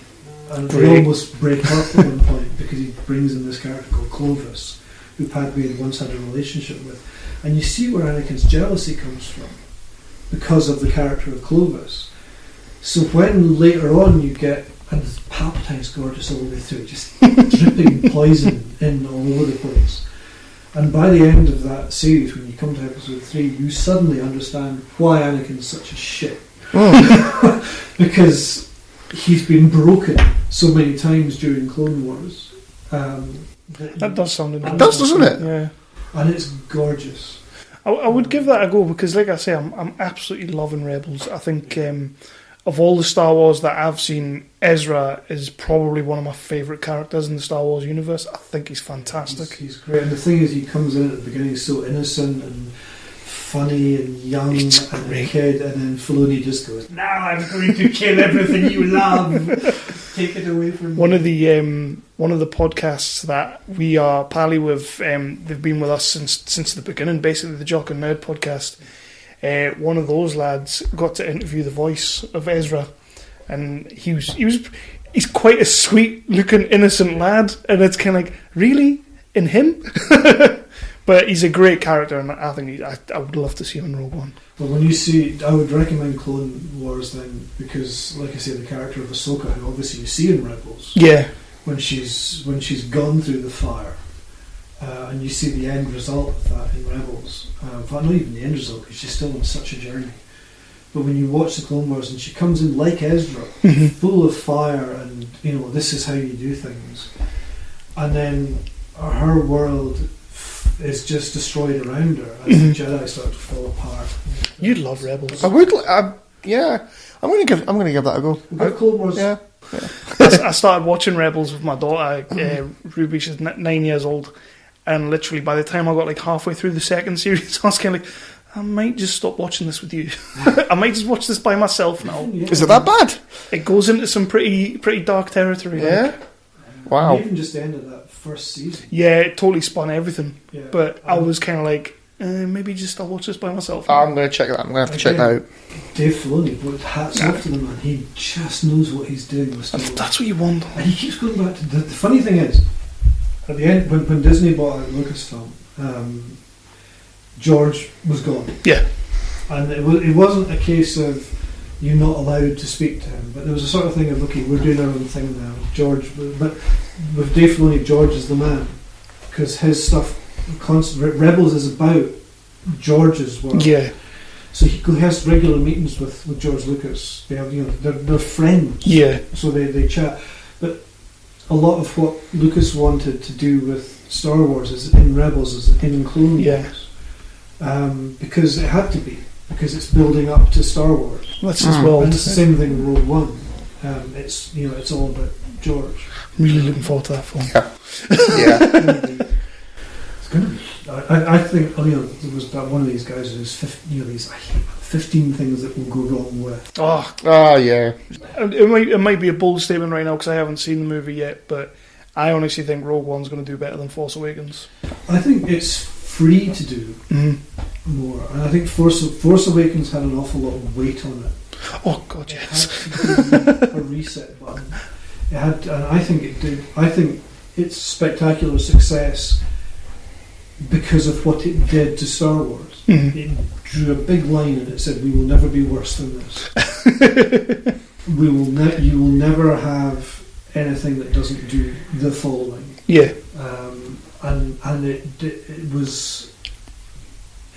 And they almost break up at one point because he brings in this character called Clovis, who Padme had once had a relationship with. And you see where Anakin's jealousy comes from because of the character of Clovis. So when later on you get, and Palpatine's gorgeous all the way through, just dripping poison in all over the place. And by the end of that series, when you come to episode 3, you suddenly understand why Anakin's such a shit. Because he's been broken so many times during Clone Wars. That does sound interesting. It does, doesn't it? Yeah. And it's gorgeous. I would give that a go because, like I say, I'm absolutely loving Rebels. I think of all the Star Wars that I've seen, Ezra is probably one of my favourite characters in the Star Wars universe. I think he's fantastic. He's great. And the thing is, he comes in at the beginning so innocent and funny and young and a kid, and then Filoni just goes, "Now I'm going to kill everything you love. Take it away from me." One of the podcasts that we are pally with, they've been with us since the beginning, basically the Jock and Nerd podcast. One of those lads got to interview the voice of Ezra, and he's quite a sweet looking innocent lad, and it's kind of like, really, in him? But he's a great character, and I think I would love to see him in Rogue One. Well, when you see, I would recommend Clone Wars then, because, like I say, the character of Ahsoka, who obviously you see in Rebels, yeah, when she's gone through the fire, and you see the end result of that in Rebels. In fact, not even the end result, because she's still on such a journey. But when you watch the Clone Wars and she comes in like Ezra, full of fire, and this is how you do things, and then her world is just destroyed around her as the Jedi start to fall apart. You'd love Rebels. I would. Yeah, I'm going to give that a go. Clone Wars. Yeah. I started watching Rebels with my daughter. Ruby, she's 9 years old, and literally by the time I got like halfway through the second series, I was kind of like, I might just stop watching this with you. I might just watch this by myself now. Yeah. Is it that bad? It goes into some pretty dark territory. Yeah. Like. Wow. Even just the end of that first season. Yeah, it totally spun everything. Yeah. But I was kind of like, maybe just I'll watch this by myself. I'm going to check that. I'm going to have to check that out. Dave Filoni, but hats off to the man. He just knows what he's doing with Star Wars. That's what you want. And he keeps going back to the funny thing is, at the end when Disney bought out Lucasfilm, George was gone. Yeah. And it wasn't a case of you're not allowed to speak to him, but there was a sort of thing of, okay, we're doing our own thing now. George, but with Dave Filoni, George is the man, because his stuff, Rebels is about George's world. Yeah. So he has regular meetings with George Lucas. They have, they're friends. Yeah. So they chat. But a lot of what Lucas wanted to do with Star Wars is in Rebels, is in Clone Wars. Because it had to be. Because it's building up to Star Wars. That's as well. And it's the same thing with Rogue One. It's all about George. I'm really looking forward to that film. Yeah. It's going to be. I think there was one of these guys who's 15 things that will go wrong with. Oh yeah. It might be a bold statement right now because I haven't seen the movie yet, but I honestly think Rogue One's going to do better than Force Awakens. I think it's free to do more, and I think Force Awakens had an awful lot of weight on it. Oh God, yes. It had to be a reset button. It had, and I think it did. I think it's spectacular success because of what it did to Star Wars. It drew a big line and it said, "We will never be worse than this. You will never have anything that doesn't do the following." Yeah. And it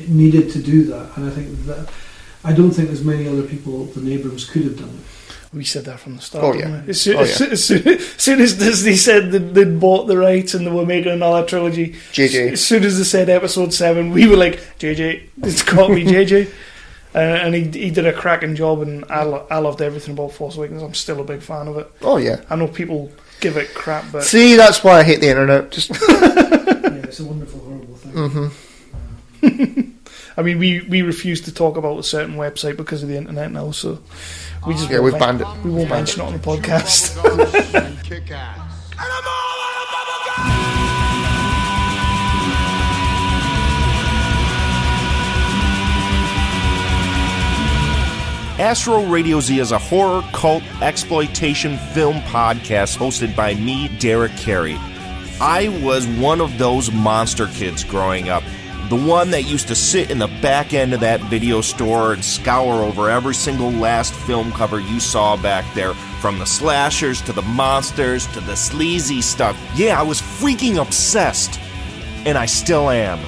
needed to do that, and I think that I don't think there's many other people than Abrams could have done it. We said that from the start. Oh yeah. As soon as Disney said they'd bought the rights and they were making another trilogy, JJ. As soon as they said Episode 7, we were like, JJ, it's got to be JJ. And he did a cracking job, and I loved everything about Force Awakens. I'm still a big fan of it. Oh yeah. I know people give it crap, but see, that's why I hate the internet. Just yeah, it's a wonderful, horrible thing. I mean, we refuse to talk about a certain website because of the internet now, so we just we've banned it. We won't mention it on the podcast. Astro Radio Z is a horror, cult, exploitation film podcast hosted by me, Derek Carey. I was one of those monster kids growing up. The one that used to sit in the back end of that video store and scour over every single last film cover you saw back there. From the slashers, to the monsters, to the sleazy stuff. Yeah, I was freaking obsessed. And I still am.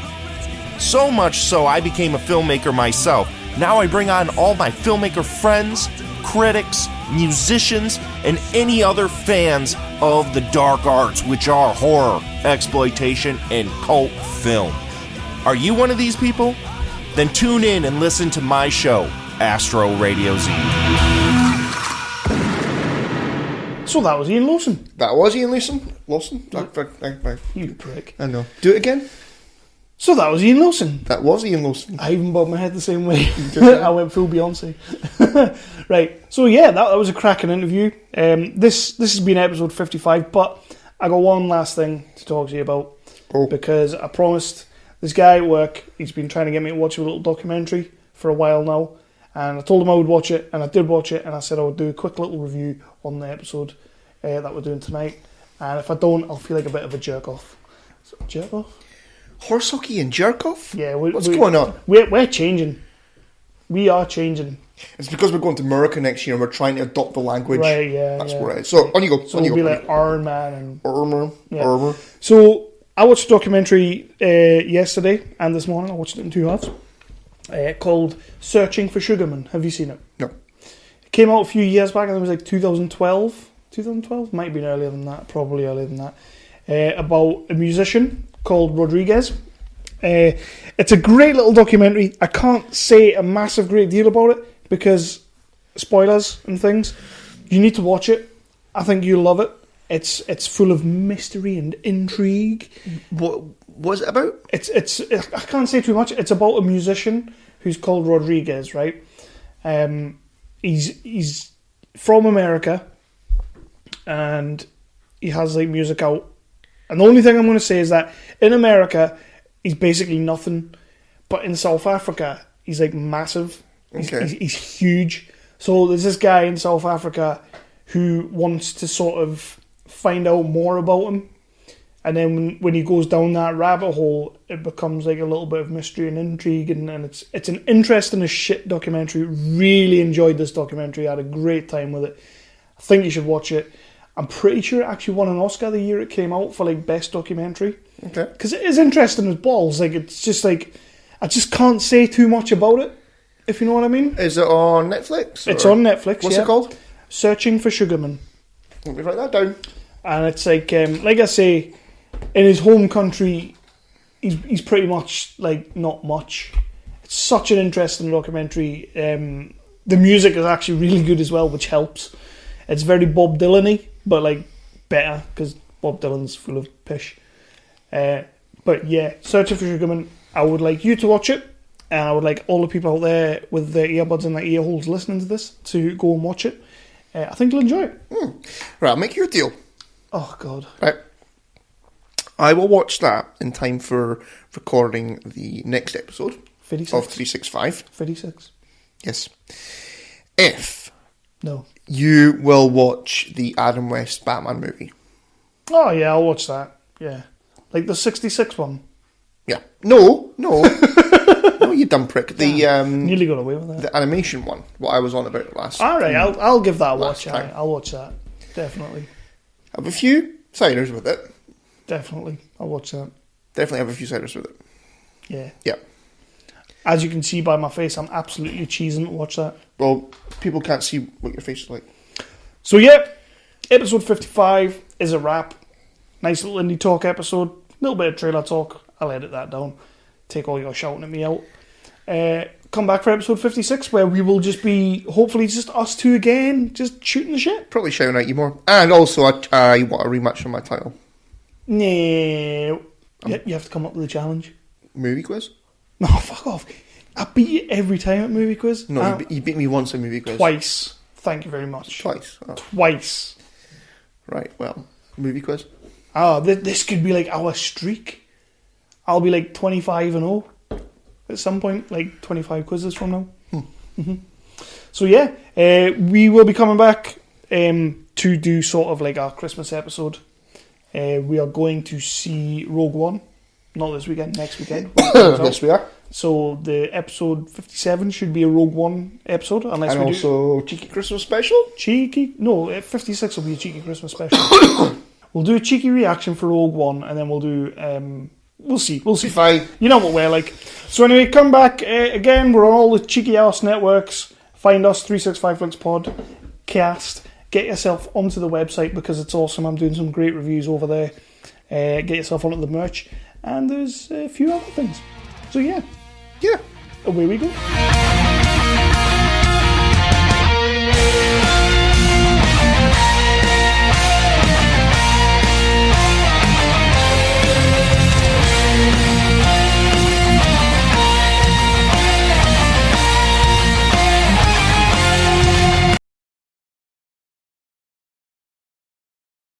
So much so, I became a filmmaker myself. Now I bring on all my filmmaker friends, critics, musicians, and any other fans of the dark arts, which are horror, exploitation, and cult film. Are you one of these people? Then tune in and listen to my show, Astro Radio Z. So that was Iain Lowson. That was Iain Lowson. You prick. I know. Do it again. So that was Iain Lowson. That was Iain Lowson. I even bobbed my head the same way. I went full Beyonce. Right. So yeah, that was a cracking interview. This has been episode 55, but I got one last thing to talk to you about. Because I promised this guy at work, he's been trying to get me to watch a little documentary for a while now, and I told him I would watch it, and I did watch it, and I said I would do a quick little review on the episode that we're doing tonight, and if I don't, I'll feel like a bit of a jerk off. So, jerk off? Horse hockey and jerk off? Yeah. What's going on? We're changing. We are changing. It's because we're going to America next year and we're trying to adopt the language. Right, yeah. That's what it is. So, on you go. So we'll be like Iron Man and... Armour. So, I watched a documentary yesterday and this morning. I watched it in two halves. Called Searching for Sugarman. Have you seen it? No. It came out a few years back. I think it was like 2012. 2012? Might have been earlier than that. Probably earlier than that. About a musician called Rodriguez. It's a great little documentary. I can't say a massive great deal about it because spoilers and things. You need to watch it. I think you'll love it. It's full of mystery and intrigue. What was it about? It's I can't say too much. It's about a musician who's called Rodriguez, right? He's from America and he has like music out. And the only thing I'm going to say is that in America he's basically nothing, but in South Africa he's like massive. He's huge. So there's this guy in South Africa who wants to sort of find out more about him, and then when he goes down that rabbit hole, it becomes like a little bit of mystery and intrigue, and it's an interesting as shit documentary. Really enjoyed this documentary. I had a great time with it. I think you should watch it. I'm pretty sure it actually won an Oscar the year it came out for like best documentary. Okay. Because it is interesting as balls. Like it's just like I just can't say too much about it, if you know what I mean. Is it on Netflix? It's on Netflix. What's it called? Searching for Sugarman. Let me write that down. And it's like I say, in his home country, he's pretty much like not much. It's such an interesting documentary. The music is actually really good as well, which helps. It's very Bob Dylan-y, but like better because Bob Dylan's full of pish. But yeah, Searching for Sugarman. I would like you to watch it, and I would like all the people out there with their earbuds and their ear holes listening to this to go and watch it. I think you'll enjoy it. Right, I'll make you a deal. Oh, God. Right. I will watch that in time for recording the next episode 56. Of 365. 56. Yes. If no, you will watch the Adam West Batman movie. Oh, yeah, I'll watch that. Yeah. Like the 66 one. Yeah. No. No, you dumb prick. The nearly got away with that. The animation one. What I was on about last. All right, I'll give that a watch. I'll watch that. Definitely. Have a few ciders with it. Definitely, I'll watch that. Definitely have a few ciders with it. Yeah. Yeah. As you can see by my face, I'm absolutely cheesing to watch that. Well, people can't see what your face is like. So yeah, episode 55 is a wrap. Nice little indie talk episode. A little bit of trailer talk. I'll edit that down. Take all your shouting at me out. Come back for episode 56 where we will just be, hopefully just us two again, just shooting the shit. Probably shouting at you more. And also, I want a rematch for my title. No. You have to come up with a challenge. Movie quiz? No, fuck off. I beat you every time at movie quiz. No, you beat me once at movie quiz. Twice. Thank you very much. Twice? Oh. Twice. Right, well, movie quiz. This could be like our streak. I'll be like 25-0 at some point, like 25 quizzes from now. Mm-hmm. So yeah, we will be coming back to do sort of like our Christmas episode. We are going to see Rogue One. Not this weekend, next weekend. Yes, we are. So the episode 57 should be a Rogue One episode, unless and we also cheeky Christmas special. 56 will be a cheeky Christmas special. We'll do a cheeky reaction for Rogue One, and then we'll do. We'll see. Fine. You know what we're like. So anyway, come back again. We're on all the cheeky ass networks. Find us 365 Flicks Podcast. Get yourself onto the website because it's awesome. I'm doing some great reviews over there. Get yourself onto the merch. And there's a few other things. So yeah. Yeah. Away we go.